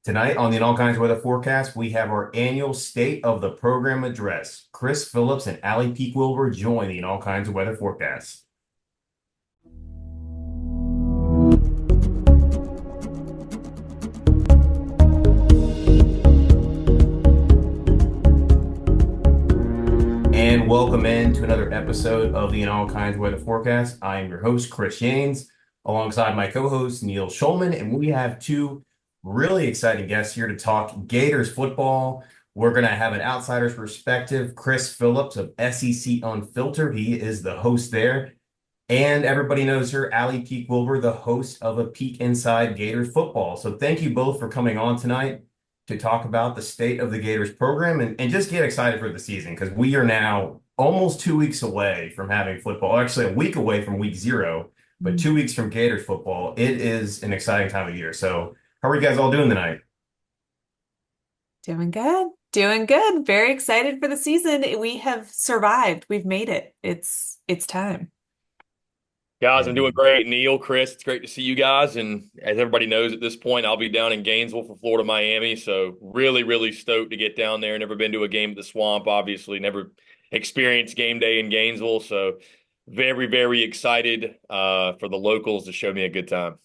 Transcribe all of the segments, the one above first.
Tonight on the All Kinds of Weather Forecast, we have our annual State of the Program address. Chris Phillips and Allie Peak Wilbur join the All Kinds of Weather Forecast. And welcome in to another episode of the All Kinds of Weather Forecast. I am your host, Chris Yanes, alongside my co-host, Neil Schulman, and we have two really exciting guests here to talk Gators football. We're going to have an outsider's perspective. Chris Phillips of SEC Unfiltered. He is the host there. And everybody knows her, Allie Peak Wilbur, the host of A Peek Inside Gators Football. So thank you both for coming on tonight to talk about the state of the Gators program and just get excited for the season because we are now almost 2 weeks away from having football. Actually, a week away from week 0, but 2 weeks from Gators football. It is an exciting time of year. So how are you guys all doing tonight? Doing good. Doing good. Very excited for the season. We have survived. We've made it. It's time. Guys, I'm doing And great. Neil, Chris, it's great to see you guys. And as everybody knows at this point, I'll be down in Gainesville for Florida, Miami. So really, really stoked to get down there. Never been to a game at the Swamp, obviously. Never experienced game day in Gainesville. So very, very excited for the locals to show me a good time.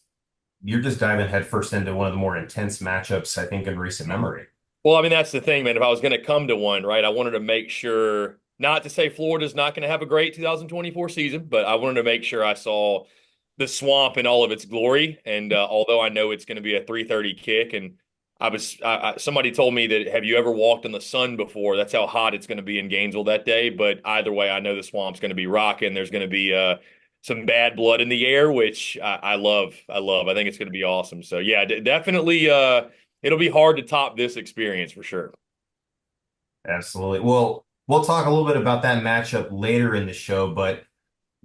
you're just diving headfirst into one of the more intense matchups, I think, in recent memory. Well, I mean, that's the thing, man. If I was going to come to one, right, I wanted to make sure, not to say Florida's not going to have a great 2024 season, but I wanted to make sure I saw the Swamp in all of its glory. And although I know it's going to be a 3:30 kick, and somebody told me that have you ever walked in the sun before? That's how hot it's going to be in Gainesville that day. But either way, I know the Swamp's going to be rocking. There's going to be some bad blood in the air, which I love. I love. I think it's going to be awesome. So yeah, definitely. It'll be hard to top this experience for sure. Absolutely. Well, we'll talk a little bit about that matchup later in the show, but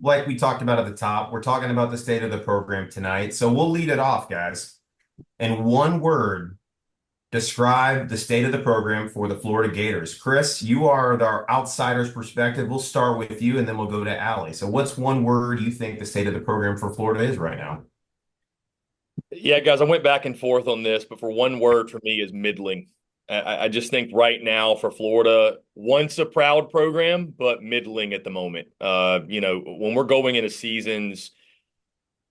like we talked about at the top, we're talking about the state of the program tonight. So we'll lead it off, guys. In one word, describe the state of the program for the Florida Gators. Chris, you are our outsider's perspective. We'll start with you and then we'll go to Allie. So what's one word you think the state of the program for Florida is right now? Yeah, guys, I went back and forth on this, but for one word for me is middling. I just think right now for Florida, once a proud program, but middling at the moment. When we're going into seasons,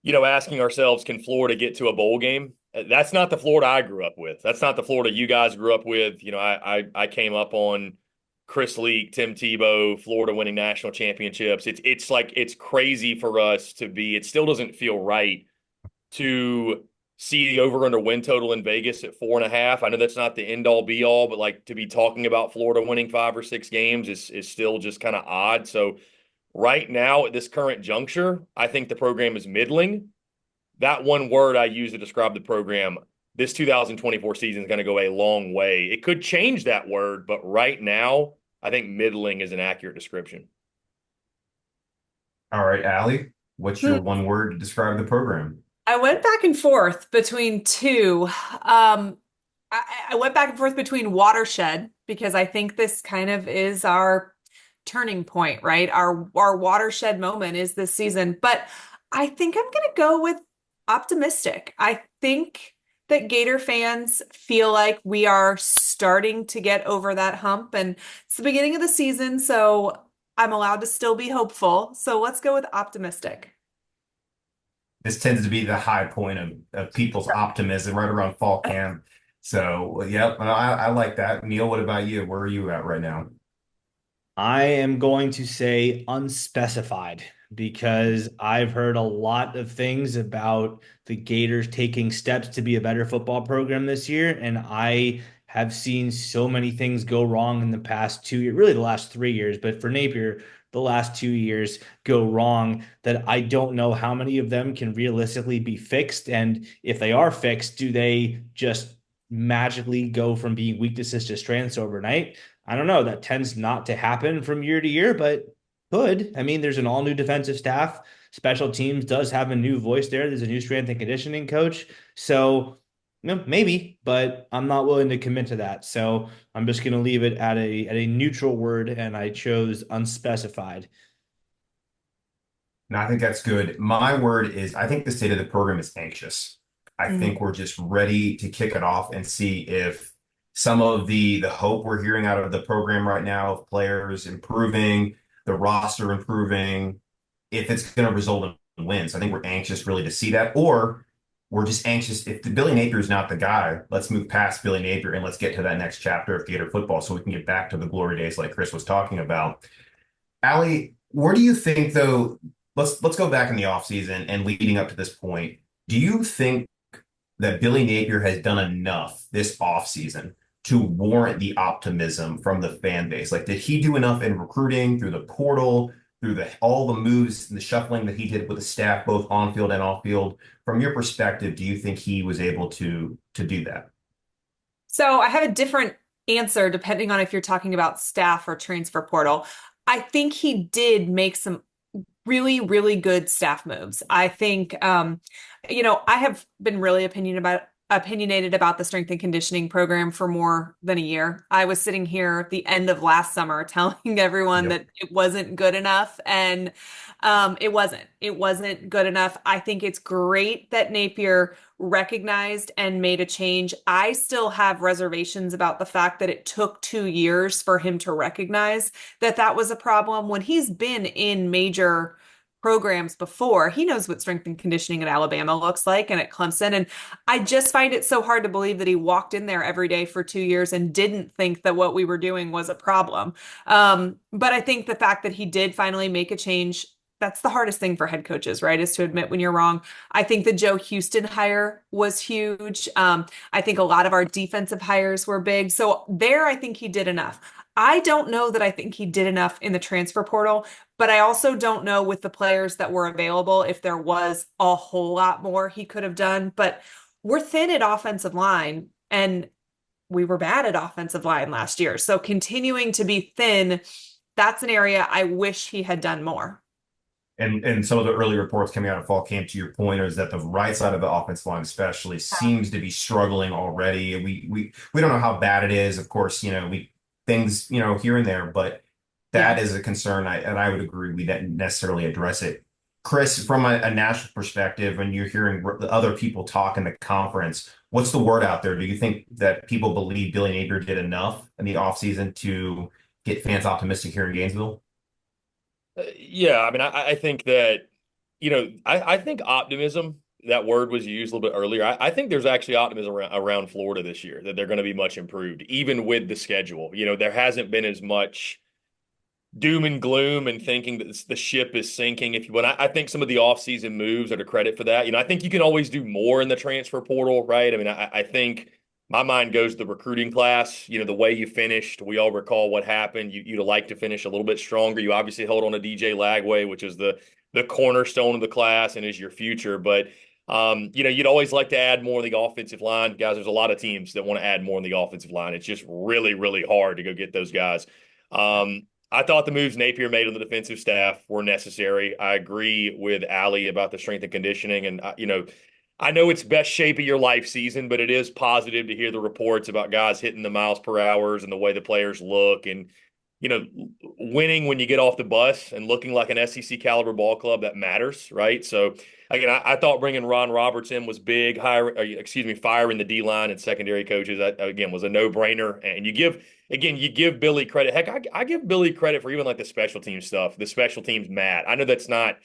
asking ourselves, can Florida get to a bowl game? That's not the Florida I grew up with. That's not the Florida you guys grew up with. I came up on Chris Leak, Tim Tebow, Florida winning national championships. It's like it's crazy for us to be. It still doesn't feel right to see the over under win total in Vegas at 4.5. I know that's not the end all be all, but like to be talking about Florida winning 5 or 6 games is still just kind of odd. So right now at this current juncture, I think the program is middling. That one word I use to describe the program, this 2024 season is going to go a long way. It could change that word, but right now, I think middling is an accurate description. All right, Allie, what's Hmm. your one word to describe the program? I went back and forth between two. I went back and forth between watershed because I think this kind of is our turning point, right? Our watershed moment is this season. But I think I'm going to go with optimistic. I think that Gator fans feel like we are starting to get over that hump, and it's the beginning of the season, so I'm allowed to still be hopeful. So let's go with optimistic. This tends to be the high point of people's optimism right around fall camp. So, yep, I like that. Neil, what about you? Where are you at right now? I am going to say unspecified because I've heard a lot of things about the Gators taking steps to be a better football program this year. And I have seen so many things go wrong in the past 2 years, really the last 3 years, but for Napier, the last 2 years go wrong that I don't know how many of them can realistically be fixed. And if they are fixed, do they just magically go from being weaknesses to strengths overnight? I don't know. That tends not to happen from year to year, but could. I mean, there's an all new defensive staff. Special teams does have a new voice there. There's a new strength and conditioning coach. So, maybe, but I'm not willing to commit to that. So I'm just going to leave it at a neutral word, and I chose unspecified. No, I think that's good. My word is I think the state of the program is anxious. I Mhm. think we're just ready to kick it off and see if some of the hope we're hearing out of the program right now of players improving, the roster improving, if it's going to result in wins. I think we're anxious really to see that, or we're just anxious if the Billy Napier is not the guy. Let's move past Billy Napier and let's get to that next chapter of Gator football so we can get back to the glory days like Chris was talking about. Allie, where do you think though? Let's go back in the offseason and leading up to this point. Do you think that Billy Napier has done enough this offseason to warrant the optimism from the fan base? Like, did he do enough in recruiting through the portal, through the all the moves and the shuffling that he did with the staff, both on field and off field? From your perspective, do you think he was able to do that? So I have a different answer depending on if you're talking about staff or transfer portal. I think he did make some really, really good staff moves. I think, I have been really opinionated about the strength and conditioning program for more than a year. I was sitting here at the end of last summer telling everyone Yep. that it wasn't good enough, and it wasn't. It wasn't good enough. I think it's great that Napier recognized and made a change. I still have reservations about the fact that it took 2 years for him to recognize that that was a problem when he's been in major programs before. He knows what strength and conditioning at Alabama looks like and at Clemson. And I just find it so hard to believe that he walked in there every day for 2 years and didn't think that what we were doing was a problem. But I think the fact that he did finally make a change, that's the hardest thing for head coaches, right? Is to admit when you're wrong. I think the Joe Houston hire was huge. I think a lot of our defensive hires were big. So there, I think he did enough. I don't know that I think he did enough in the transfer portal, but I also don't know with the players that were available if there was a whole lot more he could have done. But we're thin at offensive line, and we were bad at offensive line last year. So continuing to be thin, that's an area I wish he had done more. And some of the early reports coming out of fall came to your point is that the right side of the offensive line especially seems to be struggling already. We don't know how bad it is. Of course, we things, here and there, but that Yeah. is a concern. And I would agree we didn't necessarily address it. Chris, from a national perspective, when you're hearing the other people talk in the conference, what's the word out there? Do you think that people believe Billy Napier did enough in the offseason to get fans optimistic here in Gainesville? Yeah, I mean, I think that, I think optimism, that word was used a little bit earlier. I think there's actually optimism around Florida this year that they're going to be much improved, even with the schedule. There hasn't been as much doom and gloom and thinking that the ship is sinking, if you want. I think some of the offseason moves are to credit for that. I think you can always do more in the transfer portal, right? I mean, I think my mind goes to the recruiting class, the way you finished. We all recall what happened. You'd like to finish a little bit stronger. You obviously held on to DJ Lagway, which is the cornerstone of the class and is your future. But you'd always like to add more in the offensive line. Guys, there's a lot of teams that want to add more in the offensive line. It's just really, really hard to go get those guys. I thought the moves Napier made on the defensive staff were necessary. I agree with Allie about the strength and conditioning. And, I know it's best shape of your life season, but it is positive to hear the reports about guys hitting the miles per hours and the way the players look and, winning when you get off the bus and looking like an SEC caliber ball club that matters, right? So, again, I thought bringing Ron Roberts in was big. Firing the D line and secondary coaches, again, was a no brainer. And you give Billy credit. Heck, I give Billy credit for even like the special team stuff, the special teams mat. I know that's not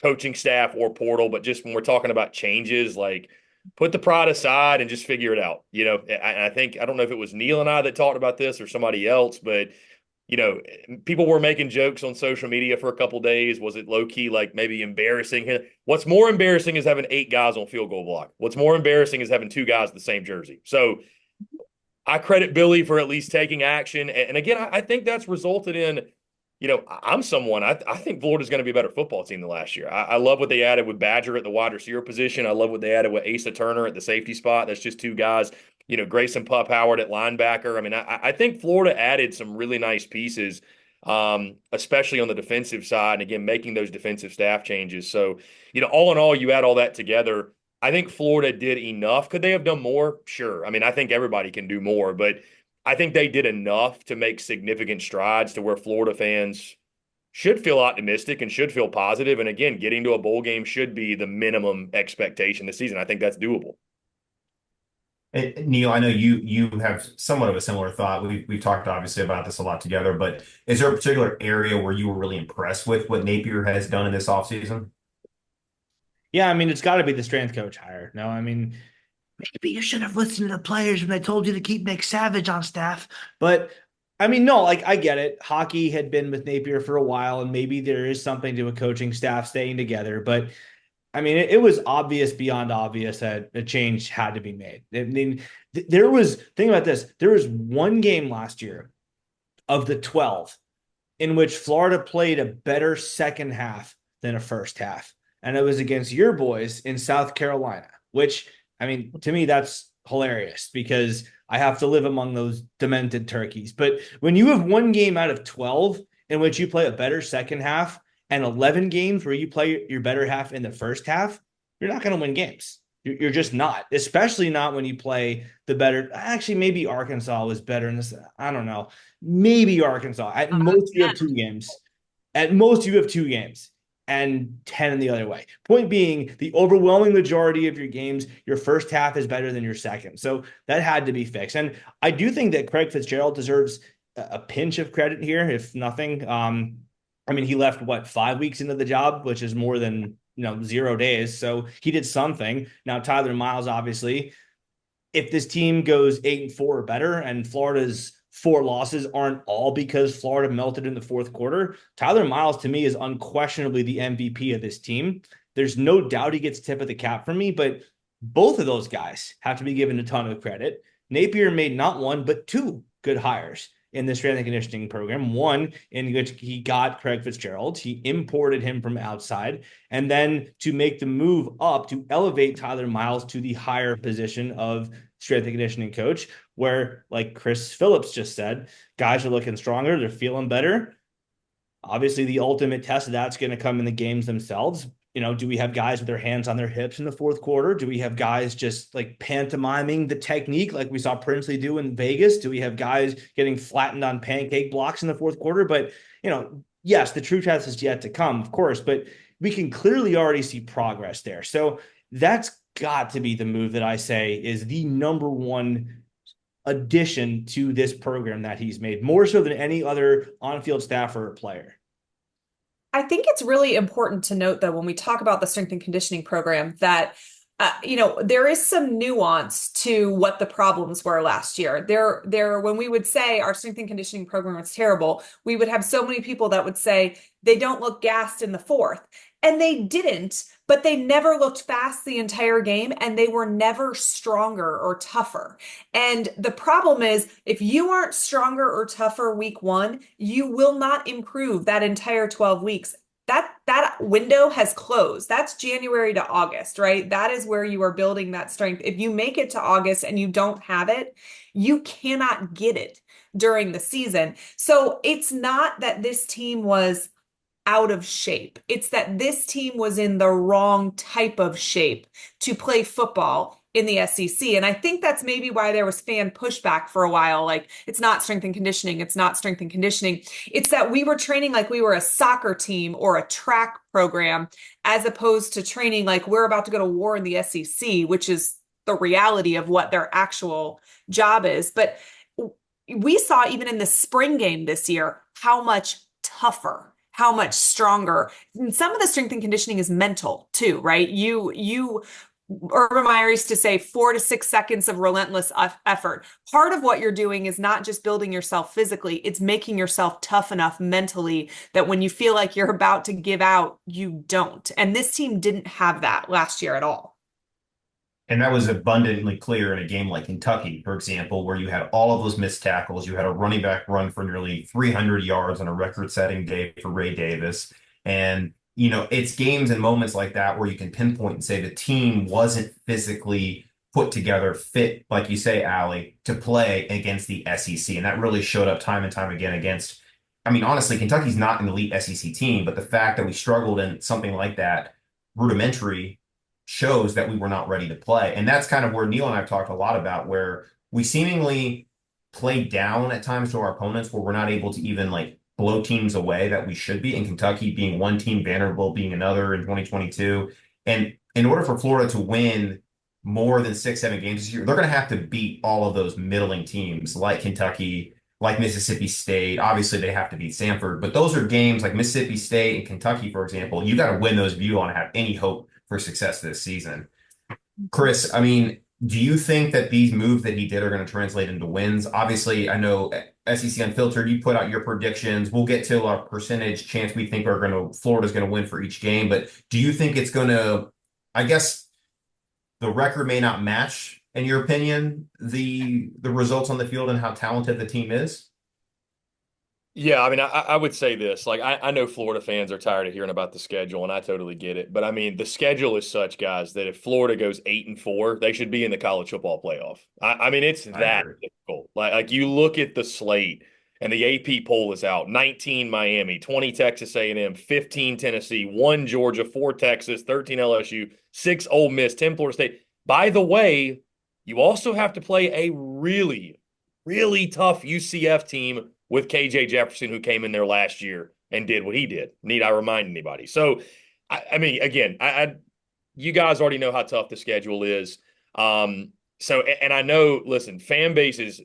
coaching staff or portal, but just when we're talking about changes, like put the pride aside and just figure it out. I think, I don't know if it was Neil and I that talked about this or somebody else, but you know, people were making jokes on social media for a couple days. Was it low key, like maybe embarrassing? What's more embarrassing is having 8 guys on field goal block. What's more embarrassing is having 2 guys in the same jersey. So I credit Billy for at least taking action. And again, I think that's resulted in, I'm someone, I think Florida's going to be a better football team than last year. I love what they added with Badger at the wide receiver position. I love what they added with Asa Turner at the safety spot. That's just 2 guys. Grayson Pup Howard at linebacker. I mean, I think Florida added some really nice pieces, especially on the defensive side. And again, making those defensive staff changes. So, all in all, you add all that together. I think Florida did enough. Could they have done more? Sure. I mean, I think everybody can do more, but I think they did enough to make significant strides to where Florida fans should feel optimistic and should feel positive. And again, getting to a bowl game should be the minimum expectation this season. I think that's doable. And Neil, I know you have somewhat of a similar thought. We've talked obviously about this a lot together, but is there a particular area where you were really impressed with what Napier has done in this offseason? Yeah, I mean, it's got to be the strength coach hire. No, I mean, maybe you should have listened to the players when they told you to keep Nick Savage on staff. But I mean, no, like I get it. Hockey had been with Napier for a while, and maybe there is something to a coaching staff staying together. But I mean, it was obvious beyond obvious that a change had to be made. I mean, there was, think about this, there was one game last year of the 12 in which Florida played a better second half than a first half. And it was against your boys in South Carolina, which, I mean, to me, that's hilarious because I have to live among those demented turkeys. But when you have one game out of 12 in which you play a better second half and 11 games where you play your better half in the first half, you're not going to win games. You're just not, especially not when you play the better. Actually, maybe Arkansas was better in this. I don't know. Maybe Arkansas. At most, you have two games. At most, you have two games and 10 in the other way. Point being, the overwhelming majority of your games, your first half is better than your second. So that had to be fixed. And I do think that Craig Fitzgerald deserves a pinch of credit here, if nothing. I mean, he left, what, 5 weeks into the job, which is more than 0 days. So he did something. Now, Tyler Miles, obviously, if this team goes 8-4 or better and Florida's 4 losses aren't all because Florida melted in the fourth quarter, Tyler Miles to me is unquestionably the MVP of this team. There's no doubt he gets tip of the cap from me, but both of those guys have to be given a ton of credit. Napier made not one, but two good hires in the strength and conditioning program. One in which he got Craig Fitzgerald. He imported him from outside. And then to make the move up to elevate Tyler Miles to the higher position of strength and conditioning coach, where, like Chris Phillips just said, guys are looking stronger. They're feeling better. Obviously, the ultimate test of that's going to come in the games themselves. Do we have guys with their hands on their hips in the fourth quarter? Do we have guys just like pantomiming the technique like we saw Princely do in Vegas? Do we have guys getting flattened on pancake blocks in the fourth quarter? But, yes, the true test is yet to come, of course, but we can clearly already see progress there. So that's got to be the move that I say is the number one addition to this program that he's made, more so than any other on-field staff or player. I think it's really important to note, though, when we talk about the strength and conditioning program, that there is some nuance to what the problems were last year. When we would say our strength and conditioning program was terrible, we would have so many people that would say they don't look gassed in the fourth. And they didn't, but they never looked fast the entire game, and they were never stronger or tougher. And the problem is, if you aren't stronger or tougher week one, you will not improve that entire 12 weeks. That window has closed. That's January to August, right? That is where you are building that strength. If you make it to August and you don't have it, you cannot get it during the season. So it's not that this team was out of shape. It's that this team was in the wrong type of shape to play football in the SEC. And I think that's maybe why there was fan pushback for a while. Like, it's not strength and conditioning. It's not strength and conditioning. It's that we were training like we were a soccer team or a track program, as opposed to training like we're about to go to war in the SEC, which is the reality of what their actual job is. But we saw even in the spring game this year, how much tougher, how much stronger. And some of the strength and conditioning is mental too, right? Urban Meyer used to say 4 to 6 seconds of relentless effort. Part of what you're doing is not just building yourself physically, it's making yourself tough enough mentally that when you feel like you're about to give out, you don't. And this team didn't have that last year at all. And that was abundantly clear in a game like Kentucky, for example, where you had all of those missed tackles. You had a running back run for nearly 300 yards on a record-setting day for Ray Davis. And, it's games and moments like that where you can pinpoint and say the team wasn't physically put together, fit, like you say, Allie, to play against the SEC. And that really showed up time and time again against, honestly, Kentucky's not an elite SEC team, but the fact that we struggled in something like that, rudimentary, shows that we were not ready to play. And that's kind of where Neil and I have talked a lot about, where we seemingly play down at times to our opponents, where we're not able to even like blow teams away that we should be, in Kentucky being one team, Vanderbilt being another in 2022. And in order for Florida to win more than 6, 7 games this year, they're going to have to beat all of those middling teams like Kentucky, like Mississippi State. Obviously, they have to beat Samford, but those are games like Mississippi State and Kentucky, for example. You got to win those if you want to have any hope for success this season. Chris, I mean, do you think that these moves that he did are going to translate into wins? Obviously, I know SEC Unfiltered, you put out your predictions. We'll get to a percentage chance we think Florida's going to win for each game, but do you think it's going to, I guess the record may not match, in your opinion, the results on the field and how talented the team is? Yeah, I mean, I would say this. Like, I know Florida fans are tired of hearing about the schedule, and I totally get it. But I mean, the schedule is such, guys, that if Florida goes 8-4, they should be in the college football playoff. I mean, it's that difficult. Like you look at the slate, and the AP poll is out: 19 Miami, 20 Texas A&M, 15 Tennessee, 1 Georgia, 4 Texas, 13 LSU, 6 Ole Miss, 10 Florida State. By the way, you also have to play a really, really tough UCF team with KJ Jefferson, who came in there last year and did what he did. Need I remind anybody? So, I mean, again, you guys already know how tough the schedule is. So, and I know, listen, fan bases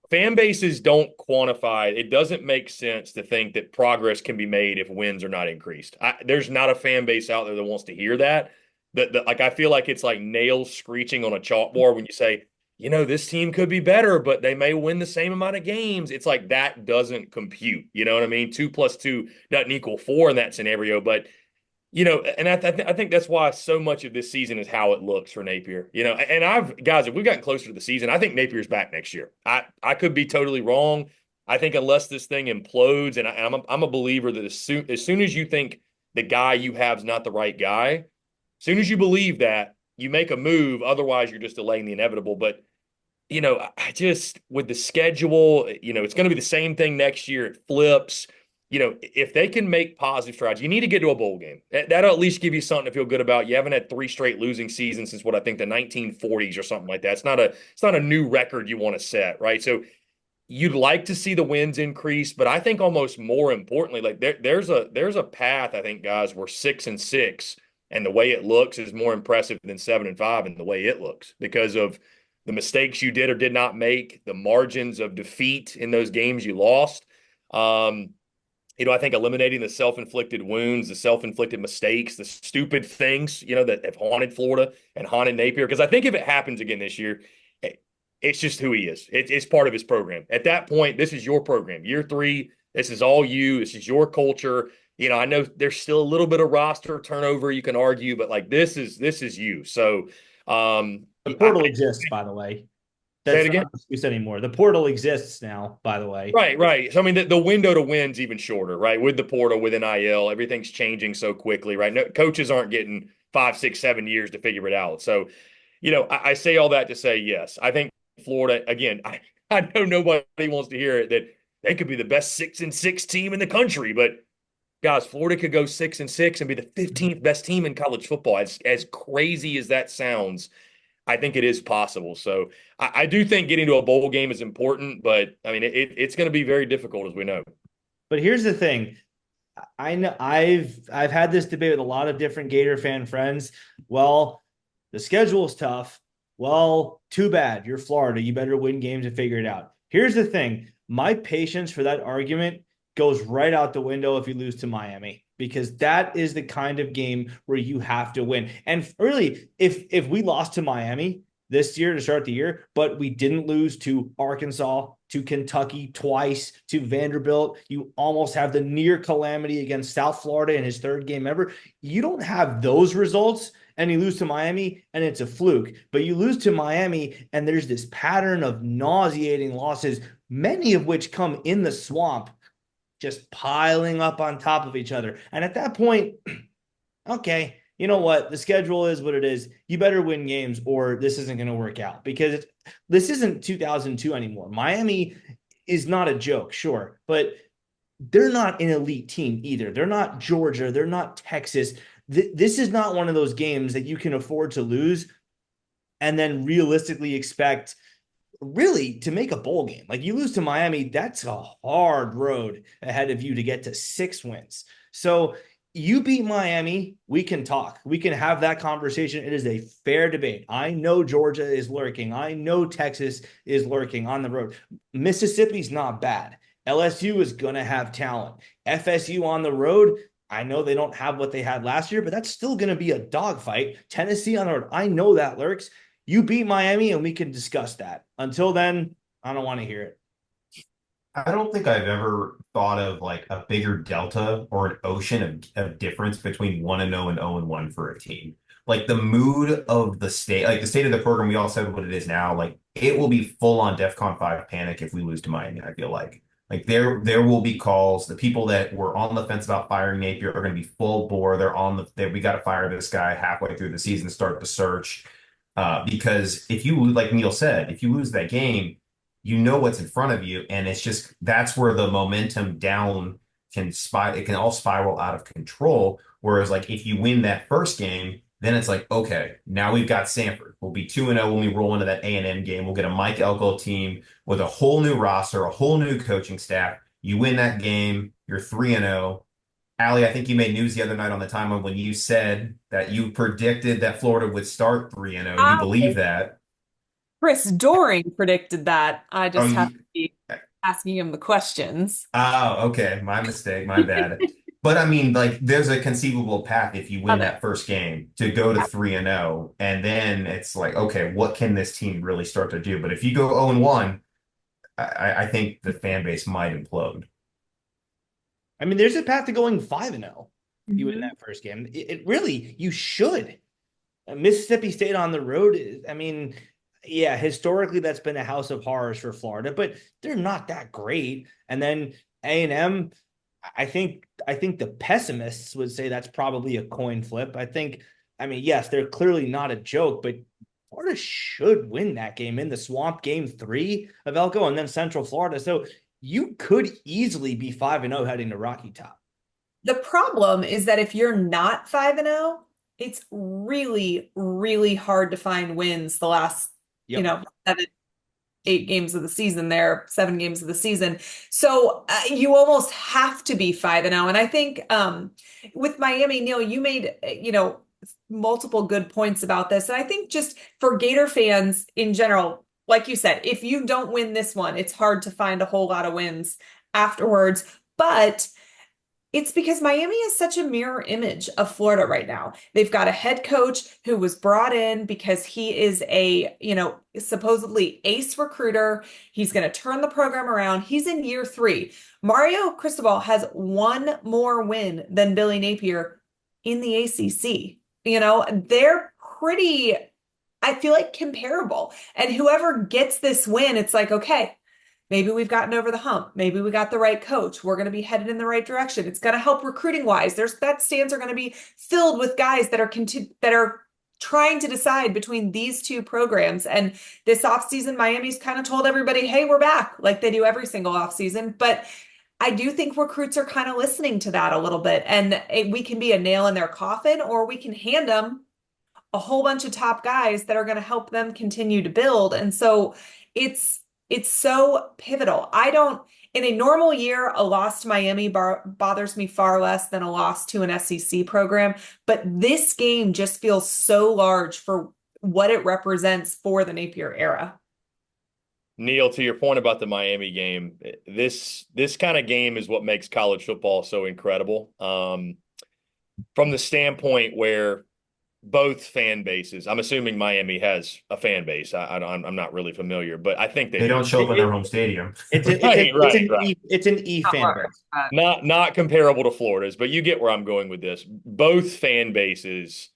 don't quantify. It doesn't make sense to think that progress can be made if wins are not increased. There's not a fan base out there that wants to hear that. Like, I feel like it's like nails screeching on a chalkboard when you say, this team could be better, but they may win the same amount of games. It's like that doesn't compute. You know what I mean? 2 + 2 doesn't equal 4 in that scenario. But, and I think that's why so much of this season is how it looks for Napier. And guys, if we've gotten closer to the season, I think Napier's back next year. I could be totally wrong. I think unless this thing implodes, and I'm a believer that as soon as you think the guy you have is not the right guy, as soon as you believe that, you make a move. Otherwise, you're just delaying the inevitable. But, I just, with the schedule, it's going to be the same thing next year. It flips. If they can make positive strides, you need to get to a bowl game. That'll at least give you something to feel good about. You haven't had 3 straight losing seasons since what I think the 1940s or something like that. It's not a new record you want to set, right? So you'd like to see the wins increase, but I think almost more importantly, like there's a path, I think, guys, where 6-6 and the way it looks is more impressive than 7-5 and the way it looks because of the mistakes you did or did not make, the margins of defeat in those games you lost. I think eliminating the self-inflicted wounds, the self-inflicted mistakes, the stupid things, that have haunted Florida and haunted Napier. Because I think if it happens again this year, it's just who he is. It's part of his program. At that point, this is your program. Year 3, this is all you. This is your culture. I know there's still a little bit of roster turnover you can argue, but like this is you. So the portal exists, by the way. That's not excuse anymore. The portal exists now, by the way. Right. So I mean, the window to win's even shorter, right? With the portal, with NIL, everything's changing so quickly, right? No, coaches aren't getting 5, 6, 7 years to figure it out. So, I say all that to say, yes, I think Florida, again, I know nobody wants to hear it that they could be the best 6-6 team in the country, but guys, Florida could go 6-6 and be the 15th best team in college football. As crazy as that sounds, I think it is possible. So I do think getting to a bowl game is important, but I mean, it's going to be very difficult, as we know. But here's the thing. I know I've had this debate with a lot of different Gator fan friends. Well, the schedule is tough. Well, too bad. You're Florida. You better win games and figure it out. Here's the thing. My patience for that argument goes right out the window if you lose to Miami, because that is the kind of game where you have to win. And really, if we lost to Miami this year to start the year, but we didn't lose to Arkansas, to Kentucky twice, to Vanderbilt, you almost have the near calamity against South Florida in his 3rd game ever. You don't have those results and you lose to Miami and it's a fluke, but you lose to Miami and there's this pattern of nauseating losses, many of which come in the swamp, just piling up on top of each other. And at that point, okay, you know what? The schedule is what it is. You better win games or this isn't going to work out, because this isn't 2002 anymore. Miami is not a joke, sure, but they're not an elite team either. They're not Georgia. They're not Texas. This is not one of those games that you can afford to lose and then realistically expect really to make a bowl game. Like, you lose to Miami, that's a hard road ahead of you to get to 6 wins. So you beat Miami, we can talk. We can have that conversation. It is a fair debate. I know Georgia is lurking. I know Texas is lurking on the road. Mississippi's not bad. LSU is going to have talent. FSU on the road, I know they don't have what they had last year, but that's still going to be a dogfight. Tennessee on the road, I know that lurks. You beat Miami, and we can discuss that. Until then, I don't want to hear it. I don't think I've ever thought of like a bigger delta or an ocean of difference between 1-0 and 0-1 for a team. Like the mood of the state, like the state of the program, we all said what it is now. Like it will be full on DEFCON 5 panic if we lose to Miami, I feel like there will be calls. The people that were on the fence about firing Napier are going to be full bore. They're on we got to fire this guy halfway through the season, start the search. Because if you, like Neil said, if you lose that game, you know what's in front of you, and it's just that's where the momentum down it can all spiral out of control. Whereas like if you win that first game, then it's like, okay, now we've got Sanford. We'll be 2-0 when we roll into that A&M game. We'll get a Mike Elko team with a whole new roster, a whole new coaching staff. You win that game, you're 3-0. Allie, I think you made news the other night on the timeline when you said that you predicted that Florida would start 3-0. You believe that? Chris Doring predicted that. I Oh, just have to be asking him the questions. oh, okay. My mistake. My bad. But I mean, like, there's a conceivable path if you win Love it. that first game to go to 3-0, and then it's like, okay, what can this team really start to do? But if you go 0-1, I think the fan base might implode. I mean, there's a path to going 5-0. You win Mhm. that first game. It really, you should. Mississippi State on the road I mean, yeah, historically that's been a house of horrors for Florida, but they're not that great. And then A&M, I think the pessimists would say that's probably a coin flip. I mean, yes, they're clearly not a joke, but Florida should win that game in the Swamp, game 3 of Elko, and then Central Florida. So you could easily be 5-0 heading to Rocky Top. The problem is that if you're not 5-0, it's really, really hard to find wins the last, Yep. 7, 8 games of the season there, 7 games of the season. So you almost have to be 5-0. And I think with Miami, Neil, you made, multiple good points about this. And I think just for Gator fans in general, like you said, if you don't win this one, it's hard to find a whole lot of wins afterwards. But it's because Miami is such a mirror image of Florida right now. They've got a head coach who was brought in because he is a, supposedly ace recruiter. He's going to turn the program around. He's in year 3. Mario Cristobal has one more win than Billy Napier in the ACC. They're pretty, I feel like, comparable. And whoever gets this win, it's like, okay, maybe we've gotten over the hump. Maybe we got the right coach. We're going to be headed in the right direction. It's going to help recruiting wise. That stands are going to be filled with guys that are trying to decide between these two programs. And this offseason, Miami's kind of told everybody, hey, we're back, like they do every single offseason. But I do think recruits are kind of listening to that a little bit. And we can be a nail in their coffin, or we can hand them a whole bunch of top guys that are going to help them continue to build. And so it's so pivotal. In a normal year, a loss to Miami bothers me far less than a loss to an SEC program. But this game just feels so large for what it represents for the Napier era. Neil, to your point about the Miami game, this kind of game is what makes college football so incredible. From the standpoint where both fan bases, I'm assuming Miami has a fan base. I'm not really familiar, but I think They do. don't show up in their home stadium. It's an E fan base. Not comparable to Florida's, but you get where I'm going with this. Both fan bases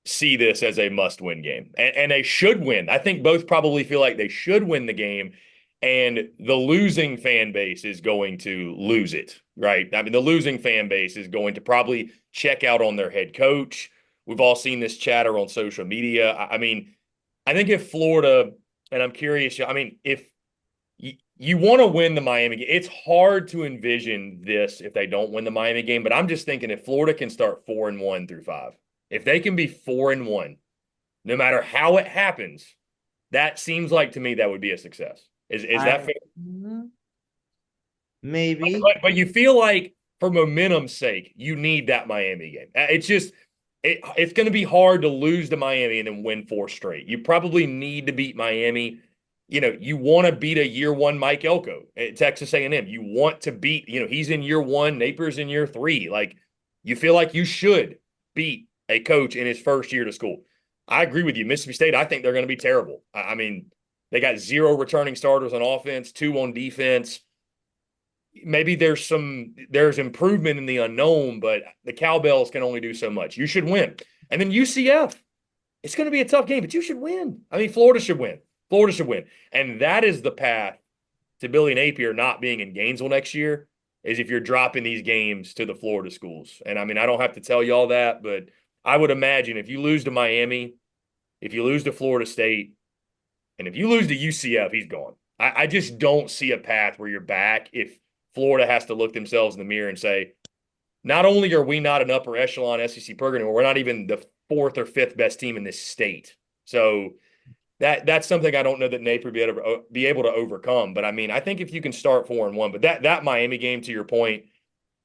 see this as a must-win game, and they should win. I think both probably feel like they should win the game, and the losing fan base is going to lose it, right? I mean, the losing fan base is going to probably check out on their head coach. We've all seen this chatter on social media. I mean, I think if Florida, and I'm curious, I mean, if you want to win the Miami game, it's hard to envision this if they don't win the Miami game, but I'm just thinking if Florida can start 4-1 through 5, if they can be 4-1, no matter how it happens, that seems like to me that would be a success. Is that fair? Maybe. But you feel like for momentum's sake, you need that Miami game. It's going to be hard to lose to Miami and then win 4 straight. You probably need to beat Miami. You want to beat a year 1 Mike Elko at Texas A&M. You want to beat, he's in year 1, Napier's in year 3. Like, you feel like you should beat a coach in his first year to school. I agree with you. Mississippi State, I think they're going to be terrible. I mean, they got 0 returning starters on offense, 2 on defense. Maybe there's improvement in the unknown, but the Cowbells can only do so much. You should win. And then UCF, it's going to be a tough game, but you should win. I mean, Florida should win. Florida should win. And that is the path to Billy Napier not being in Gainesville next year, is if you're dropping these games to the Florida schools. And I mean, I don't have to tell y'all that, but I would imagine if you lose to Miami, if you lose to Florida State, and if you lose to UCF, he's gone. I just don't see a path where you're back if Florida has to look themselves in the mirror and say, not only are we not an upper echelon SEC program, we're not even the 4th or 5th best team in this state. So that's something I don't know that Napier be able to overcome. But I mean, I think if you can start 4-1, but that Miami game, to your point,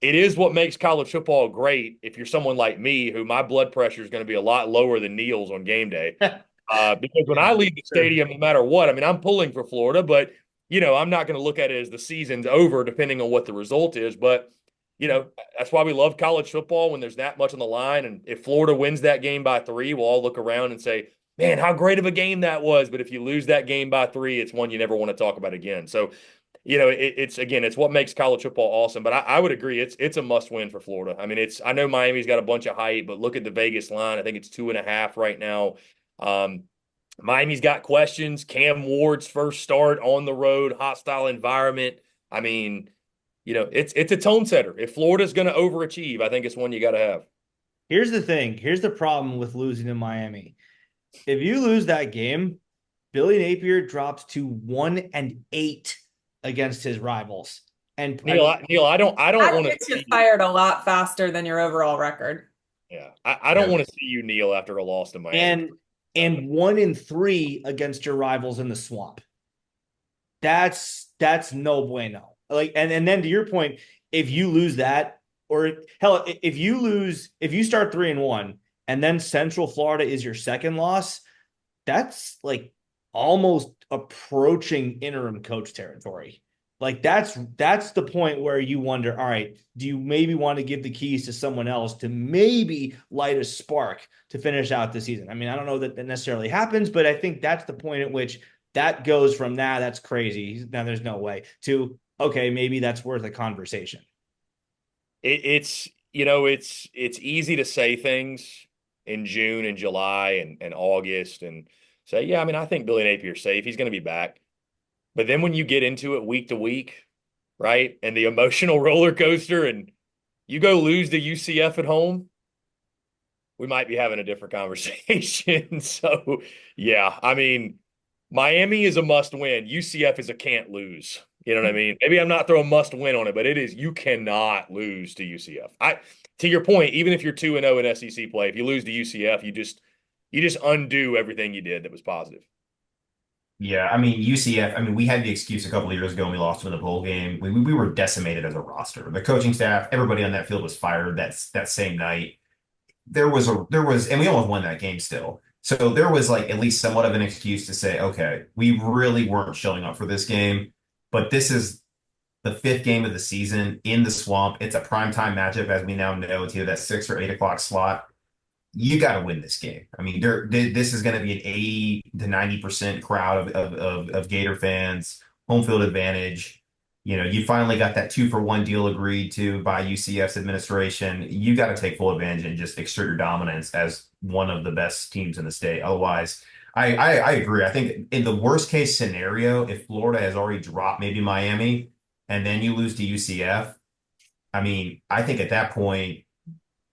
it is what makes college football great. If you're someone like me, who my blood pressure is going to be a lot lower than Neil's on game day, because when I leave the stadium, no matter what, I mean, I'm pulling for Florida, but I'm not going to look at it as the season's over, depending on what the result is. But that's why we love college football, when there's that much on the line. And if Florida wins that game by 3, we'll all look around and say, man, how great of a game that was. But if you lose that game by 3, it's one you never want to talk about again. So, it's what makes college football awesome. But I would agree, it's a must win for Florida. I mean, I know Miami's got a bunch of height, but look at the Vegas line. I think it's 2.5 right now. Miami's got questions. Cam Ward's first start on the road, hostile environment. I mean, it's a tone setter. If Florida's going to overachieve, I think it's one you got to have. Here's the thing. Here's the problem with losing to Miami. If you lose that game, Billy Napier drops to 1-8 against his rivals. And Neil, I don't want to get you fired a lot faster than your overall record. Yeah, I don't want to see you, Neil, after a loss to Miami. And 1-3 against your rivals in the swamp. That's no bueno. Like, and then to your point, if you lose that, or hell, if you start 3-1 and then Central Florida is your second loss, that's like almost approaching interim coach territory. Like that's the point where you wonder, all right, do you maybe want to give the keys to someone else to maybe light a spark to finish out the season? I mean, I don't know that necessarily happens, but I think that's the point at which that goes from, that's crazy, now there's no way, to, okay, maybe that's worth a conversation. It's easy to say things in June and July and August and say, yeah, I mean, I think Billy Napier's safe. He's going to be back. But then when you get into it week to week, right, and the emotional roller coaster, and you go lose to UCF at home, we might be having a different conversation. So, yeah, I mean, Miami is a must win. UCF is a can't lose. You know what I mean? Maybe I'm not throwing must win on it, but it is, you cannot lose to UCF. To your point, even if you're 2-0 in SEC play, if you lose to UCF, you just undo everything you did that was positive. Yeah, I mean, UCF, I mean, we had the excuse a couple of years ago when we lost in the bowl game. We were decimated as a roster. The coaching staff, everybody on that field was fired that same night. And we almost won that game still. So there was like at least somewhat of an excuse to say, okay, we really weren't showing up for this game, but this is the 5th game of the season in the swamp. It's a primetime matchup, as we now know. It's either that 6 or 8 o'clock slot. You got to win this game. I mean, this is going to be an 80 to 90% crowd of Gator fans, home field advantage. You finally got that 2-for-1 deal agreed to by UCF's administration. You got to take full advantage and just exert your dominance as one of the best teams in the state. Otherwise, I agree. I think in the worst case scenario, if Florida has already dropped maybe Miami and then you lose to UCF, I mean, I think at that point,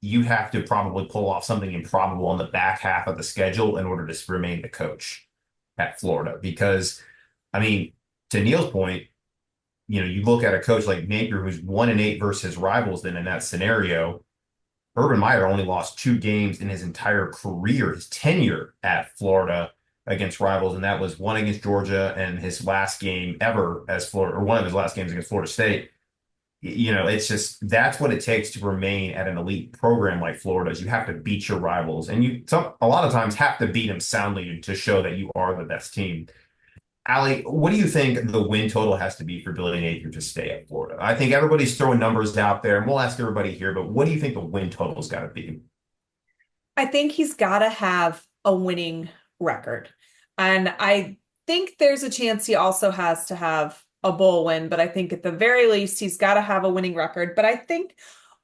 you have to probably pull off something improbable on the back half of the schedule in order to remain the coach at Florida. Because, I mean, to Neil's point, you look at a coach like Napier who's 1-8 versus his rivals. Then in that scenario, Urban Meyer only lost 2 games in his entire career, his tenure at Florida against rivals, and that was one against Georgia and his last game ever as Florida, or one of his last games against Florida State. It's just that's what it takes to remain at an elite program like Florida's. You have to beat your rivals, and a lot of times have to beat them soundly to show that you are the best team. Allie, what do you think the win total has to be for Billy Napier to stay at Florida? I think everybody's throwing numbers out there, and we'll ask everybody here, but what do you think the win total's got to be? I think he's got to have a winning record. And I think there's a chance he also has to have a bowl win, but I think at the very least, he's got to have a winning record. But I think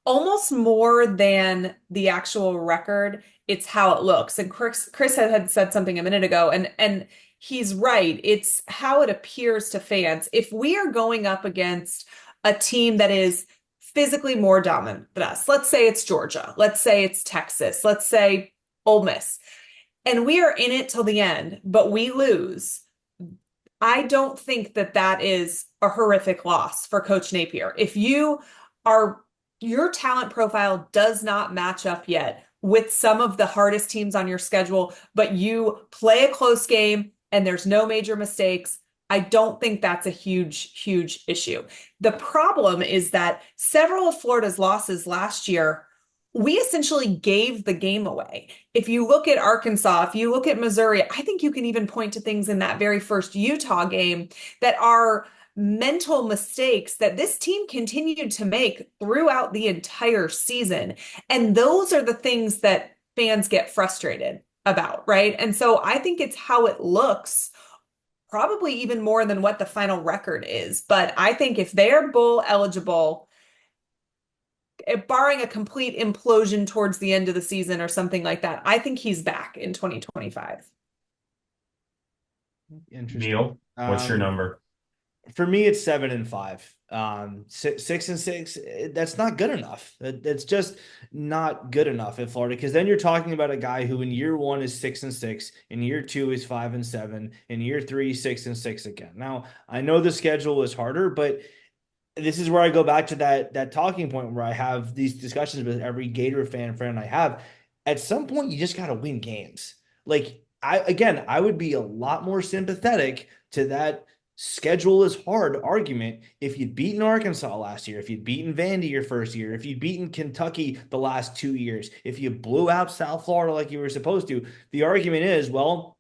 almost more than the actual record, it's how it looks. And Chris had said something a minute ago, and he's right. It's how it appears to fans. If we are going up against a team that is physically more dominant than us, let's say it's Georgia, let's say it's Texas, let's say Ole Miss, and we are in it till the end, but we lose. I don't think that that is a horrific loss for Coach Napier. If your talent profile does not match up yet with some of the hardest teams on your schedule, but you play a close game and there's no major mistakes, I don't think that's a huge, huge issue. The problem is that several of Florida's losses last year, we essentially gave the game away. If you look at Arkansas, if you look at Missouri, I think you can even point to things in that very first Utah game that are mental mistakes that this team continued to make throughout the entire season. And those are the things that fans get frustrated about, right? And so I think it's how it looks, probably even more than what the final record is. But I think if they're bowl eligible, barring a complete implosion towards the end of the season or something like that, I think he's back in 2025. Interesting. Neil, what's your number? For me, it's 7-5. 6-6, that's not good enough. That's just not good enough in Florida, because then you're talking about a guy who in year 1 is 6-6, in year 2 is 5-7, in year 3 6-6 again. Now, I know the schedule is harder, but this is where I go back to that talking point where I have these discussions with every Gator friend I have. At some point, you just got to win games. Like, I would be a lot more sympathetic to that schedule is hard argument if you'd beaten Arkansas last year, if you'd beaten Vandy your first year, if you'd beaten Kentucky the last 2 years, if you blew out South Florida like you were supposed to. The argument is, well,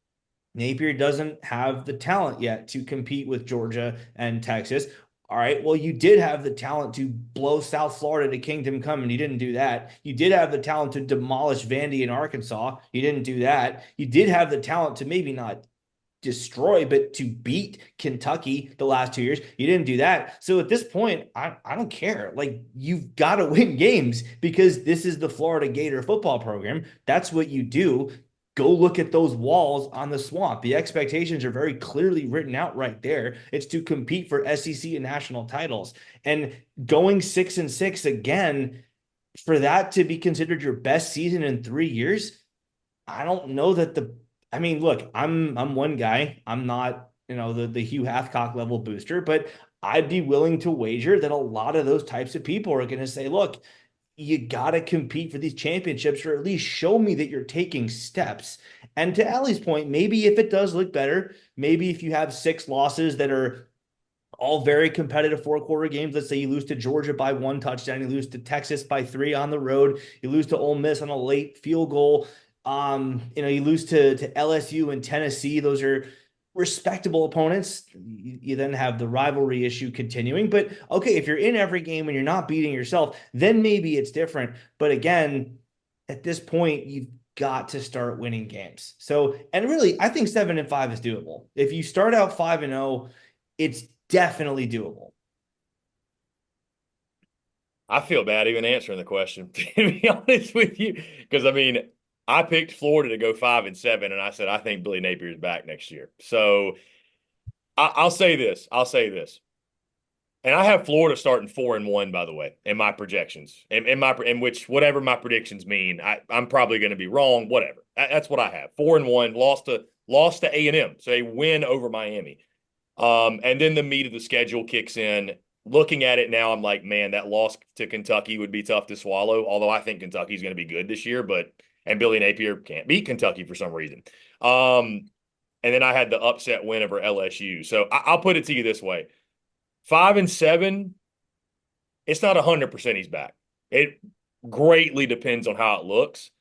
Napier doesn't have the talent yet to compete with Georgia and Texas. All right, well, you did have the talent to blow South Florida to Kingdom Come, and you didn't do that. You did have the talent to demolish Vandy and Arkansas. You didn't do that. You did have the talent to maybe not destroy, but to beat Kentucky the last 2 years. You didn't do that. So at this point, I don't care. Like, you've got to win games because this is the Florida Gator football program. That's what you do. Go look at those walls on the swamp. The expectations are very clearly written out right there. It's to compete for SEC and national titles. And going 6-6 again, for that to be considered your best season in 3 years, I don't know that look, I'm one guy. I'm not, the Hugh Hathcock level booster, but I'd be willing to wager that a lot of those types of people are going to say, look, you got to compete for these championships, or at least show me that you're taking steps. And to Allie's point, maybe if it does look better, maybe if you have 6 losses that are all very competitive 4-quarter games, let's say you lose to Georgia by 1 touchdown, you lose to Texas by 3 on the road, you lose to Ole Miss on a late field goal, you lose to LSU and Tennessee. Those are respectable opponents. You then have the rivalry issue continuing. But okay, if you're in every game and you're not beating yourself, then maybe it's different. But again, at this point, you've got to start winning games. So, and really, I think 7-5 is doable. If you start out 5-0, it's definitely doable. I feel bad even answering the question, to be honest with you, because I picked Florida to go 5-7, and I said I think Billy Napier is back next year. So I'll say this. And I have Florida starting 4-1, by the way, in my projections. In which whatever my predictions mean, I'm probably going to be wrong. Whatever. That's what I have. 4-1, lost to A&M, so a win over Miami. And then the meat of the schedule kicks in. Looking at it now, I'm like, man, that loss to Kentucky would be tough to swallow. Although I think Kentucky's going to be good this year, and Billy Napier can't beat Kentucky for some reason. And then I had the upset win over LSU. So I'll put it to you this way. 5-7 It's not 100% he's back. It greatly depends on how it looks.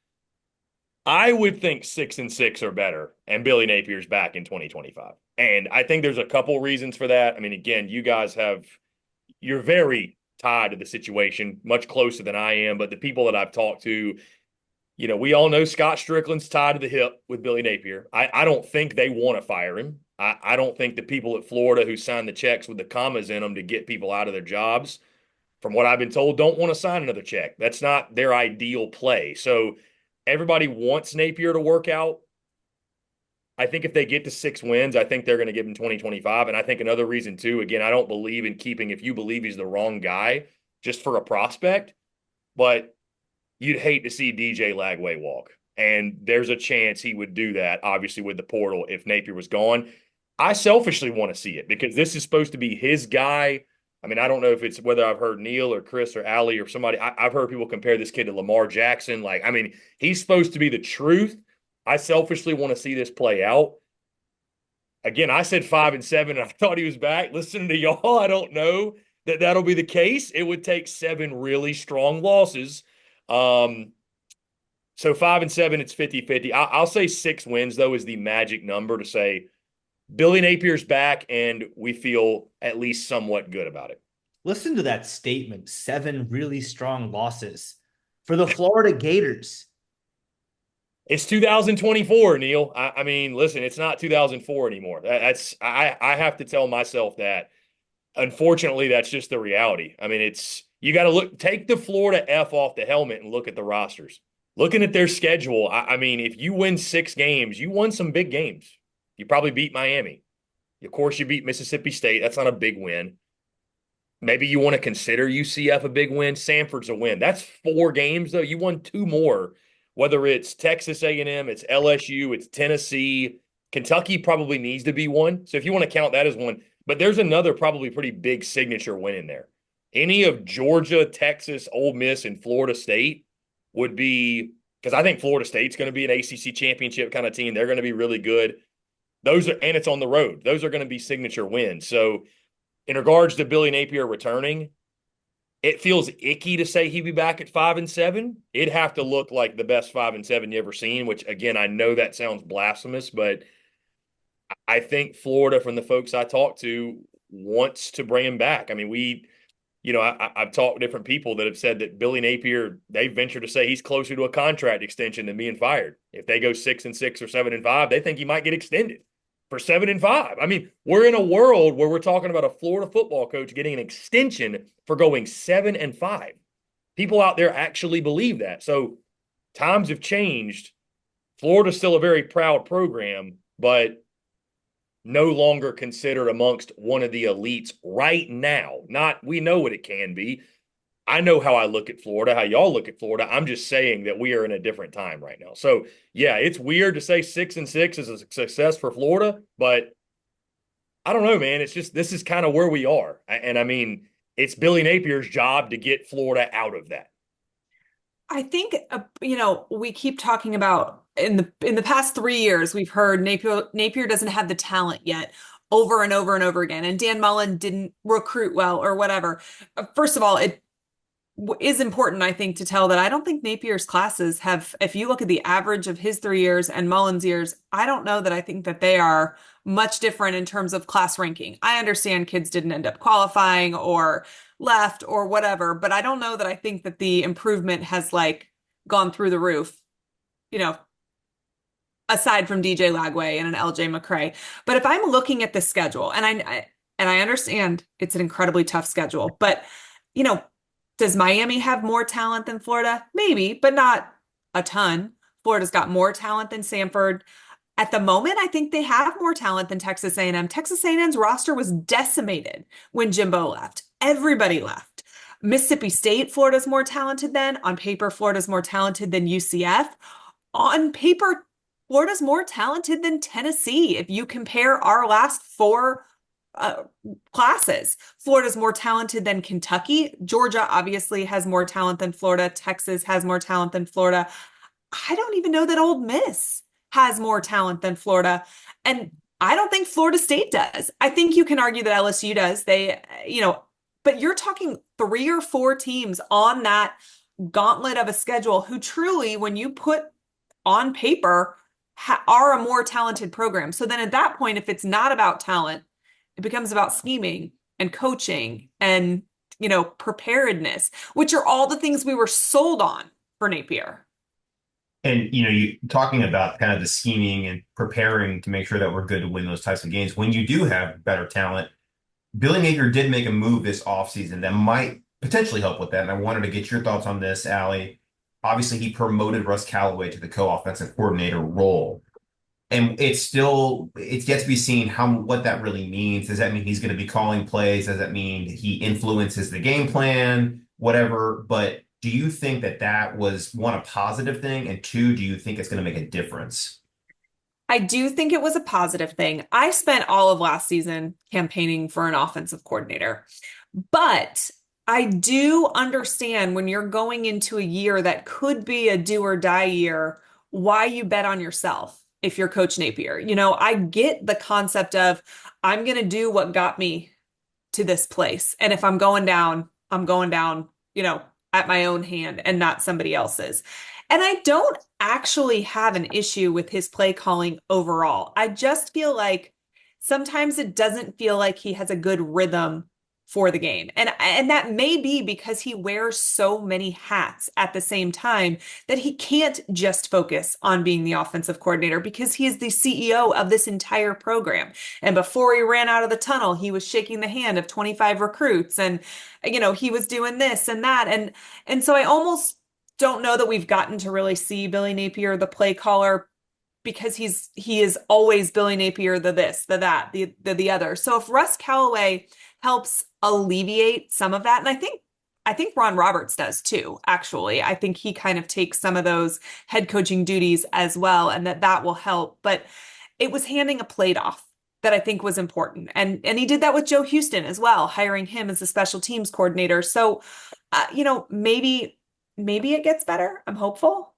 I would think 6-6 or better, and Billy Napier's back in 2025. And I think there's a couple reasons for that. I mean, again, you're very tied to the situation, much closer than I am. But the people that I've talked to, we all know Scott Strickland's tied to the hip with Billy Napier. I don't think they want to fire him. I don't think the people at Florida who signed the checks with the commas in them to get people out of their jobs, from what I've been told, don't want to sign another check. That's not their ideal play. So everybody wants Napier to work out. I think if they get to 6 wins, I think they're going to give him 2025. And I think another reason, too, again, I don't believe in keeping, if you believe he's the wrong guy just for a prospect, but you'd hate to see DJ Lagway walk. And there's a chance he would do that, obviously, with the portal if Napier was gone. I selfishly want to see it because this is supposed to be his guy. I mean, I don't know if it's whether I've heard Neil or Chris or Ali or somebody. I've heard people compare this kid to Lamar Jackson. He's supposed to be the truth. I selfishly want to see this play out. Again, I said 5-7, and I thought he was back. Listening to y'all, I don't know that that'll be the case. It would take 7 really strong losses. So 5-7, it's 50-50. I'll say 6 wins, though, is the magic number to say Billy Napier's back, and we feel at least somewhat good about it. Listen to that statement, 7 really strong losses for the Florida Gators. It's 2024, Neil. I mean, listen, it's not 2004 anymore. I have to tell myself that. Unfortunately, that's just the reality. I mean, you got to take the Florida F off the helmet and look at the rosters. Looking at their schedule, I mean, if you win 6 games, you won some big games. You probably beat Miami. Of course, you beat Mississippi State. That's not a big win. Maybe you want to consider UCF a big win. Samford's a win. That's 4 games, though. You won 2 more, whether it's Texas A&M, it's LSU, it's Tennessee. Kentucky probably needs to be one. So if you want to count that as one. But there's another probably pretty big signature win in there. Any of Georgia, Texas, Ole Miss, and Florida State would be – because I think Florida State's going to be an ACC championship kind of team. They're going to be really good. And it's on the road. Those are going to be signature wins. So in regards to Billy Napier returning, it feels icky to say he'd be back at 5-7. It'd have to look like the best 5-7 you ever seen, which, again, I know that sounds blasphemous, but I think Florida, from the folks I talked to, wants to bring him back. I mean, I've talked to different people that have said that Billy Napier, they venture to say he's closer to a contract extension than being fired. If they go 6-6 or 7-5, they think he might get extended for 7-5. I mean, we're in a world where we're talking about a Florida football coach getting an extension for going 7-5. People out there actually believe that. So times have changed. Florida's still a very proud program, but no longer considered amongst one of the elites right now. We know what it can be. I know how I look at Florida, how y'all look at Florida. I'm just saying that we are in a different time right now. So, yeah, it's weird to say 6-6 is a success for Florida, but I don't know, man. It's just this is kind of where we are. And I mean, it's Billy Napier's job to get Florida out of that. I think, we keep talking about in the past 3 years, we've heard Napier doesn't have the talent yet over and over and over again. And Dan Mullen didn't recruit well or whatever. First of all, it is important, I think, to tell that I don't think Napier's classes have, if you look at the average of his 3 years and Mullen's years, I don't know that I think that they are much different in terms of class ranking. I understand kids didn't end up qualifying or left or whatever, but I don't know that I think that the improvement has gone through the roof, aside from DJ Lagway and an LJ McCray. But if I'm looking at the schedule, and I understand it's an incredibly tough schedule, but does Miami have more talent than Florida? Maybe, but not a ton. Florida's got more talent than Samford. At the moment, I think they have more talent than Texas A&M. Texas A&M's roster was decimated when Jimbo left. Everybody left. Mississippi State, Florida's more talented than. On paper, Florida's more talented than UCF. On paper, Florida's more talented than Tennessee. If you compare our last 4 classes, Florida's more talented than Kentucky. Georgia obviously has more talent than Florida. Texas has more talent than Florida. I don't even know that Ole Miss has more talent than Florida. And I don't think Florida State does. I think you can argue that LSU does. They, but you're talking 3 or 4 teams on that gauntlet of a schedule who truly, when you put on paper, are a more talented program. So then at that point, if it's not about talent, it becomes about scheming and coaching and, preparedness, which are all the things we were sold on for Napier. And you talking about kind of the scheming and preparing to make sure that we're good to win those types of games. When you do have better talent, Billy Napier did make a move this offseason that might potentially help with that. And I wanted to get your thoughts on this, Allie. Obviously, he promoted Russ Callaway to the co-offensive coordinator role. And it's yet to be seen what that really means. Does that mean he's going to be calling plays? Does that mean he influences the game plan? Whatever. But do you think that was, one, a positive thing? And two, do you think it's going to make a difference? I do think it was a positive thing. I spent all of last season campaigning for an offensive coordinator, but I do understand when you're going into a year that could be a do or die year, why you bet on yourself if you're Coach Napier. I get the concept of I'm going to do what got me to this place. And if I'm going down, I'm going down, at my own hand and not somebody else's. And I don't actually have an issue with his play calling overall. I just feel like sometimes it doesn't feel like he has a good rhythm for the game. And that may be because he wears so many hats at the same time that he can't just focus on being the offensive coordinator because he is the CEO of this entire program. And before he ran out of the tunnel, he was shaking the hand of 25 recruits and, he was doing this and that. And so I almost don't know that we've gotten to really see Billy Napier, the play caller, because he is always Billy Napier, the this, the that, the other. So if Russ Callaway helps alleviate some of that, and I think Ron Roberts does too, actually. I think he kind of takes some of those head coaching duties as well, and that will help. But it was handing a plate off that I think was important. And he did that with Joe Houston as well, hiring him as a special teams coordinator. So, maybe it gets better. I'm hopeful.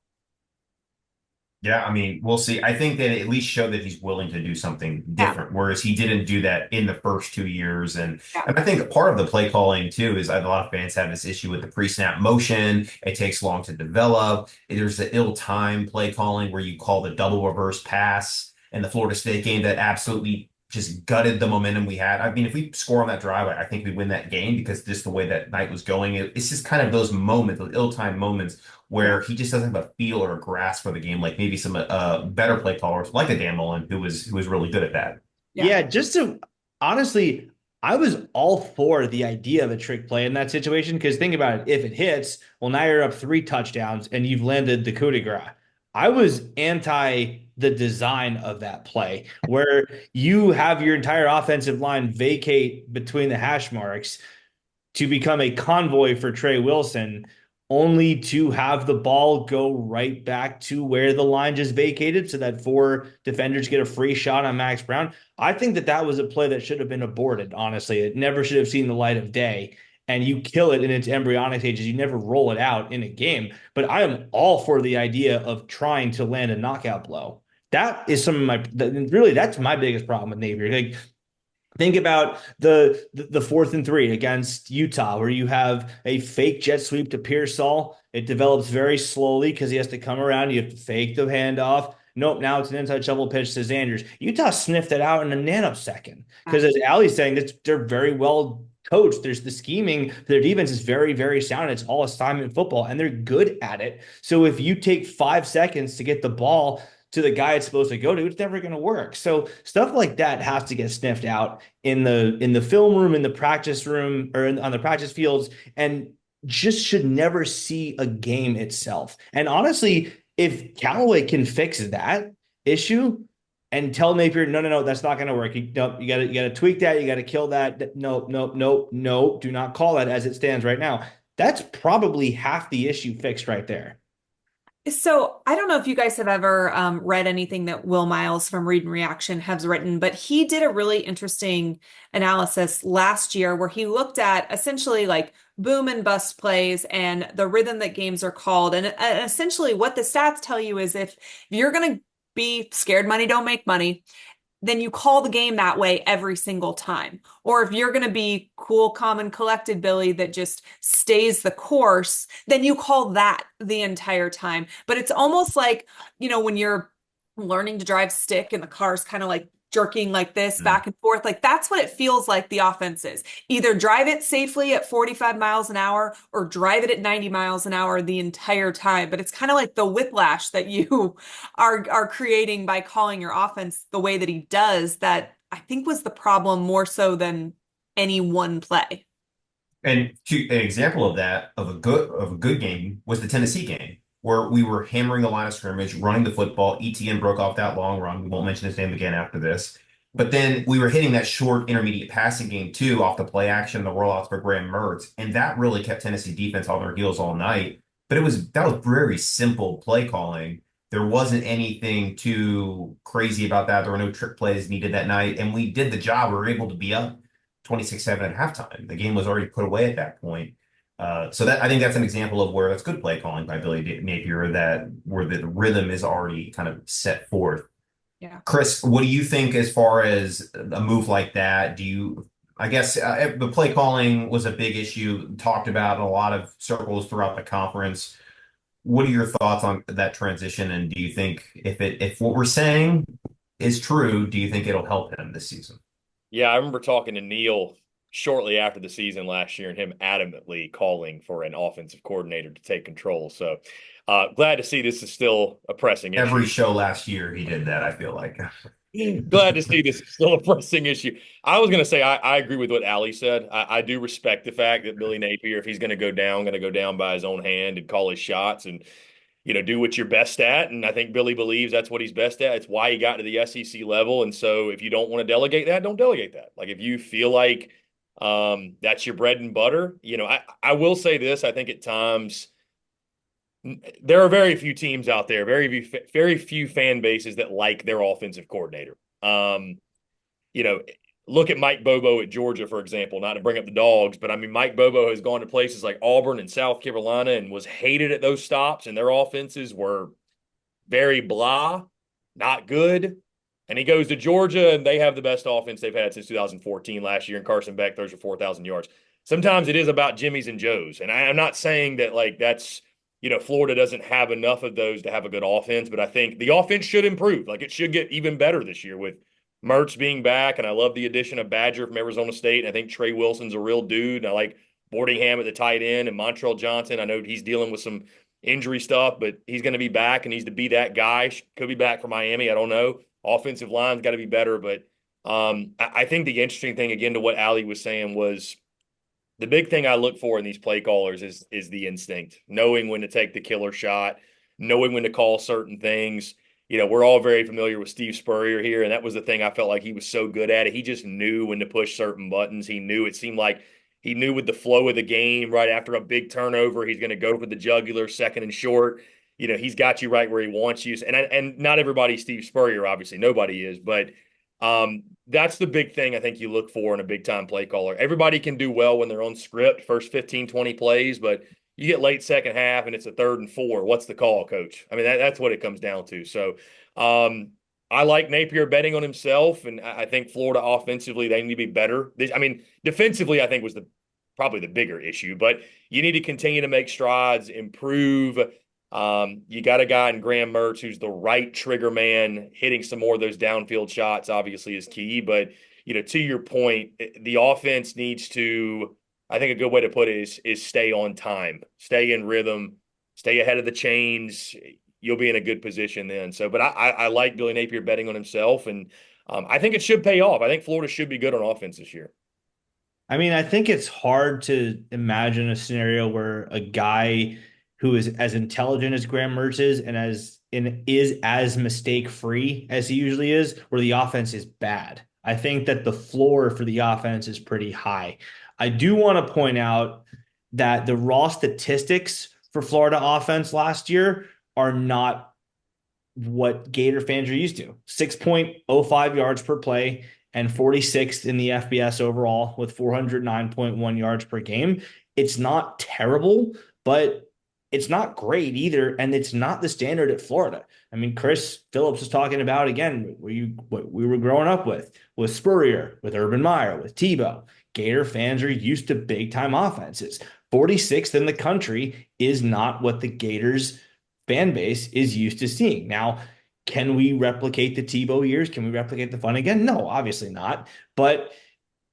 Yeah, I mean, we'll see. I think that at least showed that he's willing to do something different, whereas he didn't do that in the first 2 years. And I think part of the play calling too is a lot of fans have this issue with the pre-snap motion. It takes long to develop. There's the ill-timed play calling where you call the double reverse pass in the Florida State game that absolutely just gutted the momentum we had. I mean, if we score on that drive, I think we win that game because just the way that night was going, it's just kind of those moments, those ill-timed moments where he just doesn't have a feel or a grasp for the game, like maybe some better play callers like a Dan Mullen who was really good at that. Yeah, just to honestly, I was all for the idea of a trick play in that situation because think about it. If it hits, well, now you're up 3 touchdowns and you've landed the coup de grace. I was anti the design of that play where you have your entire offensive line vacate between the hash marks to become a convoy for Trey Wilson, only to have the ball go right back to where the line just vacated so that 4 defenders get a free shot on Max Brown. I think that was a play that should have been aborted, honestly. It never should have seen the light of day. And you kill it in its embryonic stages. You never roll it out in a game. But I am all for the idea of trying to land a knockout blow. That is that's my biggest problem with Napier. Like, think about the 4th and 3 against Utah, where you have a fake jet sweep to Pearsall. It develops very slowly because he has to come around. You have to fake the handoff. Nope, now it's an inside shovel pitch to Sanders. Utah sniffed it out in a nanosecond because, as Allie's saying, they're very well coached. There's the scheming. Their defense is very, very sound. It's all assignment football, and they're good at it. So if you take 5 seconds to get the ball to the guy it's supposed to go to, it's never going to work. So stuff like that has to get sniffed out in the film room, in the practice room, or on the practice fields, and just should never see a game itself. And honestly, if Callaway can fix that issue and tell Napier, no, that's not going to work. You got to tweak that. You got to kill that. No, do not call that as it stands right now. That's probably half the issue fixed right there. So I don't know if you guys have ever read anything that Will Miles from Read and Reaction has written, but he did a really interesting analysis last year where he looked at essentially like boom and bust plays and the rhythm that games are called. And essentially what the stats tell you is if you're going to be scared money, don't make money. then you call the game that way every single time. Or if you're going to be cool, calm, and collected, Billy, that just stays the course, then you call that the entire time. But it's almost like, when you're learning to drive stick and the car's kind of like jerking like this back and forth, like that's what it feels like the offense is. Either drive it safely at 45 miles an hour or drive it at 90 miles an hour the entire time. But it's kind of like the whiplash that you are creating by calling your offense the way that he does, that I think was the problem more so than any one play. And an example of that of a good game was the Tennessee game where we were hammering the line of scrimmage, running the football. ETN broke off that long run. We won't mention his name again after this. But then we were hitting that short intermediate passing game too off the play action, the rollouts for Graham Mertz, and that really kept Tennessee defense on their heels all night. But that was very simple play calling. There wasn't anything too crazy about that. There were no trick plays needed that night, and we did the job. We were able to be up 26-7 at halftime. The game was already put away at that point. So that I think that's an example of where that's good play calling by Billy Napier, that where the rhythm is already kind of set forth. Yeah. Chris, what do you think as far as a move like that? I guess the play calling was a big issue, talked about in a lot of circles throughout the conference. What are your thoughts on that transition? And do you think if what we're saying is true, do you think it'll help him this season? Yeah, I remember talking to Neil shortly after the season last year and him adamantly calling for an offensive coordinator to take control. So glad to see this is still a pressing issue. Every show last year he did that, I feel like. Glad to see this is still a pressing issue. I was going to say I agree with what Ali said. I do respect the fact that Billy Napier, if he's going to go down by his own hand and call his shots and do what you're best at. And I think Billy believes that's what he's best at. It's why he got to the SEC level. And so if you don't want to delegate that, don't delegate that. Like if you feel like that's your bread and butter, I will say this. I think at times there are very few teams out there, very few fan bases that like their offensive coordinator. Look at Mike Bobo at Georgia, for example, not to bring up the dogs, but I mean, Mike Bobo has gone to places like Auburn and South Carolina and was hated at those stops, and their offenses were very blah, not good. And he goes to Georgia, and they have the best offense they've had since 2014 last year, and Carson Beck throws for 4,000 yards. Sometimes it is about Jimmys and Joes, and I'm not saying that that's Florida doesn't have enough of those to have a good offense, but I think the offense should improve. Like it should get even better this year with Mertz being back, and I love the addition of Badger from Arizona State. And I think Trey Wilson's a real dude. And I like Boardingham at the tight end and Montrell Johnson. I know he's dealing with some injury stuff, but he's going to be back and needs to be that guy. Could be back for Miami. I don't know. Offensive line's got to be better. But I think the interesting thing, again, to what Ali was saying, was the big thing I look for in these play callers is the instinct, knowing when to take the killer shot, knowing when to call certain things. We're all very familiar with Steve Spurrier here, and that was the thing I felt like he was so good at it. He just knew when to push certain buttons. It seemed like he knew with the flow of the game right after a big turnover, he's going to go for the jugular, second and short. He's got you right where he wants you. And not everybody's Steve Spurrier, obviously. Nobody is. But that's the big thing I think you look for in a big-time play caller. Everybody can do well when they're on script, first 15, 20 plays, but you get late second half and it's a 3rd and 4. What's the call, coach? I mean, that's what it comes down to. So I like Napier betting on himself, and I think Florida offensively, they need to be better. Defensively, I think was probably the bigger issue, but you need to continue to make strides, improve. You got a guy in Graham Mertz who's the right trigger man. Hitting some more of those downfield shots obviously is key, but to your point, the offense needs to, I think a good way to put it is stay on time, stay in rhythm, stay ahead of the chains. You'll be in a good position then. So, but I like Billy Napier betting on himself, and I think it should pay off. I think Florida should be good on offense this year. I mean, I think it's hard to imagine a scenario where a guy who is as intelligent as Graham Mertz is and is as mistake-free as he usually is, where the offense is bad. I think that the floor for the offense is pretty high. I do want to point out that the raw statistics for Florida offense last year are not what Gator fans are used to. 6.05 yards per play and 46th in the FBS overall with 409.1 yards per game. It's not terrible, but it's not great either, and it's not the standard at Florida. I mean, Chris Phillips was talking about again what we were growing up with Spurrier, with Urban Meyer, with Tebow. Gator fans are used to big time offenses. 46th in the country is not what the Gators fan base is used to seeing. Now, can we replicate the Tebow years? Can we replicate the fun again? No, obviously not. But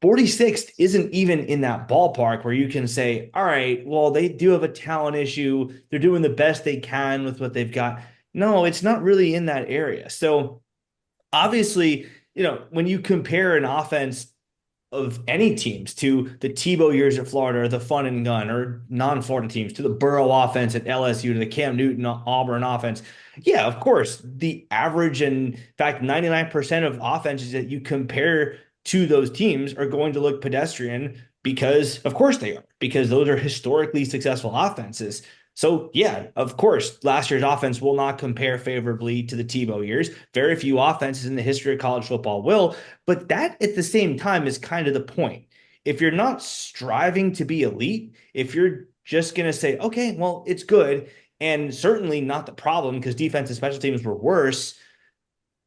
46th isn't even in that ballpark where you can say, all right, well, they do have a talent issue. They're doing the best they can with what they've got. No, it's not really in that area. So obviously, when you compare an offense of any teams to the Tebow years at Florida or the fun and gun or non-Florida teams to the Burrow offense at LSU to the Cam Newton Auburn offense. Yeah, of course, the average and in fact 99% of offenses that you compare to those teams are going to look pedestrian because of course they are, because those are historically successful offenses. So yeah, of course, last year's offense will not compare favorably to the Tebow years. Very few offenses in the history of college football will, but that at the same time is kind of the point. If you're not striving to be elite, if you're just going to say, okay, well, it's good, and certainly not the problem because defense and special teams were worse,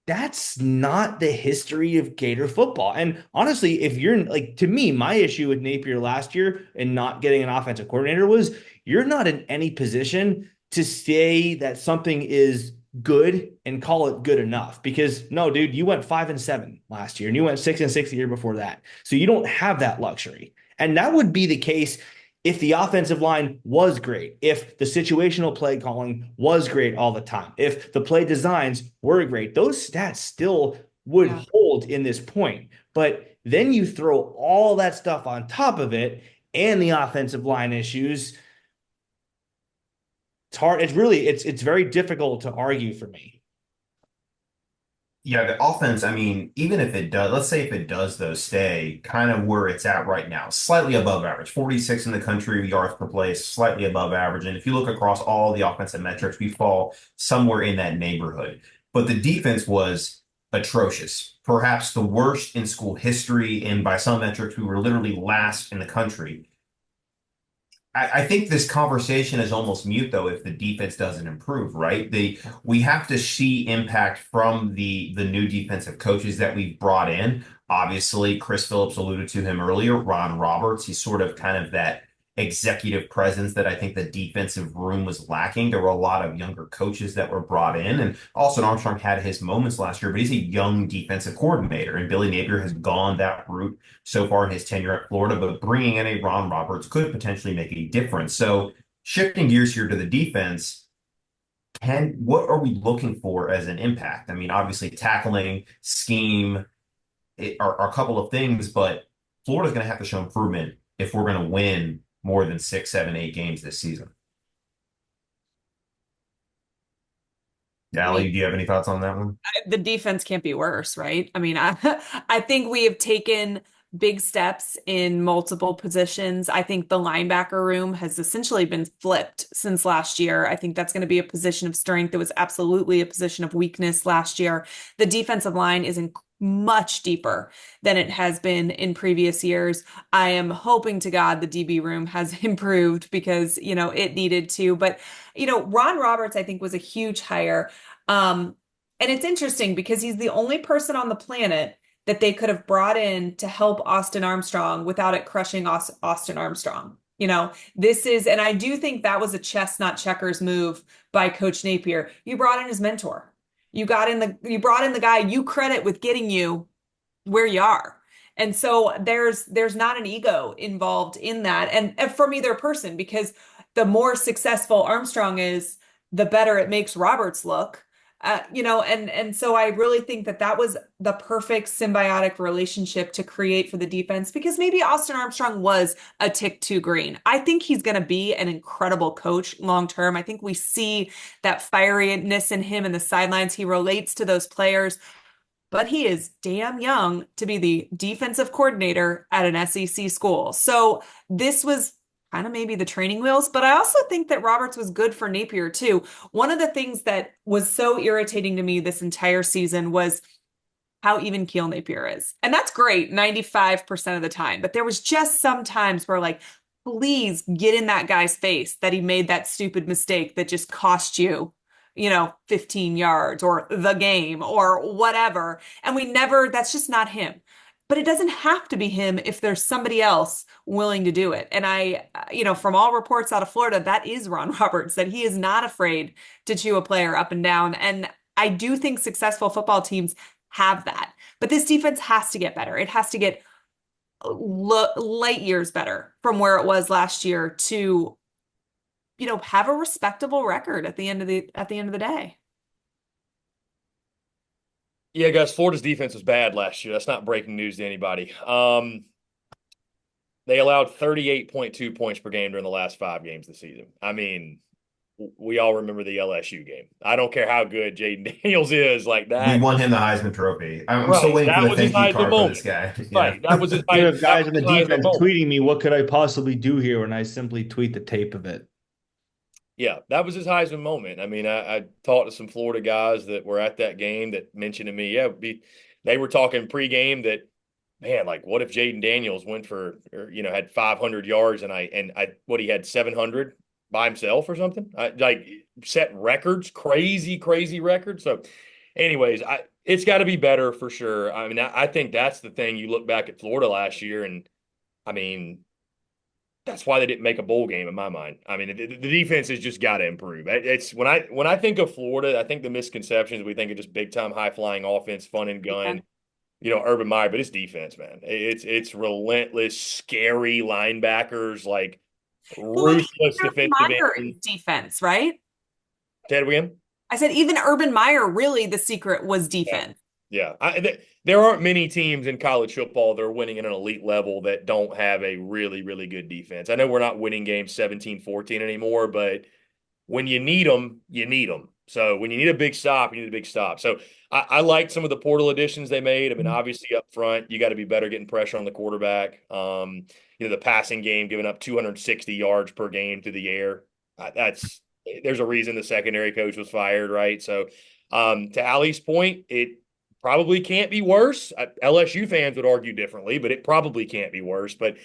that's not the history of Gator football. And honestly, if you're like, to me, my issue with Napier last year and not getting an offensive coordinator was you're not in any position to say that something is good and call it good enough. Because no, dude, you went 5-7 last year and you went 6-6 the year before that. So you don't have that luxury. And that would be the case if the offensive line was great, if the situational play calling was great all the time, if the play designs were great, those stats still would hold in this point. But then you throw all that stuff on top of it and the offensive line issues. It's hard. It's very difficult to argue for me. Yeah, the offense, I mean, even if it does, let's say if it does, though, stay kind of where it's at right now, slightly above average, 46 in the country, yards per play, slightly above average. And if you look across all the offensive metrics, we fall somewhere in that neighborhood. But the defense was atrocious, perhaps the worst in school history. And by some metrics, we were literally last in the country. I think this conversation is almost mute though if the defense doesn't improve, right? We have to see impact from the new defensive coaches that we've brought in. Obviously, Chris Phillips alluded to him earlier, Ron Roberts. He's sort of kind of that executive presence that I think the defensive room was lacking. There were a lot of younger coaches that were brought in, and Austin Armstrong had his moments last year, but he's a young defensive coordinator, and Billy Napier has gone that route so far in his tenure at Florida, but bringing in a Ron Roberts could potentially make a difference. So shifting gears here to the defense, what are we looking for as an impact? I mean, obviously tackling, scheme are a couple of things, but Florida's going to have to show improvement if we're going to win more than 6, 7, 8 games this season. Allie, do you have any thoughts on that one? The defense can't be worse, right? I mean, I think we have taken big steps in multiple positions. I think the linebacker room has essentially been flipped since last year. I think that's going to be a position of strength. It was absolutely a position of weakness last year. The defensive line is much deeper than it has been in previous years. I am hoping to God the DB room has improved because, it needed to. But, Ron Roberts, I think, was a huge hire. And it's interesting because he's the only person on the planet that they could have brought in to help Austin Armstrong without it crushing Austin Armstrong. And I do think that was a chess, not checkers move by Coach Napier. You brought in his mentor. You brought in the guy you credit with getting you where you are. And so there's not an ego involved in that. And from either person, because the more successful Armstrong is, the better it makes Roberts look. And so I really think that was the perfect symbiotic relationship to create for the defense because maybe Austin Armstrong was a tick too green. I think he's going to be an incredible coach long term. I think we see that fieriness in him in the sidelines. He relates to those players, but he is damn young to be the defensive coordinator at an SEC school. So this was kind of maybe the training wheels, but I also think that Roberts was good for Napier too. One of the things that was so irritating to me this entire season was how even keel Napier is. And that's great 95% of the time, but there was just some times where please get in that guy's face that he made that stupid mistake that just cost you, 15 yards or the game or whatever. And that's just not him. But it doesn't have to be him if there's somebody else willing to do it. And from all reports out of Florida, that is Ron Roberts, that he is not afraid to chew a player up and down. And I do think successful football teams have that. But this defense has to get better. It has to get light years better from where it was last year to have a respectable record at the end of the day. Yeah, guys, Florida's defense was bad last year. That's not breaking news to anybody. They allowed 38.2 points per game during the last 5 games this season. I mean, we all remember the LSU game. I don't care how good Jaden Daniels is, like that. We won him the Heisman Trophy. I'm Right. still waiting That for the was his thank you Heisman card for moment. this guy. Right. That was his You have guys in the Heisman defense moment. tweeting me, what could I possibly do here? And I simply tweet the tape of it. Yeah, that was his Heisman moment. I mean, I talked to some Florida guys that were at that game that mentioned to me, they were talking pregame that, man, like what if Jaden Daniels went for, had 500 yards and he had 700 by himself or something? Like set records, crazy records. So anyways, it's got to be better for sure. I mean, I think that's the thing. You look back at Florida last year and I mean, that's why they didn't make a bowl game in my mind. I mean, the defense has just got to improve. It's when I think of Florida, I think the misconceptions, we think of just big time high flying offense, fun and gun, Urban Meyer, but it's defense, man. It's relentless, scary linebackers, like ruthless defensive Meyer end. is defense, right? Ted William? I said even Urban Meyer, really the secret was defense. Yeah. There aren't many teams in college football that are winning at an elite level that don't have a really, really good defense. I know we're not winning games 17-14 anymore, but when you need them, you need them. So when you need a big stop, you need a big stop. So I like some of the portal additions they made. I mean, obviously up front, you got to be better getting pressure on the quarterback. The passing game, giving up 260 yards per game through the air. There's a reason the secondary coach was fired, right? So to Ali's point, it probably can't be worse. LSU fans would argue differently, but it probably can't be worse. But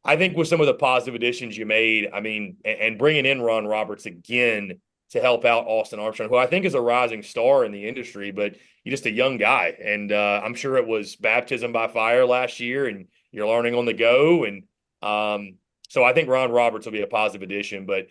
I think with some of the positive additions you made, I mean, and bringing in Ron Roberts again to help out Austin Armstrong, who I think is a rising star in the industry, but you're just a young guy. And I'm sure it was baptism by fire last year, and you're learning on the go. And so I think Ron Roberts will be a positive addition. But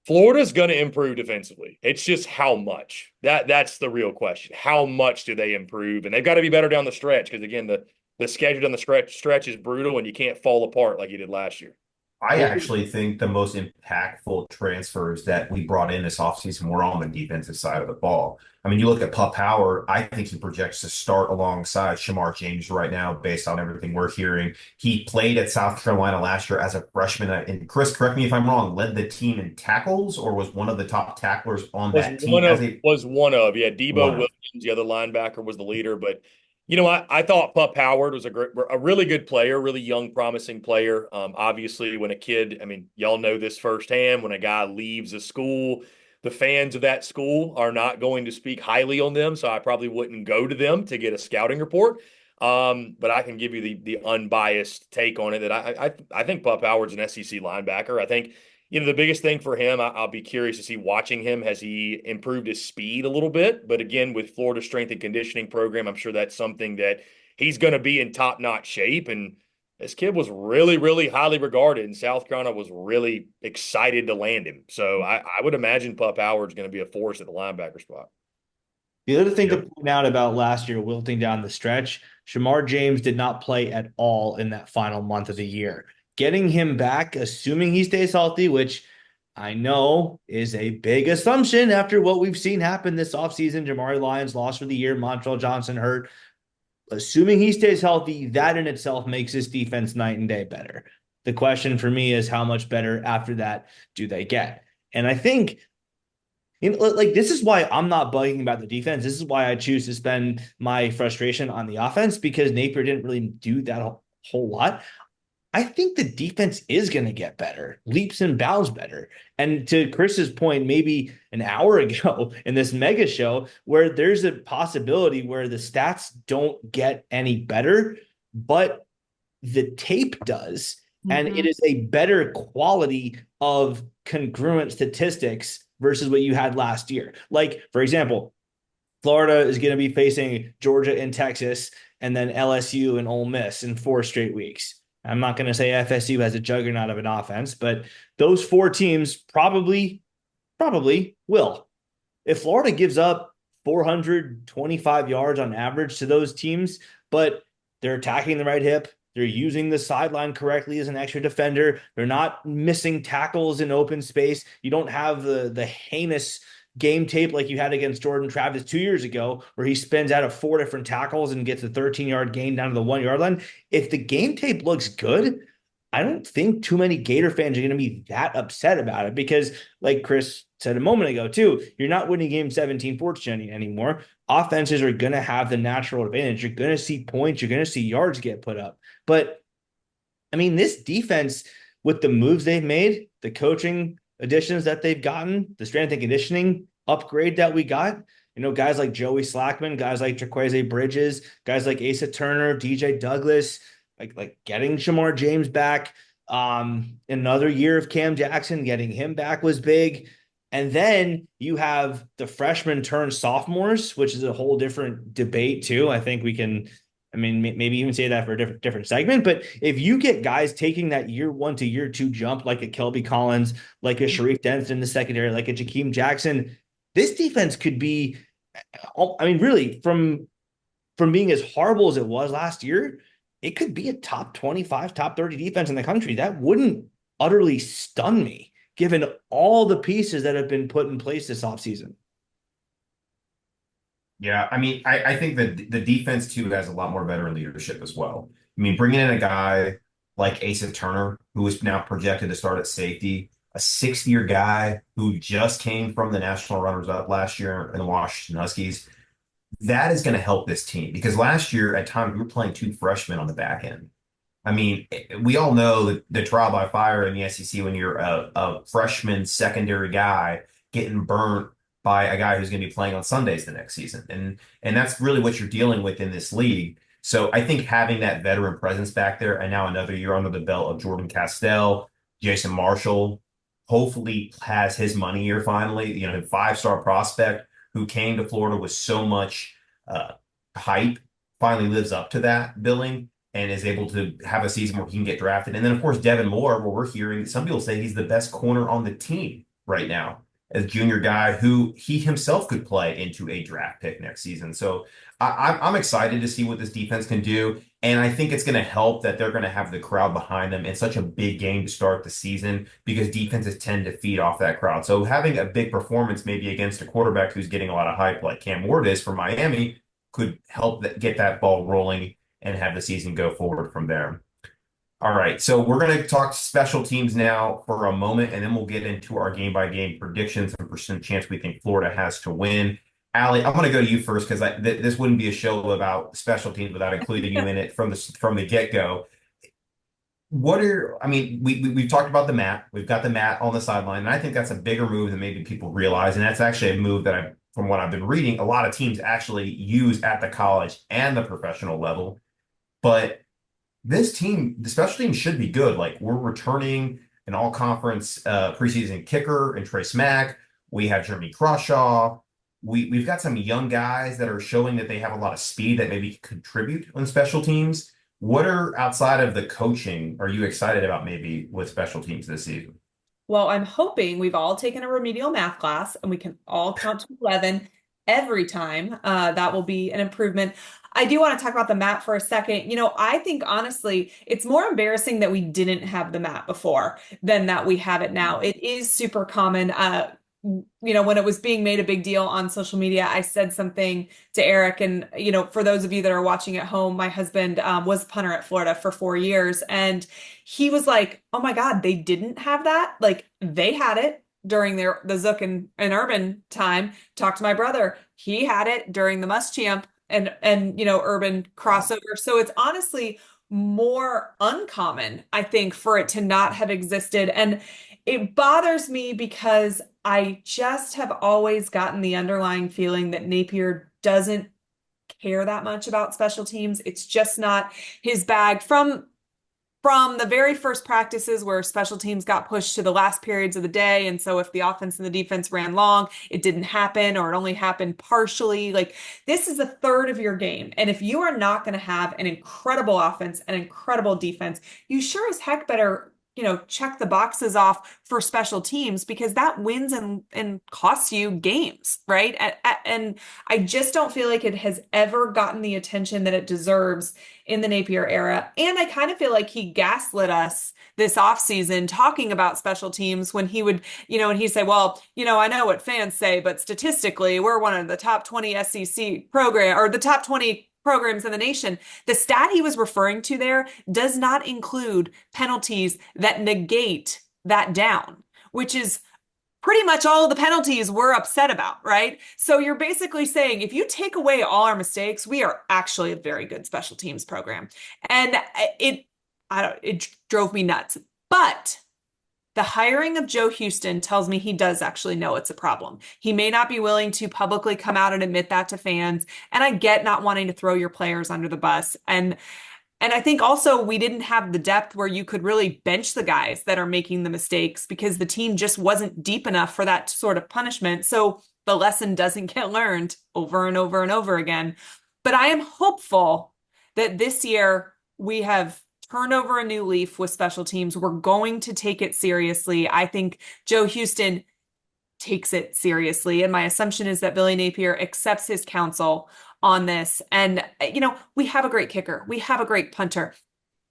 Florida's going to improve defensively. It's just how much. That's the real question. How much do they improve? And they've got to be better down the stretch because, again, the schedule down the stretch is brutal, and you can't fall apart like you did last year. I actually think the most impactful transfers that we brought in this offseason were on the defensive side of the ball. I mean, you look at Pup Howard, I think he projects to start alongside Shamar James right now, based on everything we're hearing. He played at South Carolina last year as a freshman. And Chris, correct me if I'm wrong, led the team in tackles or was one of the top tacklers on that team? Was one of. Yeah, Debo Williams, the other linebacker, was the leader. But I thought Pup Howard was a really good player, really young, promising player. Obviously, when a kid, I mean, y'all know this firsthand, when a guy leaves a school, the fans of that school are not going to speak highly on them. So I probably wouldn't go to them to get a scouting report. But I can give you the unbiased take on it that I think Pup Howard's an SEC linebacker. I think the biggest thing for him, I'll be curious to see watching him. Has he improved his speed a little bit? But again, with Florida's strength and conditioning program, I'm sure that's something that he's going to be in top-notch shape. And this kid was really, really highly regarded, and South Carolina was really excited to land him. So I would imagine Pup Howard's going to be a force at the linebacker spot. The other thing to point out about last year wilting down the stretch, Shamar James did not play at all in that final month of the year. Getting him back, assuming he stays healthy, which I know is a big assumption after what we've seen happen this offseason. Jamari Lyons lost for the year, Montrell Johnson hurt. Assuming he stays healthy, that in itself makes this defense night and day better. The question for me is how much better after that do they get? And I think this is why I'm not bugging about the defense. This is why I choose to spend my frustration on the offense, because Napier didn't really do that whole lot. I think the defense is going to get better, leaps and bounds better. And to Chris's point, maybe an hour ago in this mega show, where there's a possibility where the stats don't get any better, but the tape does. and it is a better quality of congruent statistics versus what you had last year. Like, for example, Florida is going to be facing Georgia and Texas, and then LSU and Ole Miss in 4 straight weeks. I'm not going to say FSU has a juggernaut of an offense, but those 4 teams probably will. If Florida gives up 425 yards on average to those teams, but they're attacking the right hip, they're using the sideline correctly as an extra defender, they're not missing tackles in open space, you don't have the heinous game tape like you had against Jordan Travis 2 years ago, where he spins out of 4 different tackles and gets a 13-yard gain down to the 1 yard line. If the game tape looks good, I don't think too many Gator fans are going to be that upset about it because, like Chris said a moment ago, too, you're not winning game 17-14 anymore. Offenses are going to have the natural advantage. You're going to see points. You're going to see yards get put up. But, I mean, this defense, with the moves they've made, the coaching additions that they've gotten, the strength and conditioning upgrade that we got, guys like Joey Slackman, guys like Jaquaze Bridges, guys like Asa Turner, DJ Douglas, like getting Shamar James back, another year of Cam Jackson, getting him back was big. And then you have the freshmen turn sophomores, which is a whole different debate too. I think we can, maybe even say that for a different segment. But if you get guys taking that year 1 to year 2 jump, like a Kelby Collins, like a Sharif Denson in the secondary, like a Jakeem Jackson, this defense could be, really from being as horrible as it was last year, it could be a top 25, top 30 defense in the country. That wouldn't utterly stun me, given all the pieces that have been put in place this offseason. Yeah, I think that the defense too has a lot more veteran leadership as well. Bringing in a guy like Asa Turner, who is now projected to start at safety, a 6th-year guy who just came from the national runners-up last year in the Washington Huskies, that is going to help this team because last year at times we were playing 2 freshmen on the back end. We all know the trial by fire in the SEC when you're a freshman secondary guy getting burnt by a guy who's going to be playing on Sundays the next season. And that's really what you're dealing with in this league. So I think having that veteran presence back there and now another year under the belt of Jordan Castell, Jason Marshall, hopefully has his money here finally, a 5-star prospect who came to Florida with so much hype, finally lives up to that billing and is able to have a season where he can get drafted. And then, of course, Devin Moore, where we're hearing some people say he's the best corner on the team right now as junior guy who he himself could play into a draft pick next season. So I'm excited to see what this defense can do. And I think it's going to help that they're going to have the crowd behind them in such a big game to start the season because defenses tend to feed off that crowd. So having a big performance maybe against a quarterback who's getting a lot of hype like Cam Ward is for Miami could help get that ball rolling and have the season go forward from there. All right, so we're going to talk special teams now for a moment, and then we'll get into our game-by-game predictions and percent chance we think Florida has to win. Allie, I'm going to go to you first because this wouldn't be a show about special teams without including you in it from the get-go. We've talked about the mat. We've got the mat on the sideline, and I think that's a bigger move than maybe people realize, and that's actually a move that from what I've been reading, a lot of teams actually use at the college and the professional level. But this team, the special team should be good. Like we're returning an all-conference preseason kicker and Trey Smack. We have Jeremy Crawshaw. We've got some young guys that are showing that they have a lot of speed that maybe contribute on special teams. What are outside of the coaching are you excited about maybe with special teams this season? Well, I'm hoping we've all taken a remedial math class and we can all count to 11 every time. That will be an improvement. I do want to talk about the mat for a second. I think honestly, it's more embarrassing that we didn't have the mat before than that we have it now. It is super common. When it was being made a big deal on social media, I said something to Eric, and for those of you that are watching at home, my husband was a punter at Florida for 4 years, and he was like, "Oh my God, they didn't have that? Like they had it during the Zook and Urban time." Talked to my brother; he had it during the Muschamp and Urban crossover. So it's honestly more uncommon, I think, for it to not have existed, and it bothers me because I just have always gotten the underlying feeling that Napier doesn't care that much about special teams. It's just not his bag. From from the very first practices where special teams got pushed to the last periods of the day. And so if the offense and the defense ran long, it didn't happen, or it only happened partially. Like, this is a third of your game. And if you are not going to have an incredible offense, an incredible defense, you sure as heck better, check the boxes off for special teams, because that wins and costs you games, right? And I just don't feel like it has ever gotten the attention that it deserves in the Napier era. And I kind of feel like he gaslit us this offseason talking about special teams when he would, and he'd say, well, I know what fans say, but statistically, we're one of the top 20 SEC program, or the top 20 programs in the nation. The stat he was referring to there does not include penalties that negate that down, which is pretty much all of the penalties we're upset about, right? So you're basically saying, if you take away all our mistakes, we are actually a very good special teams program. And it drove me nuts. But the hiring of Joe Houston tells me he does actually know it's a problem. He may not be willing to publicly come out and admit that to fans. And I get not wanting to throw your players under the bus. And I think also we didn't have the depth where you could really bench the guys that are making the mistakes, because the team just wasn't deep enough for that sort of punishment. So the lesson doesn't get learned over and over and over again. But I am hopeful that this year we have turned over a new leaf with special teams. We're going to take it seriously. I think Joe Houston takes it seriously. And my assumption is that Billy Napier accepts his counsel on this. And, we have a great kicker. We have a great punter.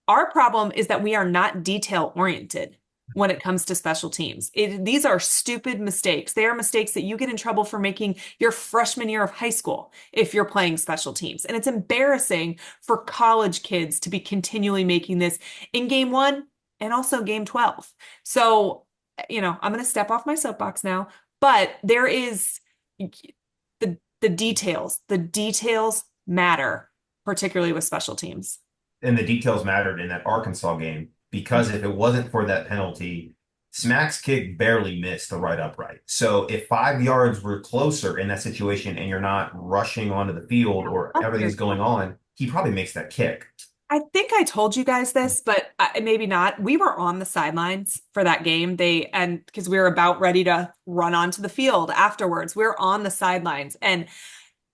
Our problem is that we are not detail oriented when it comes to special teams. These are stupid mistakes. They are mistakes that you get in trouble for making your freshman year of high school if you're playing special teams. And it's embarrassing for college kids to be continually making this in game 1 and also game 12. So, I'm going to step off my soapbox now, but there is the details. The details matter, particularly with special teams. And the details mattered in that Arkansas game, because if it wasn't for that penalty, Smack's kick barely missed the right upright. So if 5 yards were closer in that situation and you're not rushing onto the field or everything's going on, he probably makes that kick. I think I told you guys this, but maybe not. We were on the sidelines for that game. Because we were about ready to run onto the field afterwards. We were on the sidelines, and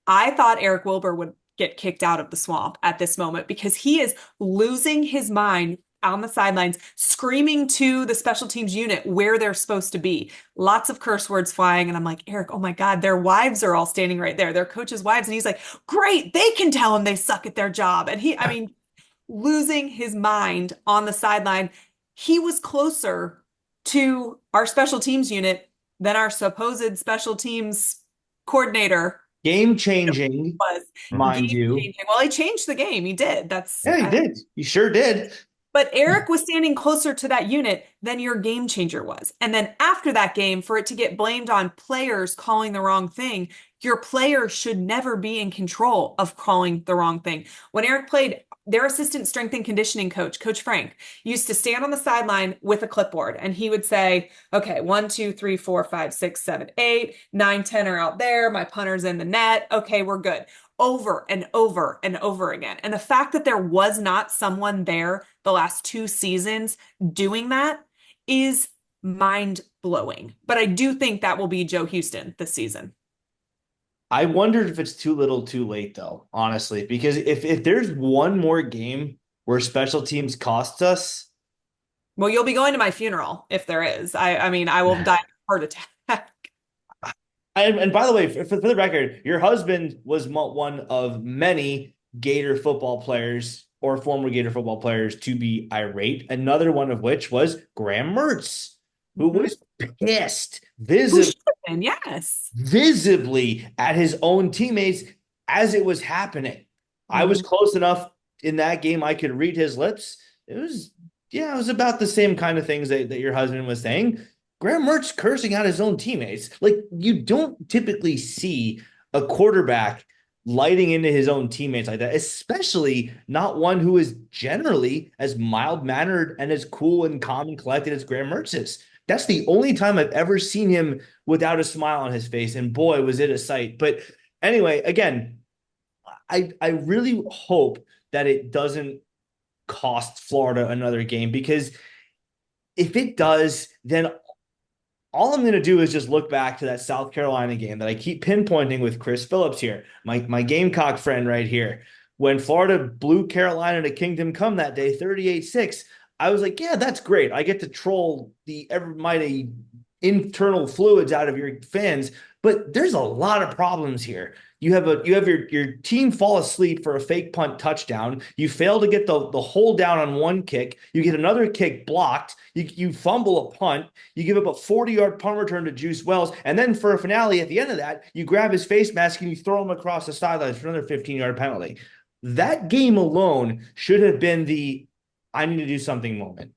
I thought Eric Wilbur would get kicked out of the swamp at this moment, because he is losing his mind on the sidelines, screaming to the special teams unit where they're supposed to be. Lots of curse words flying. And I'm like, Eric, oh my God, their wives are all standing right there. Their coaches' wives. And he's like, great, they can tell them they suck at their job. And losing his mind on the sideline. He was closer to our special teams unit than our supposed special teams coordinator. Game changing, Was mind you. Well, he changed the game. He did. He did. He sure did. But Eric was standing closer to that unit than your game changer was. And then after that game, for it to get blamed on players calling the wrong thing, your players should never be in control of calling the wrong thing. When Eric played, their assistant strength and conditioning coach, Coach Frank, used to stand on the sideline with a clipboard, and he would say, okay, 1, 2, 3, 4, 5, 6, 7, 8, 9, 10 are out there. My punter's in the net. Okay, we're good. Over and over and over again. And the fact that there was not someone there the last 2 seasons doing that is mind-blowing. But I do think that will be Joe Houston this season. I wondered if it's too little too late, though, honestly, because if there's one more game where special teams costs us. Well, you'll be going to my funeral if there is. I will die of a heart attack. And by the way, for the record, your husband was one of many Gator football players or former Gator football players to be irate. Another one of which was Graham Mertz, who was pissed visibly at his own teammates as it was happening. I was close enough in that game. I could read his lips. It was about the same kind of things that your husband was saying. Graham Mertz cursing out his own teammates. Like, you don't typically see a quarterback lighting into his own teammates like that, especially not one who is generally as mild-mannered and as cool and calm and collected as Graham Mertz is. That's the only time I've ever seen him without a smile on his face, and boy, was it a sight. But anyway, again, I really hope that it doesn't cost Florida another game, because if it does, then all I'm going to do is just look back to that South Carolina game that I keep pinpointing with Chris Phillips here, my Gamecock friend right here. When Florida blew Carolina to Kingdom Come that day, 38-6, I was like, yeah, that's great. I get to troll the ever mighty internal fluids out of your fans, but there's a lot of problems here. You have your team fall asleep for a fake punt touchdown. You fail to get the hold down on one kick. You get another kick blocked. You fumble a punt. You give up a 40-yard punt return to Juice Wells. And then for a finale at the end of that, you grab his face mask and you throw him across the sidelines for another 15-yard penalty. That game alone should have been the I need to do something moment.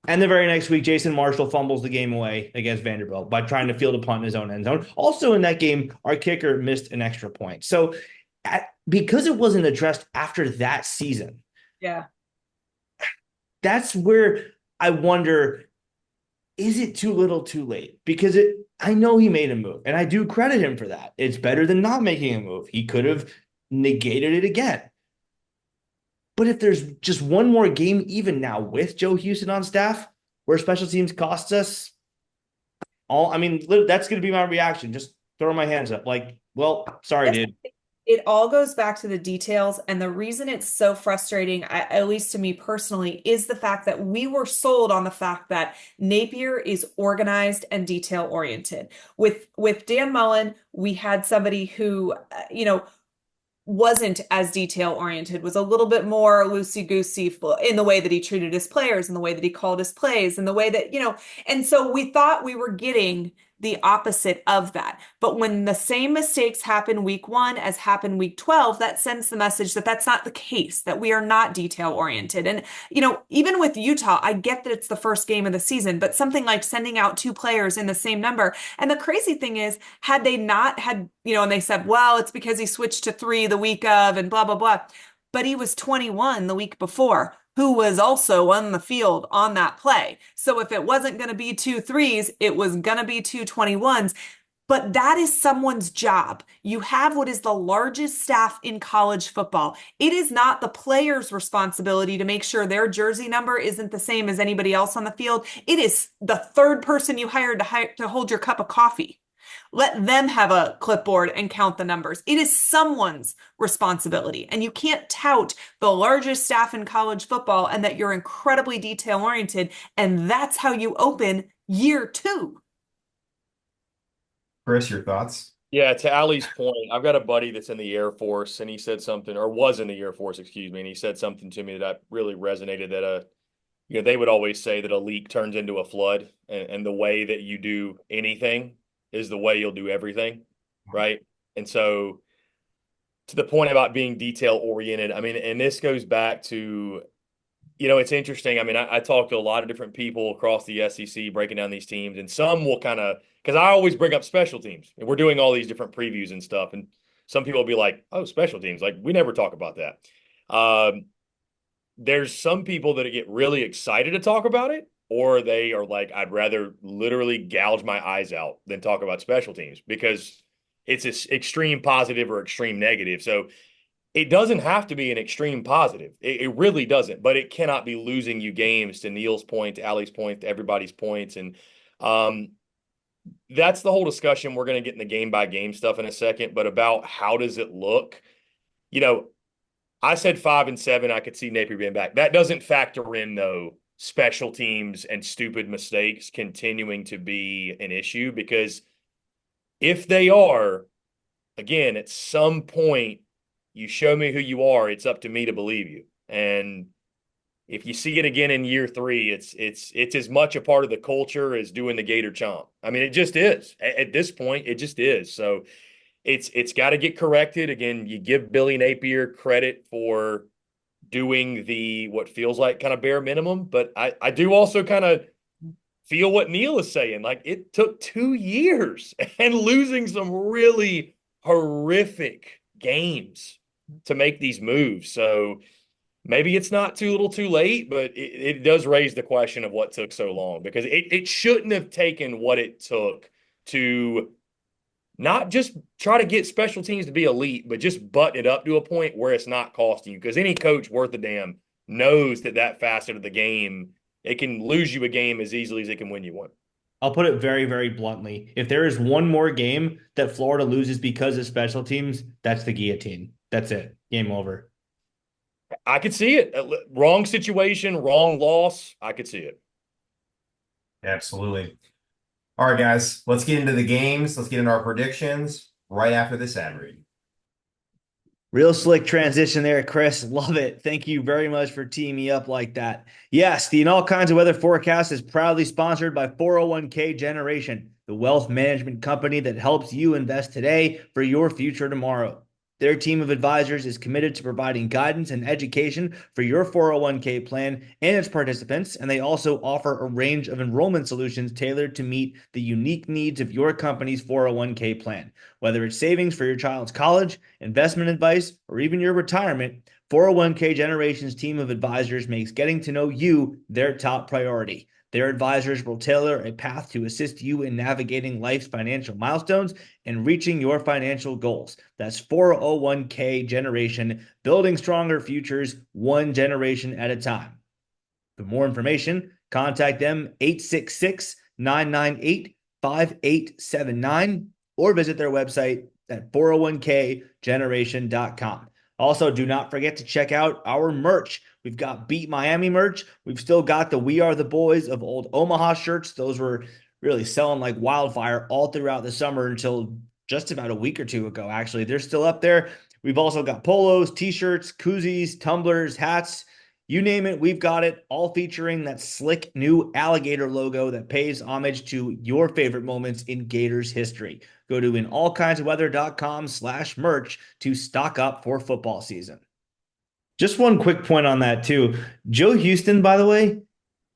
And the very next week, Jason Marshall fumbles the game away against Vanderbilt by trying to field a punt in his own end zone. Also in that game, our kicker missed an extra point. So because it wasn't addressed after that season, Yeah. that's where I wonder, is it too little too late? Because I know he made a move, and I do credit him for that. It's better than not making a move. He could have negated it again. But if there's just one more game, even now with Joe Houston on staff, where special teams costs us that's going to be my reaction. Just throw my hands up. Like, well, sorry, dude. It all goes back to the details. And the reason it's so frustrating, at least to me personally, is the fact that we were sold on the fact that Napier is organized and detail oriented. With Dan Mullen, we had somebody who, wasn't as detail oriented, was a little bit more loosey goosey in the way that he treated his players, in the way that he called his plays, in the way that, and so we thought we were getting the opposite of that. But when the same mistakes happen week 1 as happen week 12, that sends the message that that's not the case, that we are not detail oriented. And, even with Utah, I get that it's the first game of the season, but something like sending out 2 players in the same number. And the crazy thing is, had they not had, and they said, well, it's because he switched to 3 the week of and blah, blah, blah. But he was 21 the week before, who was also on the field on that play. So if it wasn't going to be 2 threes, it was going to be 2 21s. But that is someone's job. You have what is the largest staff in college football. It is not the player's responsibility to make sure their jersey number isn't the same as anybody else on the field. It is the third person you hired to hold your cup of coffee. Let them have a clipboard and count the numbers. It is someone's responsibility. And you can't tout the largest staff in college football and that you're incredibly detail oriented. And that's how you open year 2. Chris, your thoughts? Yeah, to Ali's point, I've got a buddy that's in the Air Force, and he said something, or was in the Air Force, excuse me, and he said something to me that really resonated, that they would always say that a leak turns into a flood, and the way that you do anything is the way you'll do everything, right? And so to the point about being detail oriented, and this goes back to, it's interesting. I talk to a lot of different people across the SEC breaking down these teams, and some will kind of, because I always bring up special teams, and we're doing all these different previews and stuff, and some people will be like, oh, special teams, like we never talk about that. There's some people that get really excited to talk about it, or they are like, I'd rather literally gouge my eyes out than talk about special teams, because it's an extreme positive or extreme negative. So it doesn't have to be an extreme positive. It really doesn't, but it cannot be losing you games, to Neil's point, to Ali's point, to everybody's points. And that's the whole discussion. We're going to get in the game by game stuff in a second, but about how does it look? I said 5-7, I could see Napier being back. That doesn't factor in, though, special teams and stupid mistakes continuing to be an issue, because if they are, again, at some point, you show me who you are, it's up to me to believe you. And if you see it again in year 3, it's as much a part of the culture as doing the Gator chomp. It just is. At this point, it just is. So it's got to get corrected. Again, you give Billy Napier credit for doing what feels like kind of bare minimum, but I do also kind of feel what Neil is saying. Like, it took 2 years and losing some really horrific games to make these moves. So maybe it's not too little too late, but it does raise the question of what took so long, because it shouldn't have taken what it took to not just try to get special teams to be elite, but just button it up to a point where it's not costing you, because any coach worth a damn knows that facet of the game, it can lose you a game as easily as it can win you one. I'll put it very, very bluntly. If there is one more game that Florida loses because of special teams, that's the guillotine. That's it. Game over. I could see it. Wrong situation, wrong loss. I could see it. Absolutely. All right, guys, let's get into the games. Let's get into our predictions right after this ad read. Real slick transition there, Chris. Love it. Thank you very much for teeing me up like that. Yes, the In All Kinds of Weather forecast is proudly sponsored by 401k Generation, the wealth management company that helps you invest today for your future tomorrow. Their team of advisors is committed to providing guidance and education for your 401k plan and its participants, and they also offer a range of enrollment solutions tailored to meet the unique needs of your company's 401k plan. Whether it's savings for your child's college, investment advice, or even your retirement, 401k Generation's team of advisors makes getting to know you their top priority. Their advisors will tailor a path to assist you in navigating life's financial milestones and reaching your financial goals. That's 401k Generation, building stronger futures one generation at a time. For more information, contact them 866-998-5879 or visit their website at 401kgeneration.com. Also, do not forget to check out our merch. We've got Beat Miami merch. We've still got the We Are the Boys of Old Omaha shirts. Those were really selling like wildfire all throughout the summer until just about a week or two ago, actually. They're still up there. We've also got polos, t-shirts, koozies, tumblers, hats. You name it, we've got it, all featuring that slick new alligator logo that pays homage to your favorite moments in Gators history. Go to inallkindsofweather.com/merch to stock up for football season. Just one quick point on that too. Joe Houston, by the way,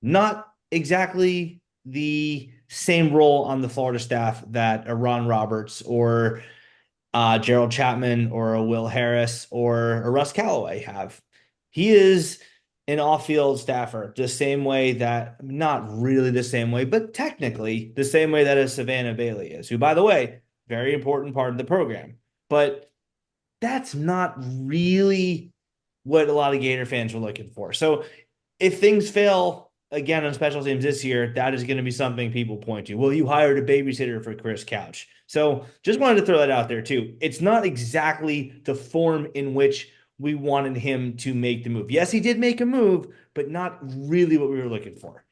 not exactly the same role on the Florida staff that a Ron Roberts or Gerald Chapman or a Will Harris or a Russ Callaway have. He is an off-field staffer, the same way that, not really the same way, but technically the same way that a Savannah Bailey is, who, by the way, very important part of the program. But that's not really what a lot of Gator fans were looking for. So if things fail again on special teams this year, that is going to be something people point to. Well, you hired a babysitter for Chris Couch. So just wanted to throw that out there too. It's not exactly the form in which we wanted him to make the move. Yes, he did make a move, but not really what we were looking for.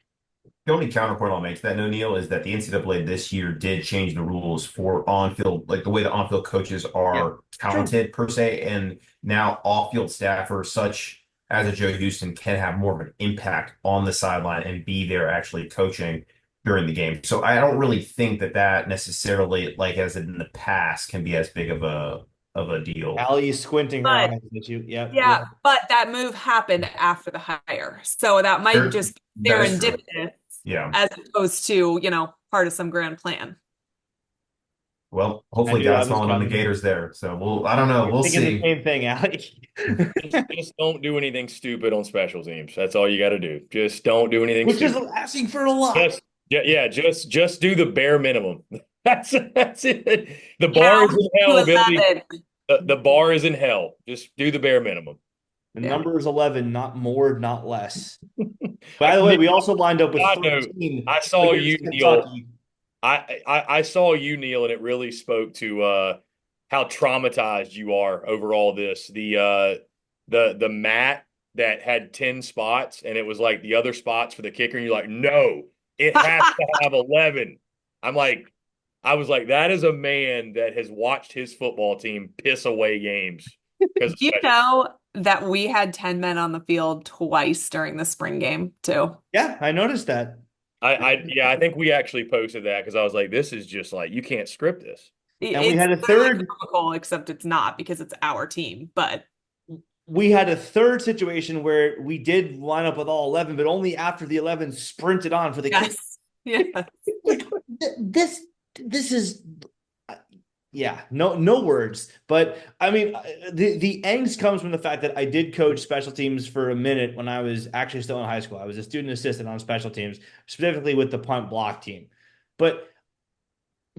The only counterpoint I'll make to that, Neil, is that the NCAA this year did change the rules for on-field, like the way the on-field coaches are counted per se, and now off-field staffers, such as a Joe Houston, can have more of an impact on the sideline and be there actually coaching during the game. So I don't really think that necessarily, like as in the past, can be as big of a deal. Allie's squinting her eyes at you. Yeah, but that move happened after the hire. So that might just be serendipitous as opposed to, part of some grand plan. Well, hopefully God's falling on the Gators there. So I don't know. We'll see. The same thing, Allie. just don't do anything stupid on special teams. That's all you got to do. Just don't do anything Which stupid. is asking for a lot. Just do the bare minimum. That's it. The bar is in hell, Billy. The bar is in hell. Just do the bare minimum. The number is 11, not more, not less. By the way, we also lined up with 13. I saw you, Neil. I saw you, Neil, and it really spoke to how traumatized you are over all this. The mat that had 10 spots, and it was like the other spots for the kicker, and you're like, no, it has to have 11. I was like, that is a man that has watched his football team piss away games. You know that we had 10 men on the field twice during the spring game, too. Yeah, I noticed that. I think we actually posted that because I was like, this is just like, you can't script this. And we had a third, except it's not because it's our team, but we had a third situation where we did line up with all 11, but only after the 11 sprinted on for the kick. Yeah. Like this is no words. But I mean, the angst comes from the fact that I did coach special teams for a minute when I was actually still in high school. I was a student assistant on special teams, specifically with the punt block team. But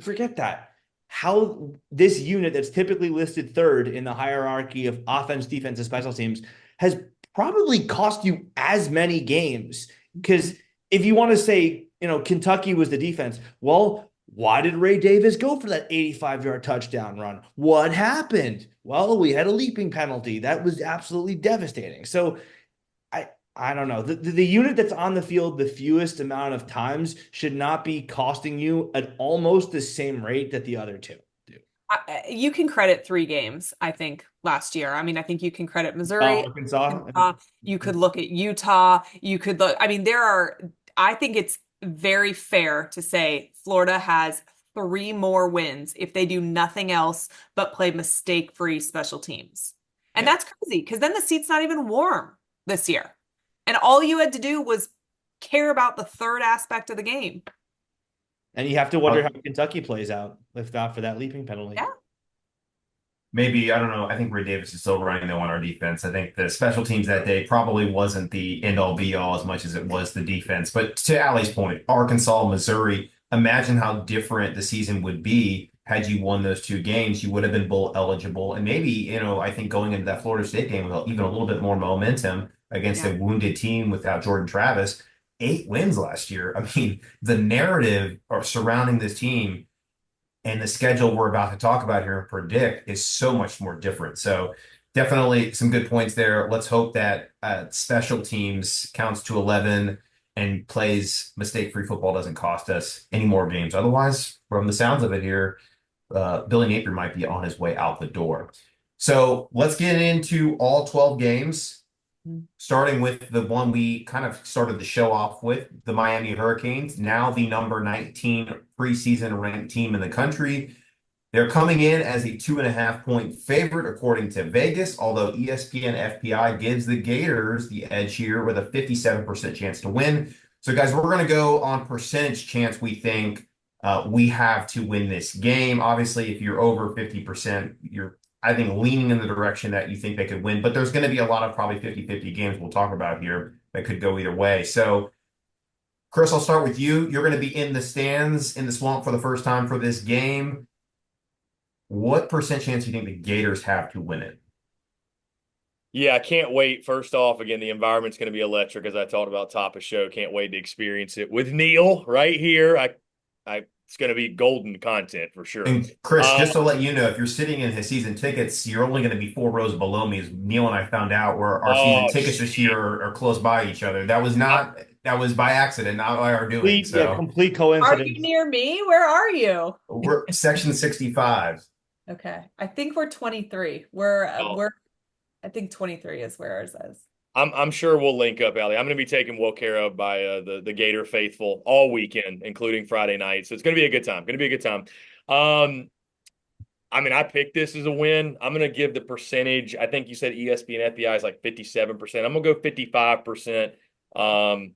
forget that. How this unit that's typically listed third in the hierarchy of offense, defense, and special teams has probably cost you as many games. Because if you want to say, Kentucky was the defense, well, why did Ray Davis go for that 85-yard touchdown run? What happened? Well, we had a leaping penalty. That was absolutely devastating. So I don't know. The unit that's on the field the fewest amount of times should not be costing you at almost the same rate that the other two do. You can credit 3 games, I think, last year. I mean, I think you can credit Missouri, Arkansas. you could look at Utah, you could look, I mean, I think it's very fair to say Florida has 3 more wins if they do nothing else but play mistake-free special teams. And Yeah. that's crazy because then the seat's not even warm this year. And all you had to do was care about the third aspect of the game. And you have to wonder how Kentucky plays out if not for that leaping penalty. Yeah. Maybe, I don't know. I think Ray Davis is still running though on our defense. I think the special teams that day probably wasn't the end all be all as much as it was the defense. But to Allie's point, Arkansas, Missouri, imagine how different the season would be had you won those 2 games. You would have been bowl eligible. And maybe, I think going into that Florida State game with even a little bit more momentum against a wounded team without Jordan Travis, 8 wins last year. I mean, the narrative surrounding this team and the schedule we're about to talk about here and predict is so much more different. So definitely some good points there. Let's hope that special teams counts to 11 and plays mistake-free football doesn't cost us any more games. Otherwise, from the sounds of it here, Billy Napier might be on his way out the door. So let's get into all 12 games, starting with the one we kind of started the show off with, the Miami Hurricanes, now the number 19 preseason ranked team in the country. They're coming in as a 2.5-point favorite, according to Vegas, although ESPN FPI gives the Gators the edge here with a 57% chance to win. So, guys, we're going to go on percentage chance we think we have to win this game. Obviously, if you're over 50%, you're, I think, leaning in the direction that you think they could win. But there's going to be a lot of probably 50-50 games we'll talk about here that could go either way. So, Chris, I'll start with you. You're going to be in the stands in the swamp for the first time for this game. What percent chance do you think the Gators have to win it? Yeah, I can't wait. First off, again, the environment's going to be electric, as I talked about top of show. Can't wait to experience it with Neil right here. It's going to be golden content for sure. And Chris, just to let you know, if you're sitting in his season tickets, you're only going to be 4 rows below me. As Neil and I found out, where our season tickets this year are close by each other. That was by accident, not by our doing. Complete coincidence. Are you near me? Where are you? We're section 65. Okay. I think we're 23. I think 23 is where ours is. I'm sure we'll link up, Allie. I'm going to be taken well care of by the Gator faithful all weekend, including Friday night. So it's going to be a good time. I mean, I picked this as a win. I'm going to give the percentage. I think you said ESPN FPI is like 57%. I'm going to go 55%.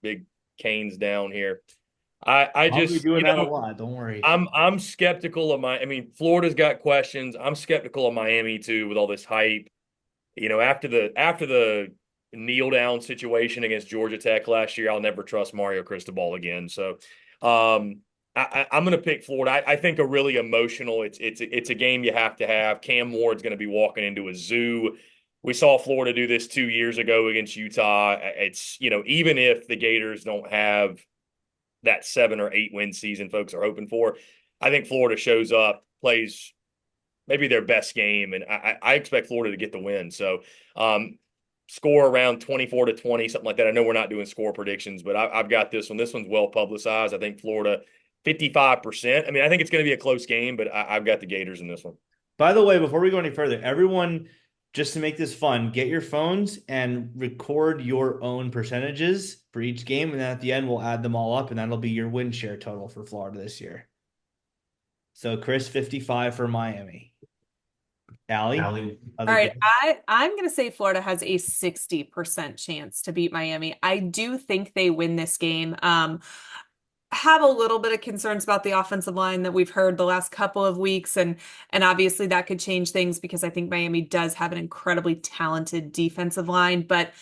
Big Canes down here. I just I'll be doing that a lot. Don't worry. I'm skeptical of Florida's got questions. I'm skeptical of Miami too with all this hype. After the kneel down situation against Georgia Tech last year, I'll never trust Mario Cristobal again. So I'm going to pick Florida. I think a really emotional. It's a game you have to have. Cam Ward's going to be walking into a zoo. We saw Florida do this 2 years ago against Utah. It's even if the Gators don't have that 7 or 8 win season folks are hoping for, I think Florida shows up, plays maybe their best game, and I expect Florida to get the win. So score around 24-20, something like that. I know we're not doing score predictions, but I've got this one. This one's well publicized. I think Florida 55%. I mean, I think it's going to be a close game, but I've got the Gators in this one. By the way, before we go any further, everyone, just to make this fun, get your phones and record your own percentages for each game. And then at the end, we'll add them all up, and that'll be your win share total for Florida this year. So Chris, 55 for Miami. Allie? All right. I'm going to say Florida has a 60% chance to beat Miami. I do think they win this game. Have a little bit of concerns about the offensive line that we've heard the last couple of weeks. And obviously that could change things because I think Miami does have an incredibly talented defensive line, but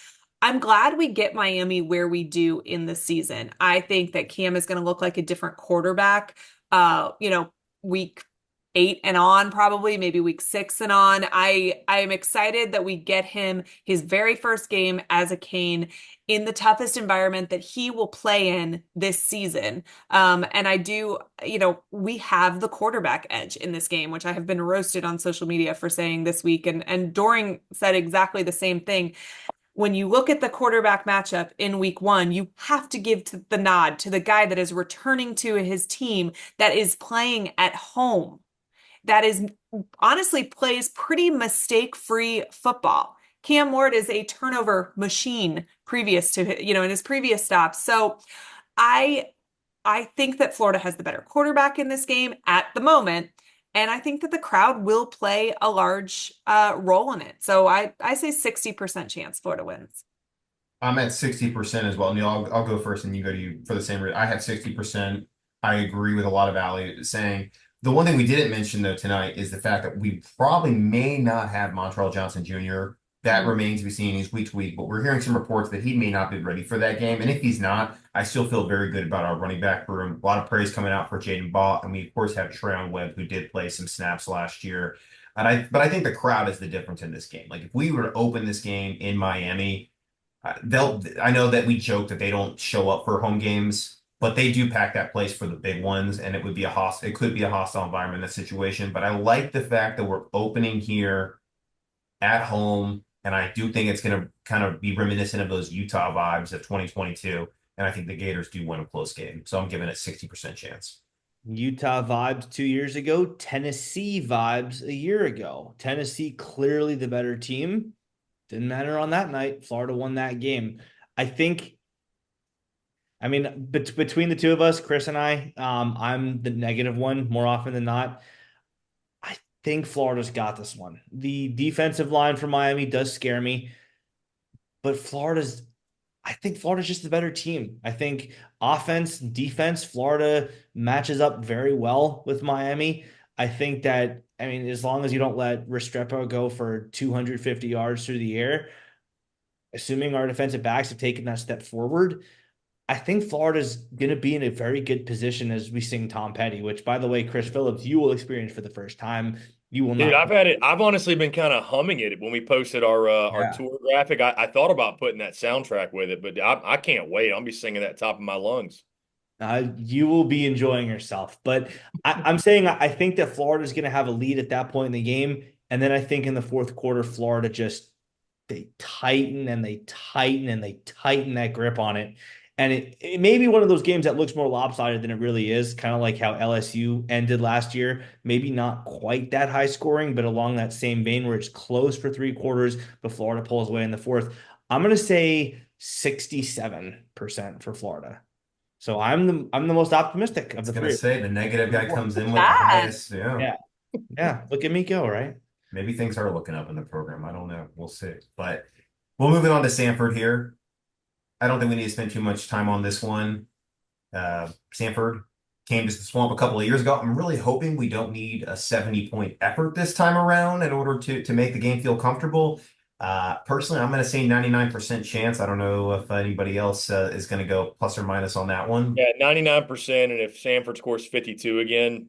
I'm glad we get Miami where we do in the season. I think that Cam is going to look like a different quarterback, week 8 and on, probably maybe week 6 and on. I am excited that we get him his very first game as a Cane in the toughest environment that he will play in this season. And I do, we have the quarterback edge in this game, which I have been roasted on social media for saying this week. And Doring said exactly the same thing. When you look at the quarterback matchup in week 1, you have to give the nod to the guy that is returning to his team, that is playing at home, that is honestly plays pretty mistake-free football. Cam Ward is a turnover machine previous to, in his previous stops. So I I think that Florida has the better quarterback in this game at the moment. And I think that the crowd will play a large role in it. So I say 60% chance Florida wins. I'm at 60% as well. Neil, I'll go first and you go to you for the same reason. I have 60%. I agree with a lot of Ali saying. The one thing we didn't mention though tonight is the fact that we probably may not have Montrell Johnson Jr. That remains to be seen. He's week to week, but we're hearing some reports that he may not be ready for that game. And if he's not, I still feel very good about our running back room. A lot of praise coming out for Jaden Ball, and we of course have Treon Webb, who did play some snaps last year. But I think the crowd is the difference in this game. Like if we were to open this game in Miami, I know that we joke that they don't show up for home games, but they do pack that place for the big ones, and it could be a hostile environment in that situation. But I like the fact that we're opening here at home, and I do think it's going to kind of be reminiscent of those Utah vibes of 2022. And I think the Gators do win a close game, so I'm giving it 60% chance. Utah vibes 2 years ago, Tennessee vibes a year ago. Tennessee clearly the better team. Didn't matter on that night. Florida won that game. Between the two of us, Chris and I, I'm the negative one more often than not. I think Florida's got this one. The defensive line for Miami does scare me, but I think Florida's just the better team. I think offense, defense, Florida matches up very well with Miami. I think that, as long as you don't let Restrepo go for 250 yards through the air, assuming our defensive backs have taken that step forward, I think Florida's going to be in a very good position as we sing Tom Petty, which, by the way, Chris Phillips, you will experience for the first time. You will Dude, not. I've had it. I've honestly been kind of humming it when we posted our tour graphic. I thought about putting that soundtrack with it, but I can't wait. I'll be singing that top of my lungs. You will be enjoying yourself. But I'm saying I think that Florida is going to have a lead at that point in the game. And then I think in the fourth quarter, Florida they tighten and they tighten and they tighten that grip on it. And it may be one of those games that looks more lopsided than it really is, kind of like how LSU ended last year. Maybe not quite that high scoring, but along that same vein where it's close for 3 quarters, but Florida pulls away in the fourth. I'm going to say 67% for Florida. So I'm the most optimistic of the three. I was going to say the negative guy comes in with the highest. Yeah. Look at me go, right? Maybe things are looking up in the program. I don't know. We'll see. But we'll move it on to Sanford here. I don't think we need to spend too much time on this one. Sanford came to the Swamp a couple of years ago. I'm really hoping we don't need a 70-point effort this time around in order to make the game feel comfortable. Personally, I'm going to say 99% chance. I don't know if anybody else is going to go plus or minus on that one. Yeah, 99%. And if Sanford scores 52 again,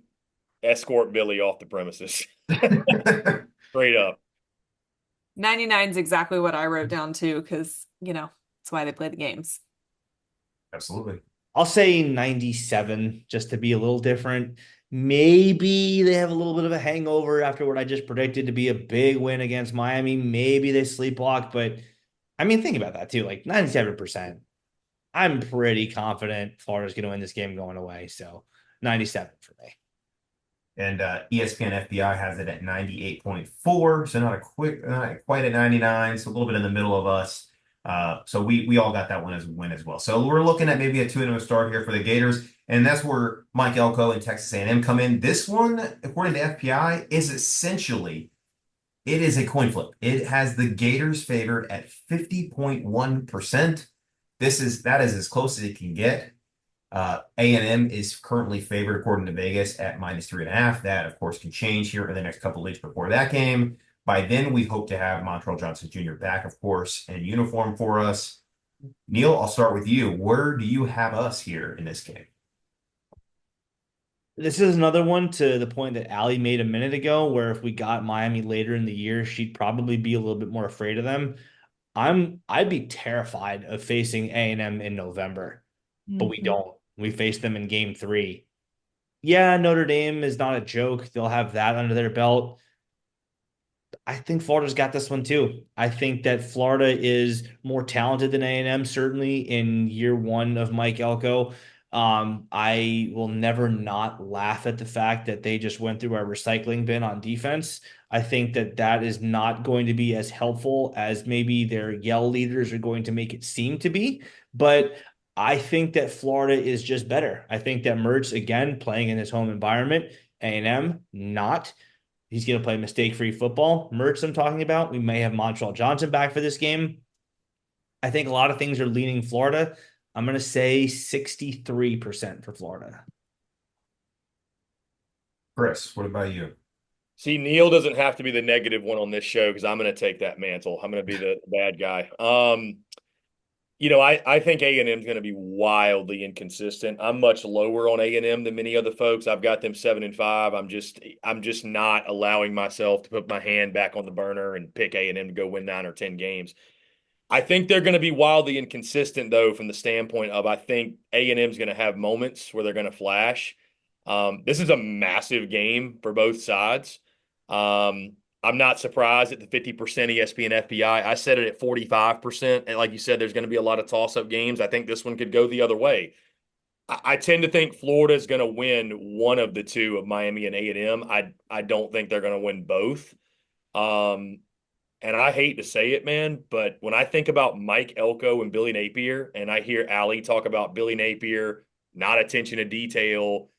escort Billy off the premises. Straight up. 99 is exactly what I wrote down too, because, that's why they play the games. Absolutely. I'll say 97 just to be a little different. Maybe they have a little bit of a hangover after what I just predicted to be a big win against Miami. Maybe they sleepwalk, but think about that too. Like 97%. I'm pretty confident Florida's going to win this game going away. So 97 for me. And ESPN FBI has it at 98.4. So not quite at 99. So a little bit in the middle of us. So we all got that one as a win as well. So we're looking at maybe a 2-0 start here for the Gators. And that's where Mike Elko and Texas A&M come in. This one, according to FPI, is essentially, it is a coin flip. It has the Gators favored at 50.1%. That is as close as it can get. A&M is currently favored, according to Vegas, at -3.5. That, of course, can change here in the next couple of weeks before that game. By then, we hope to have Montrell Johnson Jr. back, of course, in uniform for us. Neil, I'll start with you. Where do you have us here in this game? This is another one to the point that Allie made a minute ago, where if we got Miami later in the year, she'd probably be a little bit more afraid of them. I'd be terrified of facing A&M in November, but we Mhm. don't. We face them in game 3. Yeah, Notre Dame is not a joke. They'll have that under their belt. I think Florida's got this one too. I think that Florida is more talented than A&M, certainly in year 1 of Mike Elko. I will never not laugh at the fact that they just went through our recycling bin on defense. I think that that is not going to be as helpful as maybe their yell leaders are going to make it seem to be. But I think that Florida is just better. I think that Mertz, again, playing in his home environment, A&M, not. He's going to play mistake-free football. Mertz, I'm talking about. We may have Montreal Johnson back for this game. I think a lot of things are leaning Florida. I'm going to say 63% for Florida. Chris, what about you? See, Neil doesn't have to be the negative one on this show because I'm going to take that mantle. I'm going to be the bad guy. I think A&M is going to be wildly inconsistent. I'm much lower on A&M than many other folks. I've got them 7-5. I'm just not allowing myself to put my hand back on the burner and pick A&M to go win 9 or 10 games. I think they're going to be wildly inconsistent, though, from the standpoint of I think A&M is going to have moments where they're going to flash. This is a massive game for both sides. I'm not surprised at the 50% ESPN FPI. I said it at 45%. And like you said, there's going to be a lot of toss-up games. I think this one could go the other way. I tend to think Florida is going to win one of the two of Miami and A&M. I don't think they're going to win both. And I hate to say it, man, but when I think about Mike Elko and Billy Napier, and I hear Allie talk about Billy Napier, not attention to detail,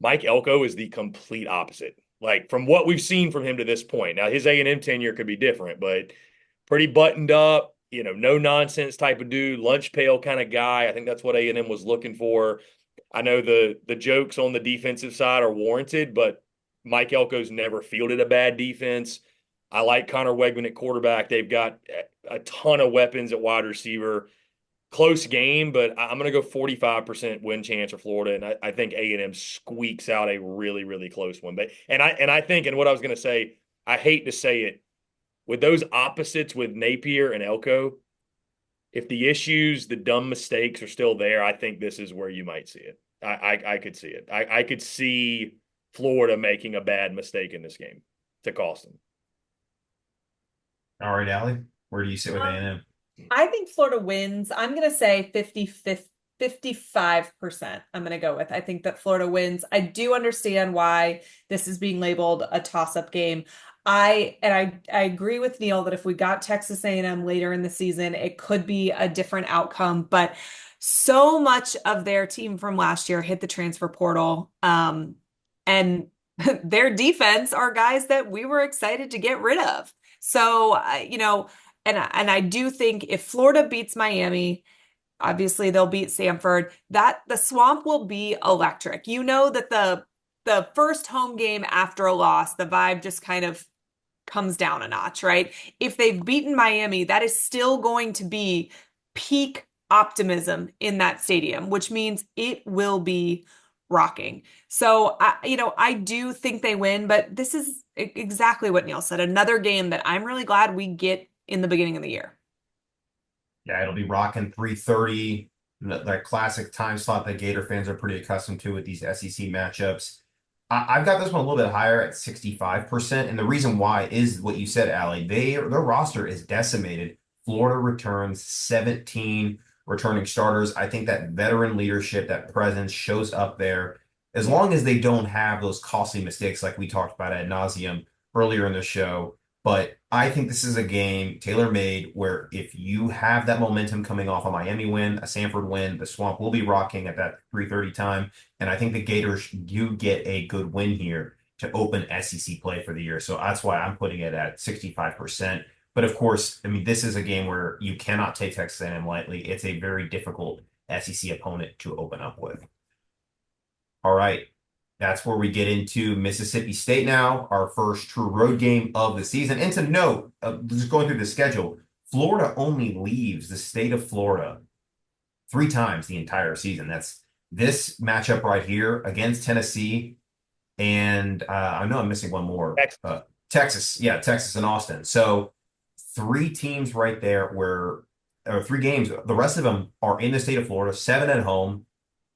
Mike Elko is the complete opposite. Like from what we've seen from him to this point. Now his A&M tenure could be different, but pretty buttoned up, no nonsense type of dude, lunch pail kind of guy. I think that's what A&M was looking for. I know the jokes on the defensive side are warranted, but Mike Elko's never fielded a bad defense. I like Connor Wegman at quarterback. They've got a ton of weapons at wide receiver. Close game, but I'm going to go 45% win chance for Florida, and I think A&M squeaks out a really, really close one. But I think, and what I was going to say, I hate to say it, with those opposites with Napier and Elko, if the issues, the dumb mistakes are still there, I think this is where you might see it. I could see it. I could see Florida making a bad mistake in this game to cost them. All right, Allie, where do you sit with A&M? I think Florida wins. I'm going to say 55%. I'm going to go with. I think that Florida wins. I do understand why this is being labeled a toss-up game. I agree with Neil that if we got Texas A&M later in the season, it could be a different outcome. But so much of their team from last year hit the transfer portal, and their defense are guys that we were excited to get rid of. So, and I do think if Florida beats Miami, obviously they'll beat Samford, that the Swamp will be electric. You know that the first home game after a loss, the vibe just kind of comes down a notch, right? If they've beaten Miami, that is still going to be peak optimism in that stadium, which means it will be rocking. So I do think they win, but this is exactly what Neil said. Another game that I'm really glad we get in the beginning of the year. Yeah, it'll be rocking 3:30, that classic time slot that Gator fans are pretty accustomed to with these SEC matchups. I've got this one a little bit higher at 65%, and the reason why is what you said, Allie. Their roster is decimated. Florida returns 17 returning starters. I think that veteran leadership, that presence shows up there. As long as they don't have those costly mistakes like we talked about ad nauseum earlier in the show. But I think this is a game tailor-made where if you have that momentum coming off a Miami win, a Samford win, the Swamp will be rocking at that 3:30 time. And I think the Gators do get a good win here to open SEC play for the year. So that's why I'm putting it at 65%. But of course, I mean, this is a game where you cannot take Texas A&M lightly. It's a very difficult SEC opponent to open up with. All right. That's where we get into Mississippi State now, our first true road game of the season. And to note, just going through the schedule, Florida only leaves the state of Florida 3 times the entire season. That's this matchup right here against Tennessee, and I know I'm missing one more. Texas, yeah, Texas and Austin. So three teams right there where, or three games. The rest of them are in the state of Florida, seven at home,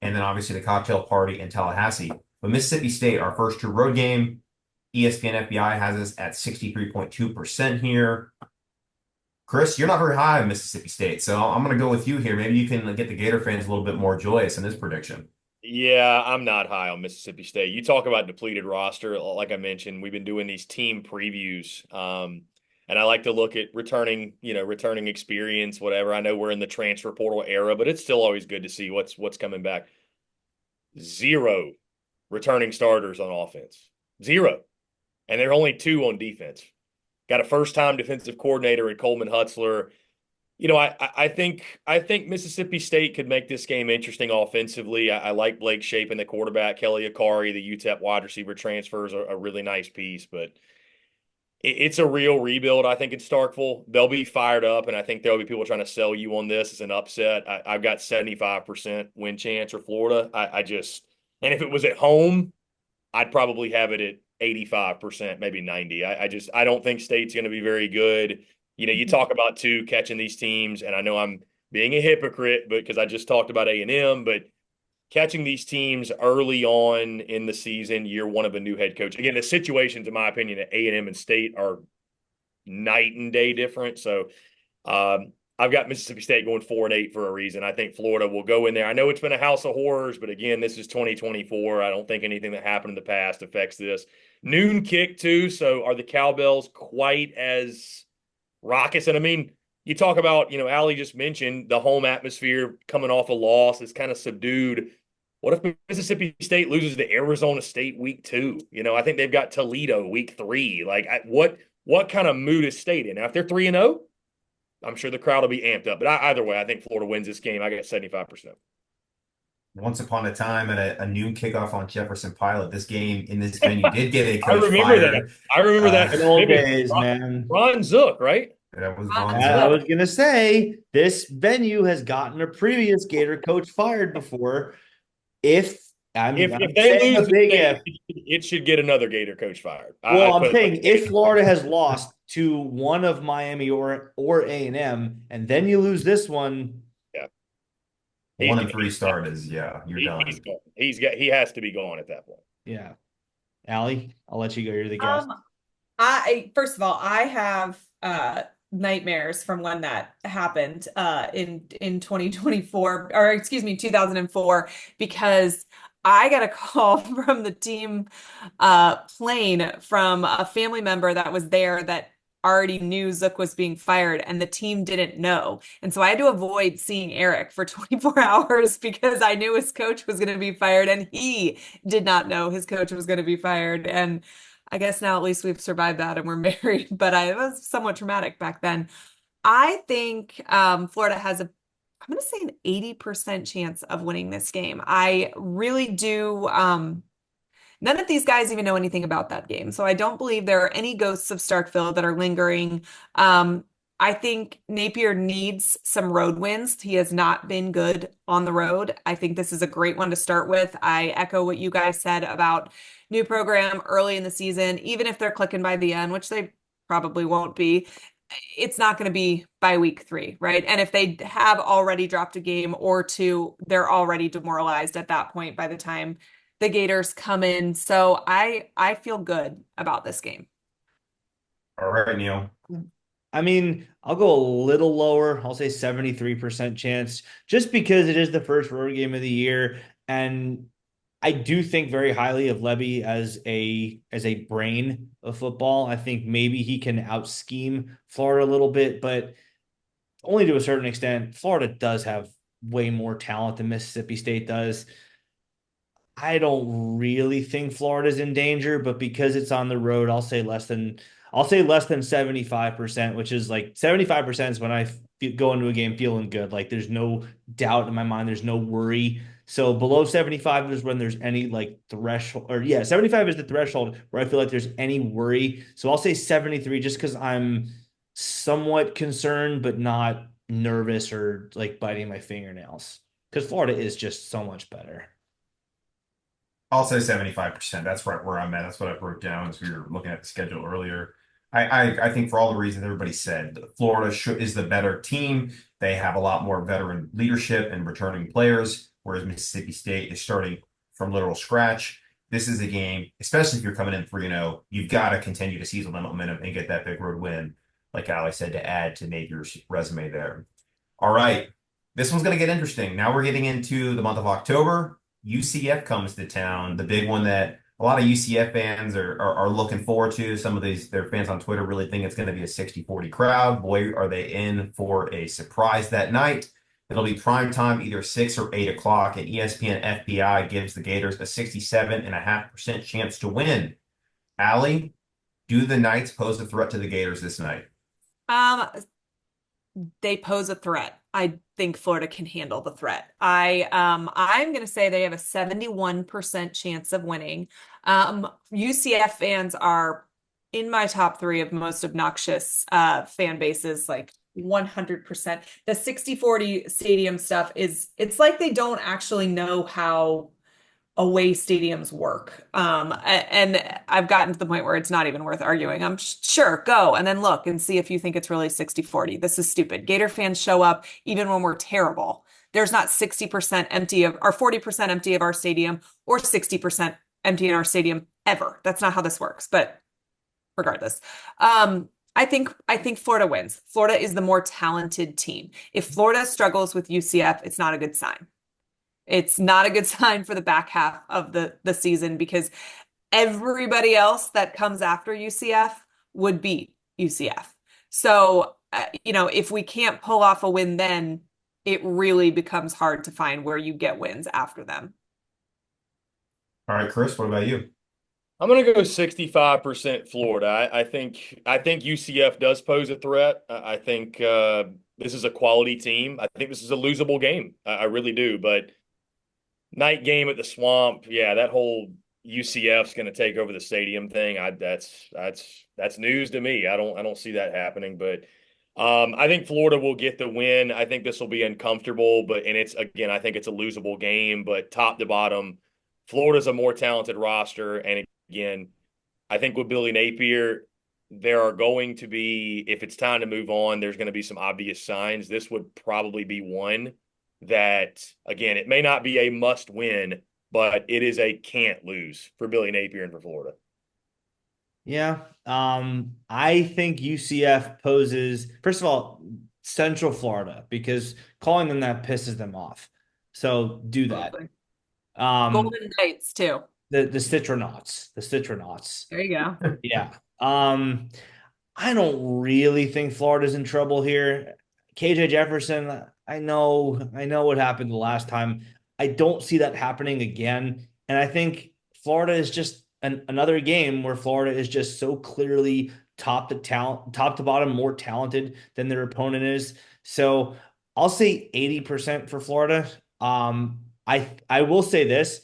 and then obviously the cocktail party in Tallahassee. But Mississippi State, our first true road game, ESPN FBI has us at 63.2% here. Chris, you're not very high on Mississippi State, so I'm going to go with you here. Maybe you can get the Gator fans a little bit more joyous in this prediction. Yeah, I'm not high on Mississippi State. You talk about depleted roster. Like I mentioned, we've been doing these team previews. And I like to look at returning experience, whatever. I know we're in the transfer portal era, but it's still always good to see what's coming back. Zero returning starters on offense. Zero. And there are only two on defense. Got a first-time defensive coordinator in Coleman Hutzler. I think Mississippi State could make this game interesting offensively. I like Blake Shapen, the quarterback, Kelly Akari, the UTEP wide receiver transfers, a really nice piece, but it's a real rebuild, I think, in Starkville. They'll be fired up, and I think there'll be people trying to sell you on this as an upset. I've got 75% win chance for Florida. And if it was at home, I'd probably have it at 85%, maybe 90. I don't think State's going to be very good. You talk about two catching these teams, and I know I'm being a hypocrite, but because I just talked about A&M, but catching these teams early on in the season, year one of a new head coach. Again, the situations, in my opinion, at A&M and State are night and day different. So I've got Mississippi State going 4-8 for a reason. I think Florida will go in there. I know it's been a house of horrors, but again, this is 2024. I don't think anything that happened in the past affects this. Noon kick, too. So are the Cowbells quite as raucous? And I mean, you talk about, Allie just mentioned the home atmosphere coming off a loss. It's kind of subdued. What if Mississippi State loses to Arizona State week 2? I think they've got Toledo week 3. Like, what kind of mood is State in? Now, if they're 3-0, I'm sure the crowd will be amped up. But either way, I think Florida wins this game. I got 75%. Once upon a time at a noon kickoff on Jefferson Pilot, this game in this venue did get a coach I remember fired. that. I remember that. In old days, man. Ron Zook, right? That was Von I Zook. was going to say, this venue has gotten a previous Gator coach fired before. If they lose, it should get another Gator coach fired. I'm saying if Florida has lost to one of Miami or A&M, and then you lose this one, 1-3 start is you're done. He's gone. He has to be gone at that point. Yeah. Allie, I'll let you go. You're the guest. First of all, I have nightmares from when that happened in 2024, or excuse me, 2004, because I got a call from the team plane from a family member that was there that already knew Zook was being fired, and the team didn't know. And so I had to avoid seeing Eric for 24 hours because I knew his coach was going to be fired, and he did not know his coach was going to be fired. And I guess now at least we've survived that and we're married, but it was somewhat traumatic back then. I think Florida has I'm going to say an 80% chance of winning this game. I really do. None of these guys even know anything about that game. So I don't believe there are any ghosts of Starkville that are lingering. I think Napier needs some road wins. He has not been good on the road. I think this is a great one to start with. I echo what you guys said about new program early in the season. Even if they're clicking by the end, which they probably won't be, it's not going to be by week 3, right? And if they have already dropped a game or two, they're already demoralized at that point by the time the Gators come in. So I feel good about this game. All right, Neil. I mean, I'll go a little lower. I'll say 73% chance, just because it is the first road game of the year. And I do think very highly of Levy as a brain of football. I think maybe he can out-scheme Florida a little bit, but only to a certain extent. Florida does have way more talent than Mississippi State does. I don't really think Florida's in danger, but because it's on the road, I'll say less than 75%, which is like 75% is when I go into a game feeling good. Like there's no doubt in my mind. There's no worry. So below 75 is when there's any like threshold, 75 is the threshold where I feel like there's any worry. So I'll say 73 just because I'm somewhat concerned, but not nervous or like biting my fingernails. because Florida is just so much better. I'll say 75%. That's right where I'm at. That's what I wrote down as we were looking at the schedule earlier. I think for all the reasons everybody said, is the better team. They have a lot more veteran leadership and returning players, whereas Mississippi State is starting from literal scratch. This is a game, especially if you're coming in 3-0, you've got to continue to seize on that momentum and get that big road win, like Ali said, to add to Napier's resume there. All right. This one's going to get interesting. Now we're getting into the month of October. UCF comes to town, the big one that a lot of UCF fans are looking forward to. Some of their fans on Twitter really think it's going to be a 60-40 crowd. Boy, are they in for a surprise that night. It'll be prime time, either 6 or 8 o'clock, and ESPN FPI gives the Gators a 67.5% chance to win. Allie, do the Knights pose a threat to the Gators this night? Um, they pose a threat. I think Florida can handle the threat. I'm going to say they have a 71% chance of winning. UCF fans are in my top 3 of most obnoxious fan bases, like 100%. The 60-40 stadium stuff it's like they don't actually know how away stadiums work. And I've gotten to the point where it's not even worth arguing. I'm sure, go and then look and see if you think it's really 60-40. This is stupid. Gator fans show up even when we're terrible. There's not 60% empty of or 40% empty of our stadium or 60% empty in our stadium ever. That's not how this works. But regardless, I think Florida wins. Florida is the more talented team. If Florida struggles with UCF, it's not a good sign. It's not a good sign for the back half of the season because everybody else that comes after UCF would beat UCF. So, if we can't pull off a win then, it really becomes hard to find where you get wins after them. All right, Chris, what about you? I'm going to go 65% Florida. I think UCF does pose a threat. I think this is a quality team. I think this is a losable game. I really do. But night game at the Swamp, yeah, that whole UCF's going to take over the stadium thing. That's news to me. I don't see that happening. But I think Florida will get the win. I think this will be uncomfortable, I think it's a losable game. But top to bottom, Florida's a more talented roster, and again, I think with Billy Napier, there are going to be, if it's time to move on, there's going to be some obvious signs. This would probably be one that, again, it may not be a must win, but it is a can't lose for Billy Napier and for Florida. Yeah. I think UCF poses, first of all, Central Florida, because calling them that pisses them off. So do that. Golden Knights too. The Citronauts. There you go. Yeah. I don't really think Florida's in trouble here. KJ Jefferson, I know what happened the last time. I don't see that happening again. And I think Florida is just another game where Florida is just so clearly top to bottom more talented than their opponent is. So I'll say 80% for Florida. I will say this.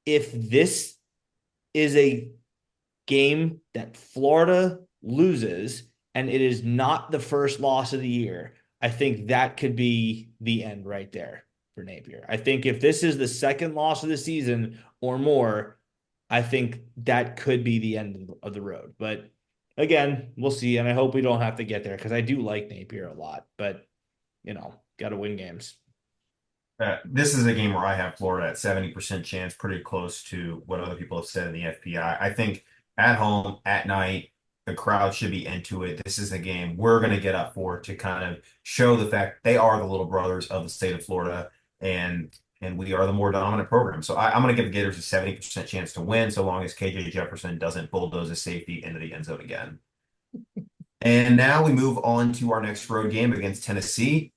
If this is a game that Florida loses and it is not the first loss of the year, I think that could be the end right there for Napier. I think if this is the second loss of the season or more, I think that could be the end of the road. But again, we'll see. And I hope we don't have to get there because I do like Napier a lot. But, got to win games. This is a game where I have Florida at 70% chance, pretty close to what other people have said in the FPI. I think at home, at night, the crowd should be into it. This is a game we're going to get up for to kind of show the fact they are the little brothers of the state of Florida, and we are the more dominant program. So I'm going to give the Gators a 70% chance to win, so long as KJ Jefferson doesn't bulldoze a safety into the end zone again. And now we move on to our next road game against Tennessee.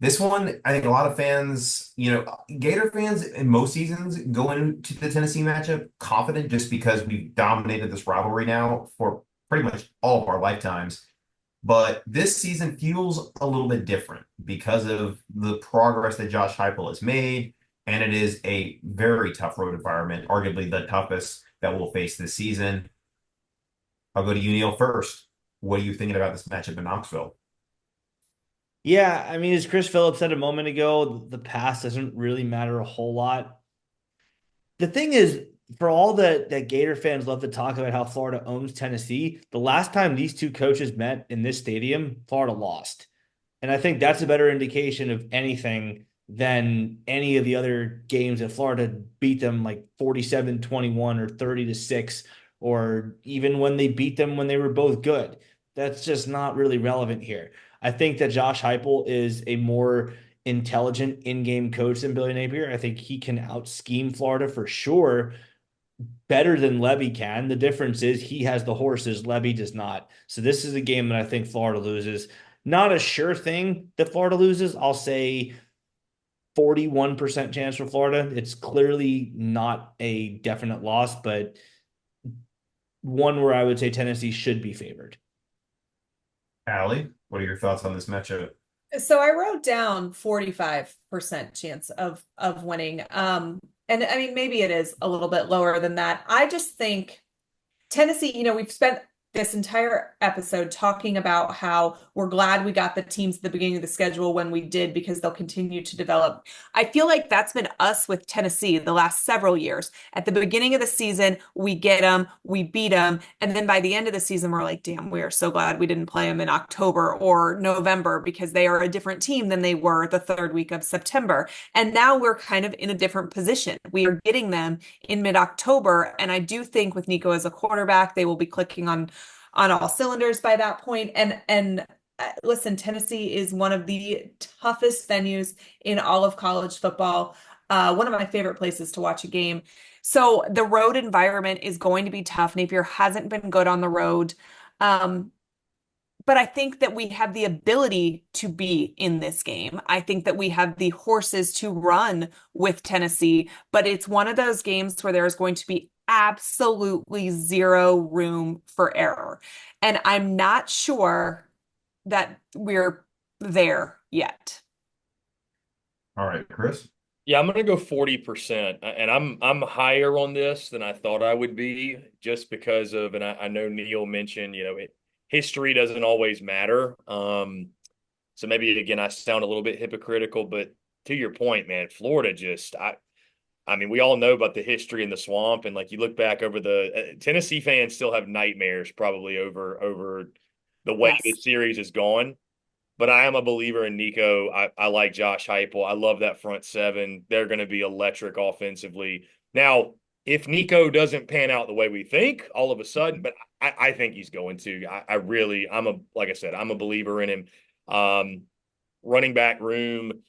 This one, I think a lot of fans, Gator fans in most seasons go into the Tennessee matchup confident just because we've dominated this rivalry now for pretty much all of our lifetimes. But this season feels a little bit different because of the progress that Josh Heupel has made, and it is a very tough road environment, arguably the toughest that we'll face this season. I'll go to you, Neil, first. What are you thinking about this matchup in Knoxville? Yeah, I mean, as Chris Phillips said a moment ago, the past doesn't really matter a whole lot. The thing is, for all that Gator fans love to talk about how Florida owns Tennessee, the last time these two coaches met in this stadium, Florida lost. And I think that's a better indication of anything than any of the other games that Florida beat them like 47-21 or 30-6, or even when they beat them when they were both good. That's just not really relevant here. I think that Josh Heupel is a more intelligent in-game coach than Billy Napier. I think he can out-scheme Florida for sure, better than Levy can. The difference is he has the horses, Levy does not. So this is a game that I think Florida loses. Not a sure thing that Florida loses. I'll say 41% chance for Florida. It's clearly not a definite loss, but one where I would say Tennessee should be favored. Allie, what are your thoughts on this matchup? So I wrote down 45% chance of winning. And I mean, maybe it is a little bit lower than that. I just think Tennessee, we've spent this entire episode talking about how we're glad we got the teams at the beginning of the schedule when we did because they'll continue to develop. I feel like that's been us with Tennessee the last several years. At the beginning of the season, we get them, we beat them, and then by the end of the season, we're like, damn, we are so glad we didn't play them in October or November because they are a different team than they were the third week of September. And now we're kind of in a different position. We are getting them in mid-October, and I do think with Nico as a quarterback, they will be clicking on all cylinders by that point. And listen, Tennessee is one of the toughest venues in all of college football. One of my favorite places to watch a game. So the road environment is going to be tough. Napier hasn't been good on the road. But I think that we have the ability to be in this game. I think that we have the horses to run with Tennessee, but it's one of those games where there is going to be absolutely zero room for error. And I'm not sure that we're there yet. All right, Chris. Yeah, I'm gonna go 40%. And I'm higher on this than I thought I would be, just because of, and I know Neil mentioned, history doesn't always matter. So maybe again I sound a little bit hypocritical, but to your point, man, Florida just I mean, we all know about the history in the swamp, and like you look back over the Tennessee fans still have nightmares probably over the way Yes. this series has gone. But I am a believer in Nico. I like Josh Heupel. I love that front seven. They're going to be electric offensively. Now, if Nico doesn't pan out the way we think, all of a sudden, but I think he's going to. Like I said, I'm a believer in him. Running back room,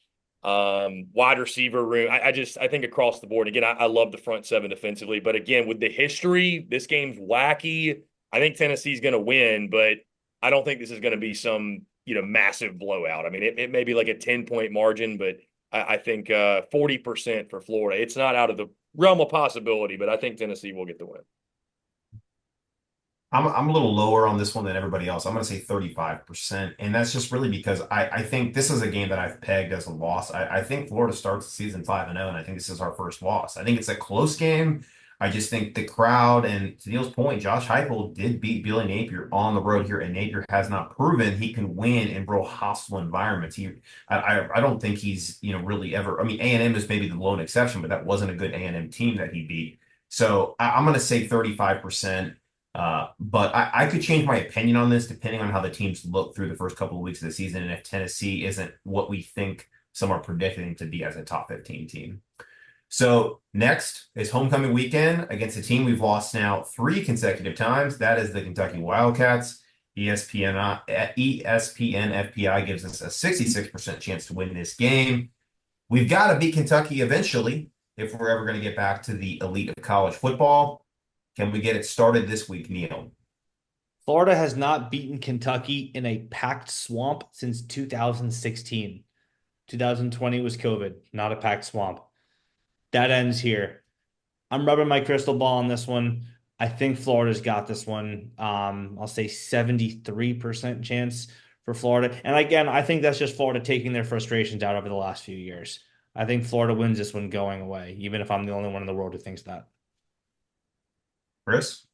wide receiver room. I think across the board. Again, I love the front seven defensively. But again, with the history, this game's wacky. I think Tennessee's going to win, but I don't think this is going to be some massive blowout. I mean, it may be like a 10-point margin, but I think 40% for Florida. It's not out of the realm of possibility, but I think Tennessee will get the win. I'm a little lower on this one than everybody else. I'm going to say 35%. And that's just really because I think this is a game that I've pegged as a loss. I think Florida starts the season 5-0, and I think this is our first loss. I think it's a close game. I just think the crowd, and to Neil's point, Josh Heupel did beat Billy Napier on the road here, and Napier has not proven he can win in real hostile environments. I don't think he's really ever. I mean, A&M is maybe the lone exception, but that wasn't a good A&M team that he beat. So I'm going to say 35%. But I could change my opinion on this depending on how the teams look through the first couple of weeks of the season, and if Tennessee isn't what we think some are predicting to be as a top 15 team. So next is homecoming weekend against a team we've lost now 3 consecutive times. That is the Kentucky Wildcats. ESPN FPI gives us a 66% chance to win this game. We've got to beat Kentucky eventually if we're ever going to get back to the elite of college football. Can we get it started this week, Neil? Florida has not beaten Kentucky in a packed swamp since 2016. 2020 was COVID, not a packed swamp. That ends here. I'm rubbing my crystal ball on this one. I think Florida's got this one. I'll say 73% chance for Florida. And again, I think that's just Florida taking their frustrations out over the last few years. I think Florida wins this one going away, even if I'm the only one in the world who thinks that. Chris?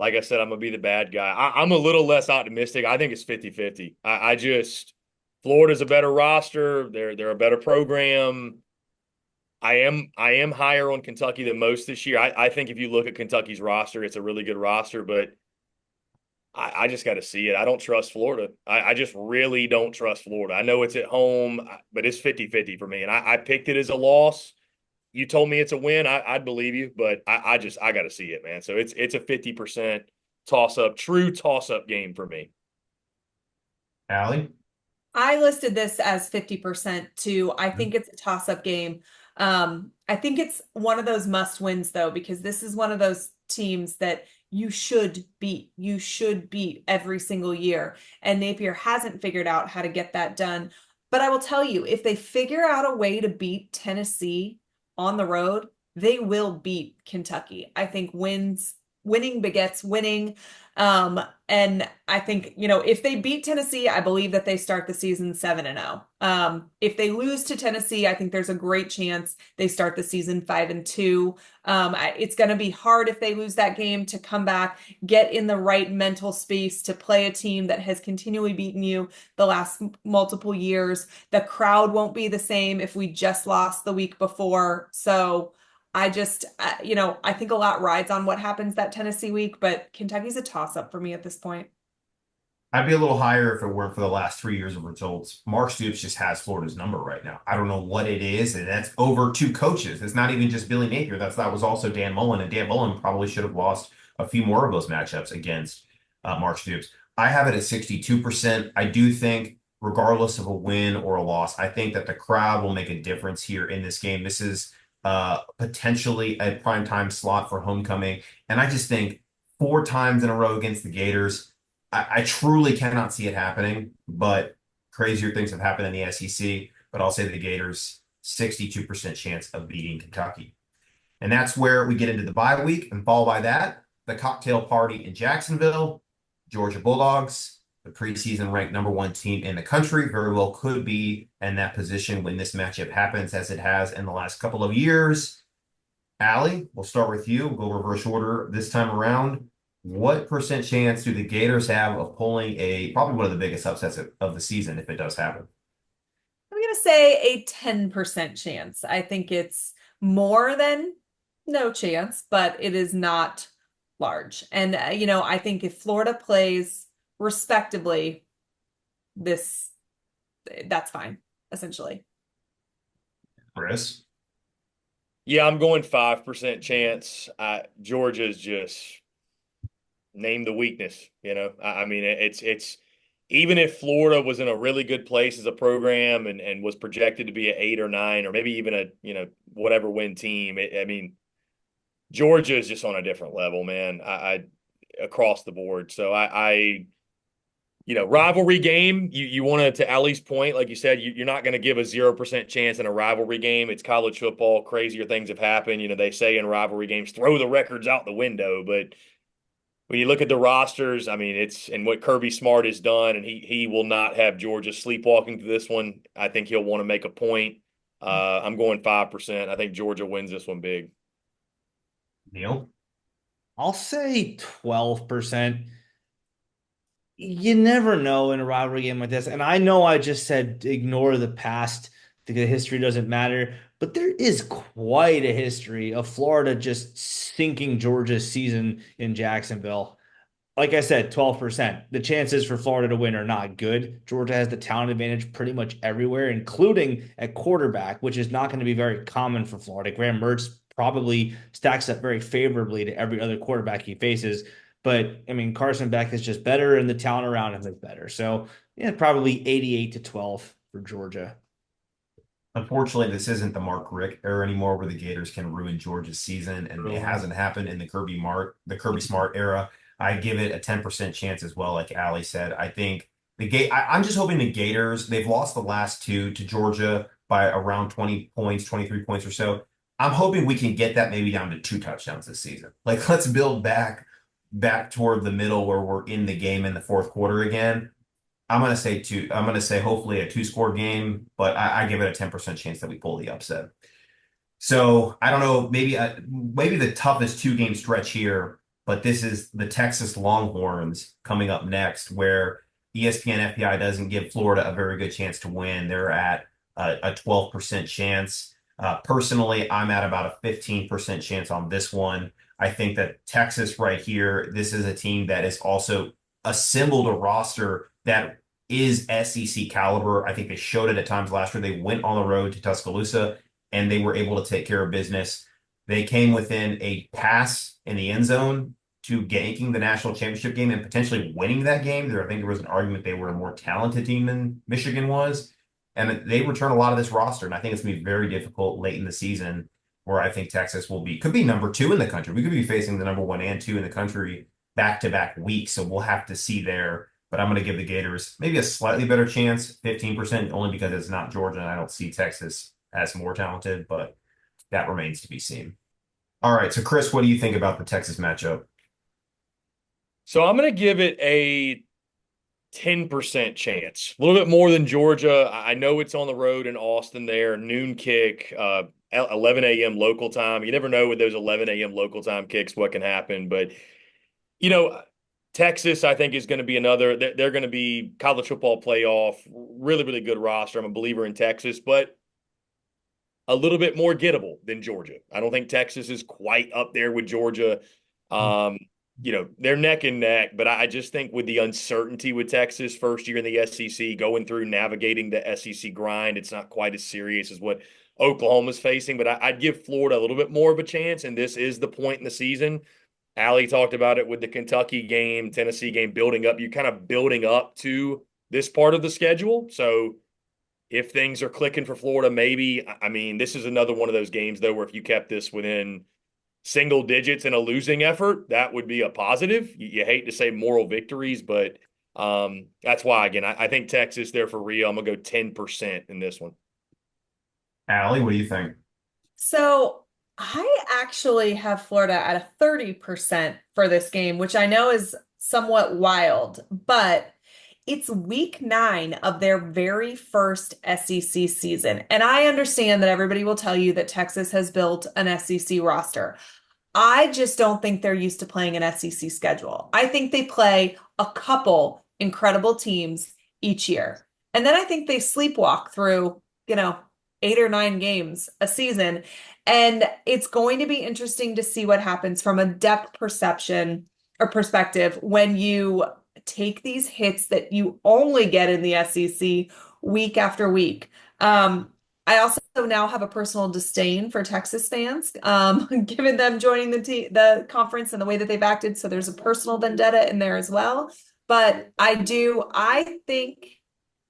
like I said, I'm gonna be the bad guy. I'm a little less optimistic. I think it's 50-50. I just Florida's a better roster. They're a better program. I am higher on Kentucky than most this year. I think if you look at Kentucky's roster, it's a really good roster, but I just got to see it. I don't trust Florida. I just really don't trust Florida. I know it's at home, but it's 50-50 for me. And I picked it as a loss. You told me it's a win. I'd believe you, but I got to see it, man. So it's a 50% toss up, true toss up game for me. Allie? I listed this as 50% too. I think it's a toss-up game. I think it's one of those must wins though, because this is one of those teams that you should beat. You should beat every single year. And Napier hasn't figured out how to get that done. But I will tell you, if they figure out a way to beat Tennessee on the road, they will beat Kentucky. I think winning begets winning. And I think, if they beat Tennessee, I believe that they start the season 7-0. If they lose to Tennessee, I think there's a great chance they start the season 5-2. It's going to be hard if they lose that game to come back, get in the right mental space to play a team that has continually beaten you the last multiple years. The crowd won't be the same if we just lost the week before. So I just, I think a lot rides on what happens that Tennessee week, but Kentucky's a toss-up for me at this point. I'd be a little higher if it weren't for the last 3 years of results. Mark Stoops just has Florida's number right now. I don't know what it is, and that's over two coaches. It's not even just Billy Napier. That was also Dan Mullen, and Dan Mullen probably should have lost a few more of those matchups against Mark Stoops. I have it at 62%. I do think, regardless of a win or a loss, I think that the crowd will make a difference here in this game. This is potentially a primetime slot for homecoming, and I just think 4 times in a row against the Gators, I truly cannot see it happening, but crazier things have happened in the SEC. But I'll say the Gators, 62% chance of beating Kentucky. And that's where we get into the bye week. And followed by that, the cocktail party in Jacksonville, Georgia Bulldogs, the preseason ranked #1 team in the country, very well could be in that position when this matchup happens, as it has in the last couple of years. Allie, we'll start with you. We'll go reverse order this time around. What percent chance do the Gators have of pulling probably one of the biggest upsets of the season if it does happen? I'm going to say a 10% chance. I think it's more than no chance, but it is not large. And, I think if Florida plays respectably, that's fine, essentially. Chris? Yeah, I'm going 5% chance. Georgia's just name the weakness. I mean, it's even if Florida was in a really good place as a program and was projected to be an 8 or 9 or maybe even a whatever win team. I mean, Georgia is just on a different level, man. I across the board. So rivalry game. You want to Ali's point, like you said, you're not going to give a 0% chance in a rivalry game. It's college football. Crazier things have happened. They say in rivalry games, throw the records out the window, but when you look at the rosters, I mean, and what Kirby Smart has done, and he will not have Georgia sleepwalking to this one. I think he'll want to make a point. I'm going 5%. I think Georgia wins this one big. Neil? I'll say 12%. You never know in a rivalry game like this. And I know I just said ignore the past because history doesn't matter. But there is quite a history of Florida just sinking Georgia's season in Jacksonville. Like I said, 12%. The chances for Florida to win are not good. Georgia has the talent advantage pretty much everywhere, including at quarterback, which is not going to be very common for Florida. Graham Mertz probably stacks up very favorably to every other quarterback he faces. But, I mean, Carson Beck is just better, and the talent around him is better. So, yeah, probably 88-12 for Georgia. Unfortunately, this isn't the Mark Richt era anymore where the Gators can ruin Georgia's season, and it hasn't happened in the Kirby Smart era. I give it a 10% chance as well, like Allie said. I think I'm just hoping the Gators, they've lost the last two to Georgia by around 20 points, 23 points or so. I'm hoping we can get that maybe down to 2 touchdowns this season. Like, let's build back toward the middle where we're in the game in the fourth quarter again. I'm going to say 2. I'm going to say hopefully a 2-score game, but I give it a 10% chance that we pull the upset. So I don't know, maybe the toughest 2-game stretch here, but this is the Texas Longhorns coming up next, where ESPN FPI doesn't give Florida a very good chance to win. They're at a 12% chance. Personally, I'm at about a 15% chance on this one. I think that Texas right here, this is a team that is also assembled a roster that is SEC caliber. I think they showed it at times last year. They went on the road to Tuscaloosa and they were able to take care of business. They came within a pass in the end zone to making the national championship game and potentially winning that game. I think there was an argument they were a more talented team than Michigan was. And they return a lot of this roster. And I think it's going to be very difficult late in the season where I think Texas could be number 2 in the country. We could be facing the number 1 and 2 in the country back-to-back weeks. So we'll have to see there. But I'm going to give the Gators maybe a slightly better chance, 15%, only because it's not Georgia and I don't see Texas as more talented, but that remains to be seen. All right. So, Chris, what do you think about the Texas matchup? So I'm going to give it a 10% chance, a little bit more than Georgia. I know it's on the road in Austin there, noon kick, 11 a.m. local time. You never know with those 11 a.m. local time kicks what can happen. But, Texas, I think, is going to be they're going to be college football playoff, really, really good roster. I'm a believer in Texas, but a little bit more gettable than Georgia. I don't think Texas is quite up there with Georgia. They're neck and neck, but I just think with the uncertainty with Texas first year in the SEC, going through navigating the SEC grind, it's not quite as serious as what Oklahoma's facing, but I'd give Florida a little bit more of a chance, and this is the point in the season. Allie talked about it with the Kentucky game, Tennessee game, building up. You're kind of building up to this part of the schedule. So if things are clicking for Florida, maybe. I mean, this is another one of those games, though, where if you kept this within single digits in a losing effort, that would be a positive. You hate to say moral victories, but that's why, again, I think Texas there for real. I'm going to go 10% in this one. Allie, what do you think? So I actually have Florida at a 30% for this game, which I know is somewhat wild, but it's week 9 of their very first SEC season. And I understand that everybody will tell you that Texas has built an SEC roster. I just don't think they're used to playing an SEC schedule. I think they play a couple incredible teams each year. And then I think they sleepwalk through, 8 or 9 games a season. And it's going to be interesting to see what happens from a depth perspective when you take these hits that you only get in the SEC week after week. I also now have a personal disdain for Texas fans, given them joining the conference and the way that they've acted. So there's a personal vendetta in there as well. But I think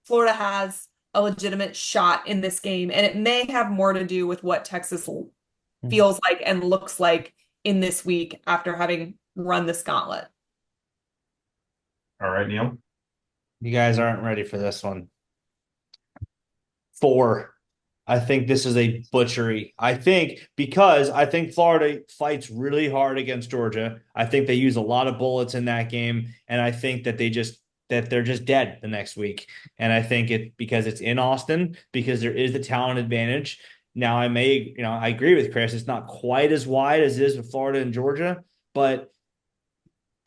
Florida has a legitimate shot in this game, and it may have more to do with what Texas feels like and looks like in this week after having run this gauntlet. All right, Neil. You guys aren't ready for this one. 4. I think this is a butchery. I think Florida fights really hard against Georgia. I think they use a lot of bullets in that game, and I think that they're just dead the next week. And I think because it's in Austin, because there is the talent advantage. Now I agree with Chris. It's not quite as wide as it is with Florida and Georgia, but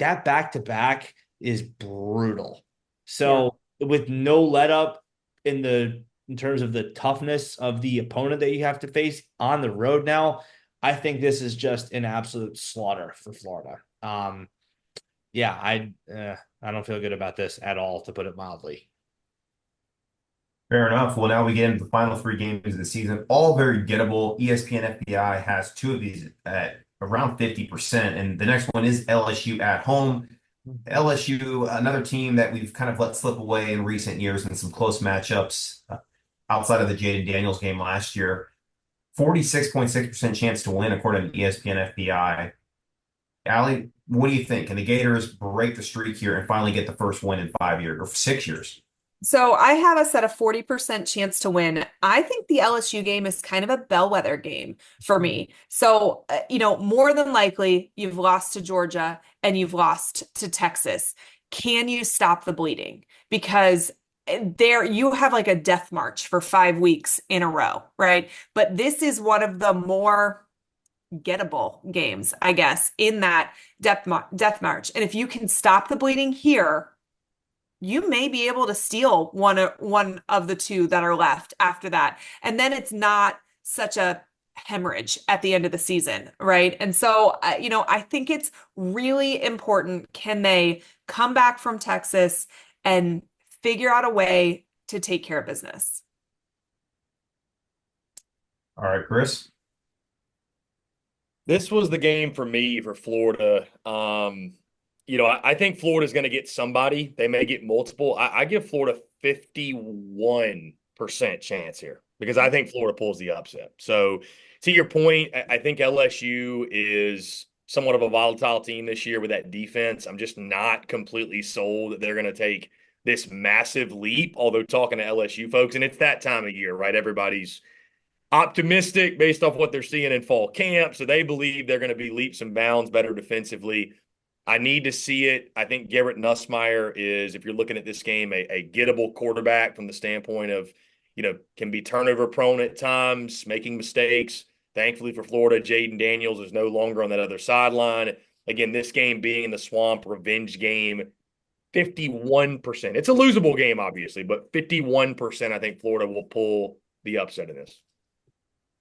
that back-to-back is brutal. So with no let up in terms of the toughness of the opponent that you have to face on the road now, I think this is just an absolute slaughter for Florida. I don't feel good about this at all, to put it mildly. Fair enough. Well, now we get into the final 3 games of the season, all very gettable. ESPN FPI has 2 of these at around 50%, and the next one is LSU at home. LSU, another team that we've kind of let slip away in recent years in some close matchups outside of the Jaden Daniels game last year. 46.6% chance to win, according to ESPN FPI. Allie, what do you think? Can the Gators break the streak here and finally get the first win in 5 years or 6 years? So I have us at a 40% chance to win. I think the LSU game is kind of a bellwether game for me. So, more than likely, you've lost to Georgia and you've lost to Texas. Can you stop the bleeding? Because there you have like a death march for 5 weeks in a row, right? But this is one of the more gettable games, I guess, in that death march. And if you can stop the bleeding here, you may be able to steal one of the two that are left after that. And then it's not such a hemorrhage at the end of the season, right? And so, I think it's really important. Can they come back from Texas and figure out a way to take care of business? All right, Chris. This was the game for me for Florida. I think Florida's going to get somebody. They may get multiple. I give Florida 51% chance here because I think Florida pulls the upset. So, to your point, I think LSU is somewhat of a volatile team this year with that defense. I'm just not completely sold that they're going to take this massive leap, although talking to LSU folks, and it's that time of year, right? Everybody's optimistic based off what they're seeing in fall camp. So they believe they're going to be leaps and bounds better defensively. I need to see it. I think Garrett Nussmeier is, if you're looking at this game, a gettable quarterback from the standpoint of, can be turnover prone at times, making mistakes. Thankfully for Florida, Jaden Daniels is no longer on that other sideline. Again, this game being in the swamp, revenge game, 51%. It's a losable game, obviously, but 51% I think Florida will pull the upset in this.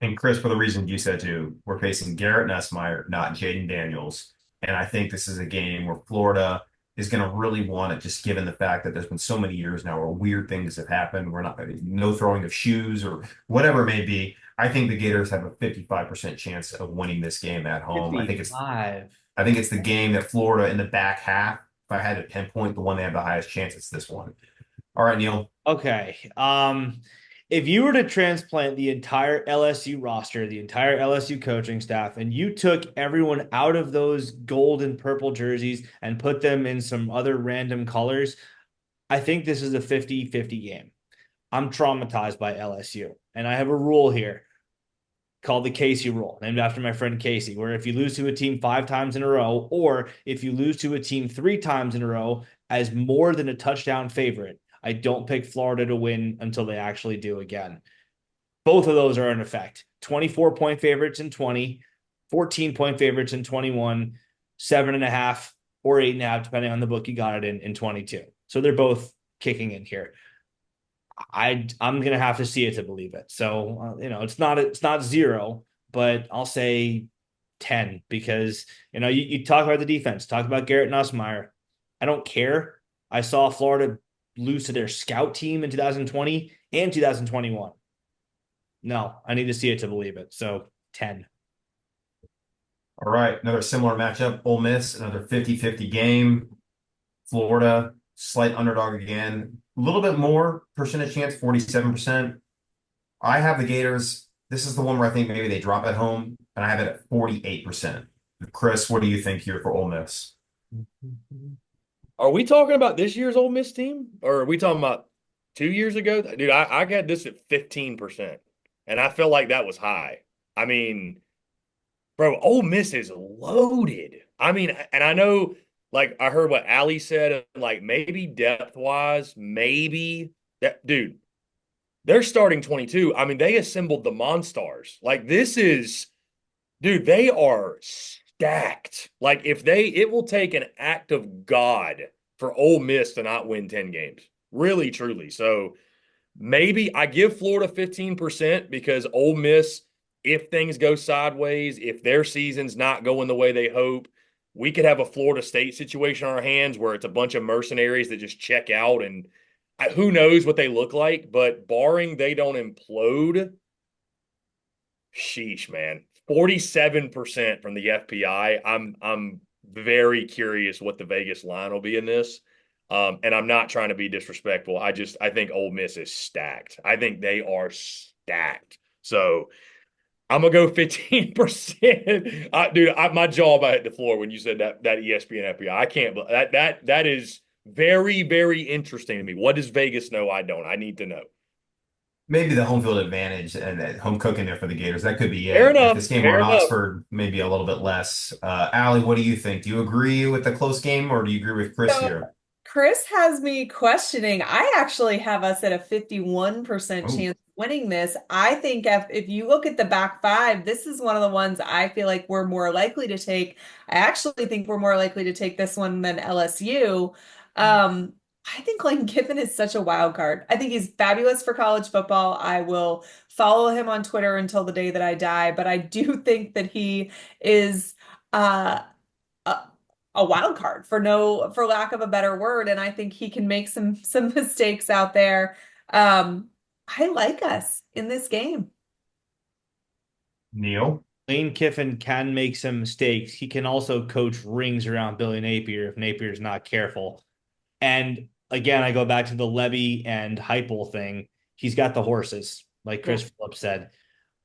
And Chris, for the reason you said too, we're facing Garrett Nussmeier, not Jaden Daniels. And I think this is a game where Florida is going to really want it, just given the fact that there's been so many years now where weird things have happened. We're not no throwing of shoes or whatever it may be. I think the Gators have a 55% chance of winning this game at home. 55. I think it's the game that Florida in the back half, if I had to pinpoint the one they have the highest chance, it's this one. All right, Neil. Okay. If you were to transplant the entire LSU roster, the entire LSU coaching staff, and you took everyone out of those gold and purple jerseys and put them in some other random colors, I think this is a 50-50 game. I'm traumatized by LSU. And I have a rule here called the Casey rule, named after my friend Casey, where if you lose to a team 5 times in a row, or if you lose to a team 3 times in a row as more than a touchdown favorite, I don't pick Florida to win until they actually do again. Both of those are in effect. 24-point favorites in 20, 14-point favorites in 21, 7.5 or 8.5, depending on the book you got it in 22. So they're both kicking in here. I'm going to have to see it to believe it. So, it's not 0, but I'll say 10 because, you talk about the defense, talk about Garrett Nussmeier. I don't care. I saw Florida lose to their scout team in 2020 and 2021. No, I need to see it to believe it. So 10. All right, another similar matchup. Ole Miss, another 50-50 game. Florida, slight underdog again. A little bit more percentage chance, 47%. I have the Gators. This is the one where I think maybe they drop at home, and I have it at 48%. Chris, what do you think here for Ole Miss? Are we talking about this year's Ole Miss team, or are we talking about 2 years ago? Dude, I got this at 15%, and I felt like that was high. I mean, bro, Ole Miss is loaded. I mean, and I know, like, I heard what Allie said, like, maybe depth-wise, maybe that, dude, they're starting 22. I mean, they assembled the Monstars. Like, this is, dude, they are stacked. Like, it will take an act of God for Ole Miss to not win 10 games. Really, truly. So maybe I give Florida 15% because Ole Miss, if things go sideways, if their season's not going the way they hope, we could have a Florida State situation on our hands where it's a bunch of mercenaries that just check out, and who knows what they look like. But barring they don't implode, sheesh, man. 47% from the FPI. I'm very curious what the Vegas line will be in this. And I'm not trying to be disrespectful. I think Ole Miss is stacked. I think they are stacked. So I'm gonna go 15%. Dude, my jaw about hit the floor when you said that ESPN FPI. I can't. That is very, very interesting to me. What does Vegas know? I don't. I need to know. Maybe the home field advantage and that home cooking there for the Gators. That could be it. Fair enough. If this game were in Oxford, maybe a little bit less. Allie, what do you think? Do you agree with the close game, or do you agree with Chris here? Chris has me questioning. I actually have us at a 51% Oh, chance of winning this. I think if you look at the back five, this is one of the ones I feel like we're more likely to take. I actually think we're more likely to take this one than LSU. I think Lane Kiffin is such a wild card. I think he's fabulous for college football. I will follow him on Twitter until the day that I die, but I do think that he is uh a, a wild card for lack of a better word, and I think he can make some mistakes out there. I like us in this game. Neil. Lane Kiffin can make some mistakes. He can also coach rings around Billy Napier if Napier's not careful. And again, I go back to the Levy and Heupel thing. He's got the horses, like Chris Phillips said.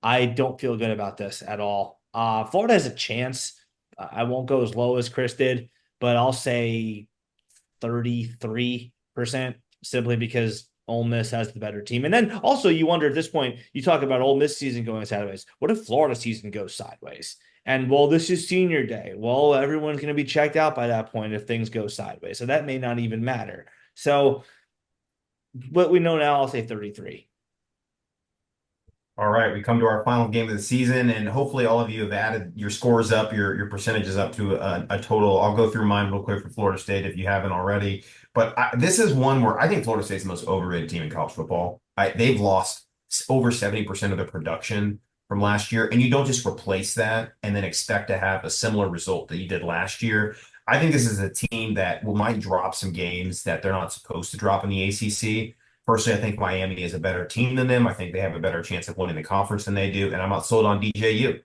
I don't feel good about this at all. Florida has a chance. I won't go as low as Chris did, but I'll say 33% simply because Ole Miss has the better team. And then also you wonder at this point, you talk about Ole Miss season going sideways. What if Florida season goes sideways? And well, this is senior day. Well, everyone's going to be checked out by that point if things go sideways. So that may not even matter. So what we know now, I'll say 33. All right, we come to our final game of the season, and hopefully all of you have added your scores up, your percentages up to a total. I'll go through mine real quick for Florida State if you haven't already. But this is one where I think Florida State's the most overrated team in college football. They've lost over 70% of their production from last year, and you don't just replace that and then expect to have a similar result that you did last year. I think this is a team that might drop some games that they're not supposed to drop in the ACC. Personally, I think Miami is a better team than them. I think they have a better chance of winning the conference than they do, and I'm not sold on DJU.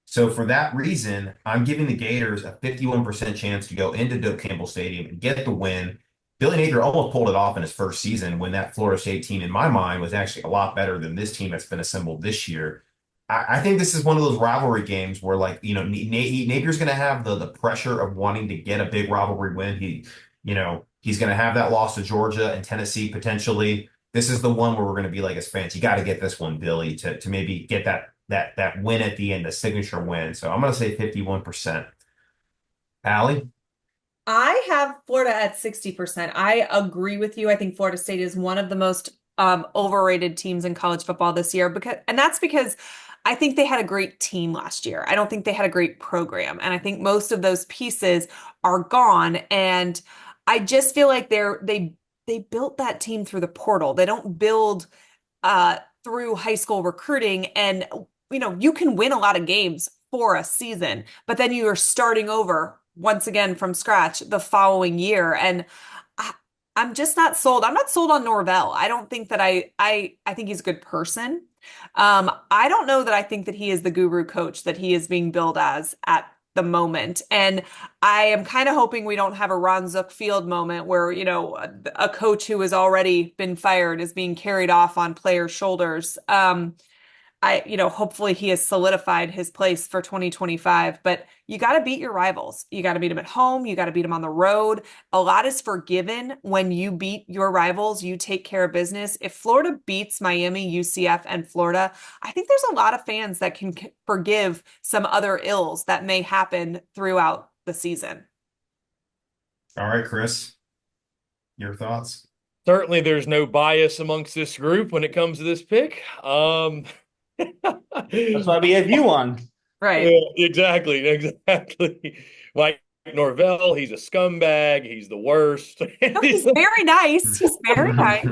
So for that reason, I'm giving the Gators a 51% chance to go into Doak Campbell Stadium and get the win. Billy Napier almost pulled it off in his first season when that Florida State team, in my mind, was actually a lot better than this team that's been assembled this year. I think this is one of those rivalry games where, like, Napier's going to have the pressure of wanting to get a big rivalry win. He's going to have that loss to Georgia and Tennessee potentially. This is the one where we're going to be like, as fans, you got to get this one, Billy, to maybe get that win at the end, the signature win. So I'm going to say 51%. Allie? I have Florida at 60%. I agree with you. I think Florida State is one of the most overrated teams in college football this year and that's because I think they had a great team last year. I don't think they had a great program, and I think most of those pieces are gone. And I just feel like they built that team through the portal. They don't build through high school recruiting, and you can win a lot of games for a season, but then you are starting over once again from scratch the following year. And I'm just not sold. I'm not sold on Norvell. I don't think that I think he's a good person. I don't know that I think that he is the guru coach that he is being billed as at the moment. And I am kind of hoping we don't have a Ron Zook Field moment where, a coach who has already been fired is being carried off on players' shoulders. Hopefully he has solidified his place for 2025, but you got to beat your rivals. You got to beat them at home. You got to beat them on the road. A lot is forgiven when you beat your rivals. You take care of business. If Florida beats Miami, UCF, and Florida, I think there's a lot of fans that can forgive some other ills that may happen throughout the season. All right, Chris, your thoughts? Certainly, there's no bias amongst this group when it comes to this pick. That's why we have you on. Right. Yeah, exactly. Mike Norvell, he's a scumbag. He's the worst. No, he's very nice. He's very nice.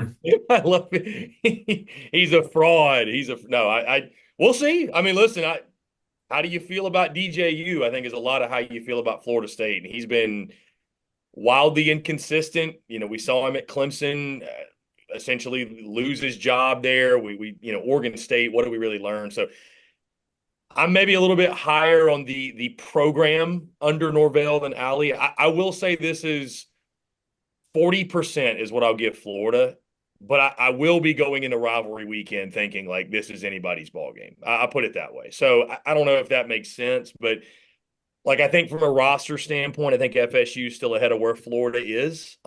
I love it. He's a fraud. We'll see. I mean, listen, how do you feel about DJU? I think is a lot of how you feel about Florida State. And he's been wildly inconsistent. We saw him at Clemson, essentially lose his job there. Oregon State, what do we really learn? So I'm maybe a little bit higher on the program under Norvell than Allie. I will say this is 40% is what I'll give Florida, but I will be going into rivalry weekend thinking like this is anybody's ball game. I put it that way. So I don't know if that makes sense, but like I think from a roster standpoint, I think FSU is still ahead of where Florida is.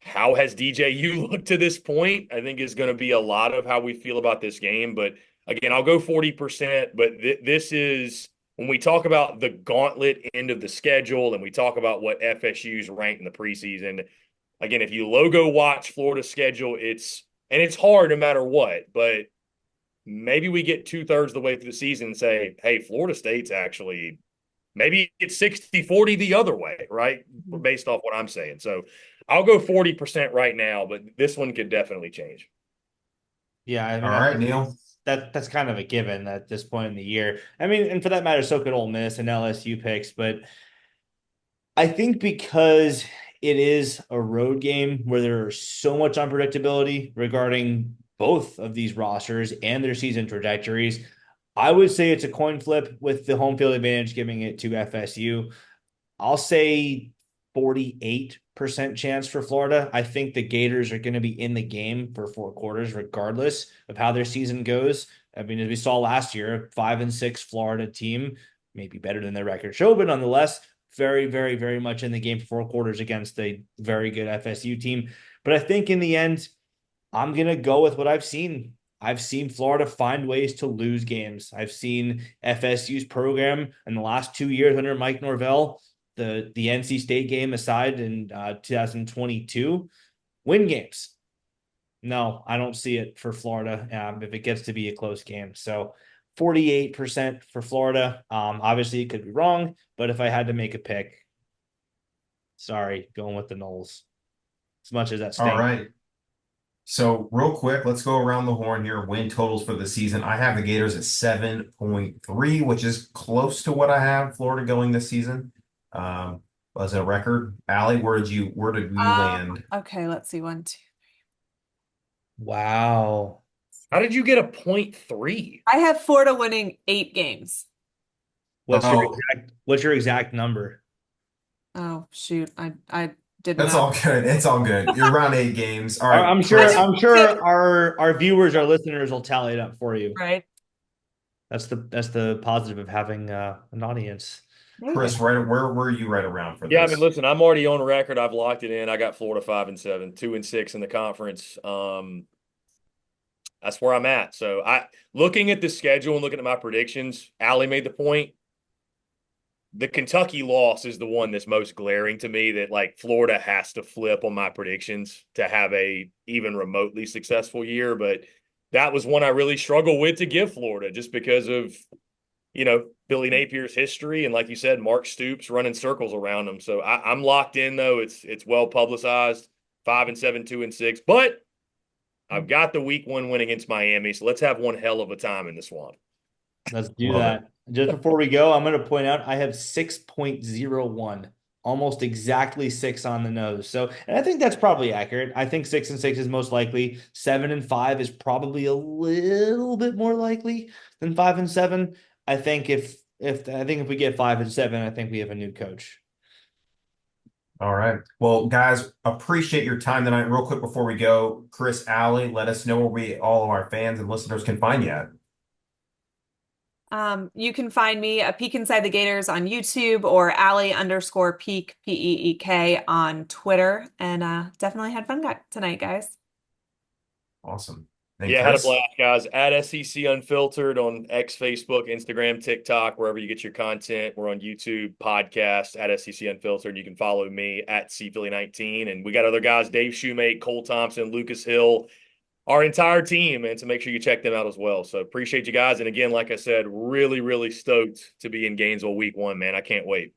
How has DJU looked to this point? I think is going to be a lot of how we feel about this game. But again, I'll go 40%. But this is when we talk about the gauntlet end of the schedule and we talk about what FSU's ranked in the preseason, again, if you logo watch Florida's schedule, it's hard no matter what, but maybe we get 2/3 of the way through the season and say, hey, Florida State's actually maybe it's 60-40 the other way, right? Based off what I'm saying. So I'll go 40% right now, but this one could definitely change. Yeah, I All mean, I right, think Neil. that's kind of a given at this point in the year. I mean, and for that matter, so could Ole Miss and LSU picks, but I think because it is a road game where there's so much unpredictability regarding both of these rosters and their season trajectories, I would say it's a coin flip with the home field advantage giving it to FSU. I'll say 48% chance for Florida. I think the Gators are going to be in the game for 4 quarters, regardless of how their season goes. I mean, as we saw last year, 5-6 Florida team, maybe better than their record show, but nonetheless, very, very, very much in the game for 4 quarters against a very good FSU team. But I think in the end, I'm going to go with what I've seen. I've seen Florida find ways to lose games. I've seen FSU's program in the last 2 years under Mike Norvell, the NC State game aside in 2022, win games. No, I don't see it for Florida if it gets to be a close game. So 48% for Florida. Obviously, it could be wrong, but if I had to make a pick, sorry, going with the Noles. As much as that All stinks. right. So real quick, let's go around the horn here. Win totals for the season. I have the Gators at 7.3, which is close to what I have Florida going this season. As a record. Allie, where did you land? Okay, let's see. 1, 2. Wow. How did you get a 0.3? I have Florida winning 8 games. Oh, What's your exact number? Oh, shoot. I didn't that's know. all good. It's all good. You're around 8 games. All right, I'm sure Chris. I'm sure our viewers, our listeners will tally it up for you. Right. That's the positive of having an audience. There you go. Chris, where were you right around for Yeah, I mean, this? listen, I'm already on record. I've locked it in. I got Florida 5-7, 2-6 in the conference. That's where I'm at. So looking at the schedule and looking at my predictions, Allie made the point. The Kentucky loss is the one that's most glaring to me, that like Florida has to flip on my predictions to have a even remotely successful year. But that was one I really struggle with to give Florida, just because of, Billy Napier's history. And like you said, Mark Stoops running circles around him. So I'm locked in, though. It's well publicized, 5-7, 2-6, but I've got the week 1 win against Miami. So let's have one hell of a time in the swamp. Let's do Love that. Just before we go, I'm going to point out I have 6.01, almost exactly 6 on the nose. So, and I think that's probably accurate. I think 6-6 is most likely. 7-5 is probably a little bit more likely than 5-7. I think if we get 5-7, I think we have a new coach. All right. Well, guys, appreciate your time tonight. Real quick before we go, Chris, Allie, let us know where all of our fans and listeners can find you at. You can find me a Peek Inside the Gators on YouTube or Allie_Peek PEEK on Twitter. And definitely had fun tonight, guys. Awesome. And Yeah, had a Chris? blast, guys. At SEC Unfiltered on X, Facebook, Instagram, TikTok, wherever you get your content. We're on YouTube, podcast at SEC Unfiltered. You can follow me at CPhilly19. And we got other guys, Dave Shoemate, Cole Thompson, Lucas Hill, our entire team, and so make sure you check them out as well. So appreciate you guys. And again, like I said, really, really stoked to be in Gainesville week 1, man. I can't wait.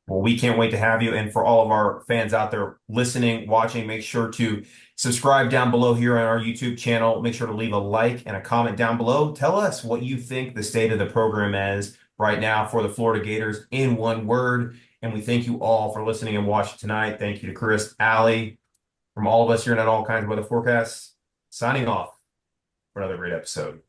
Well, we can't wait to have you. And for all of our fans out there listening, watching, make sure to subscribe down below here on our YouTube channel. Make sure to leave a like and a comment down below. Tell us what you think the state of the program is right now for the Florida Gators in one word. And we thank you all for listening and watching tonight. Thank you to Chris, Allie, from all of us here at All Kinds of Weather Forecasts, signing off for another great episode.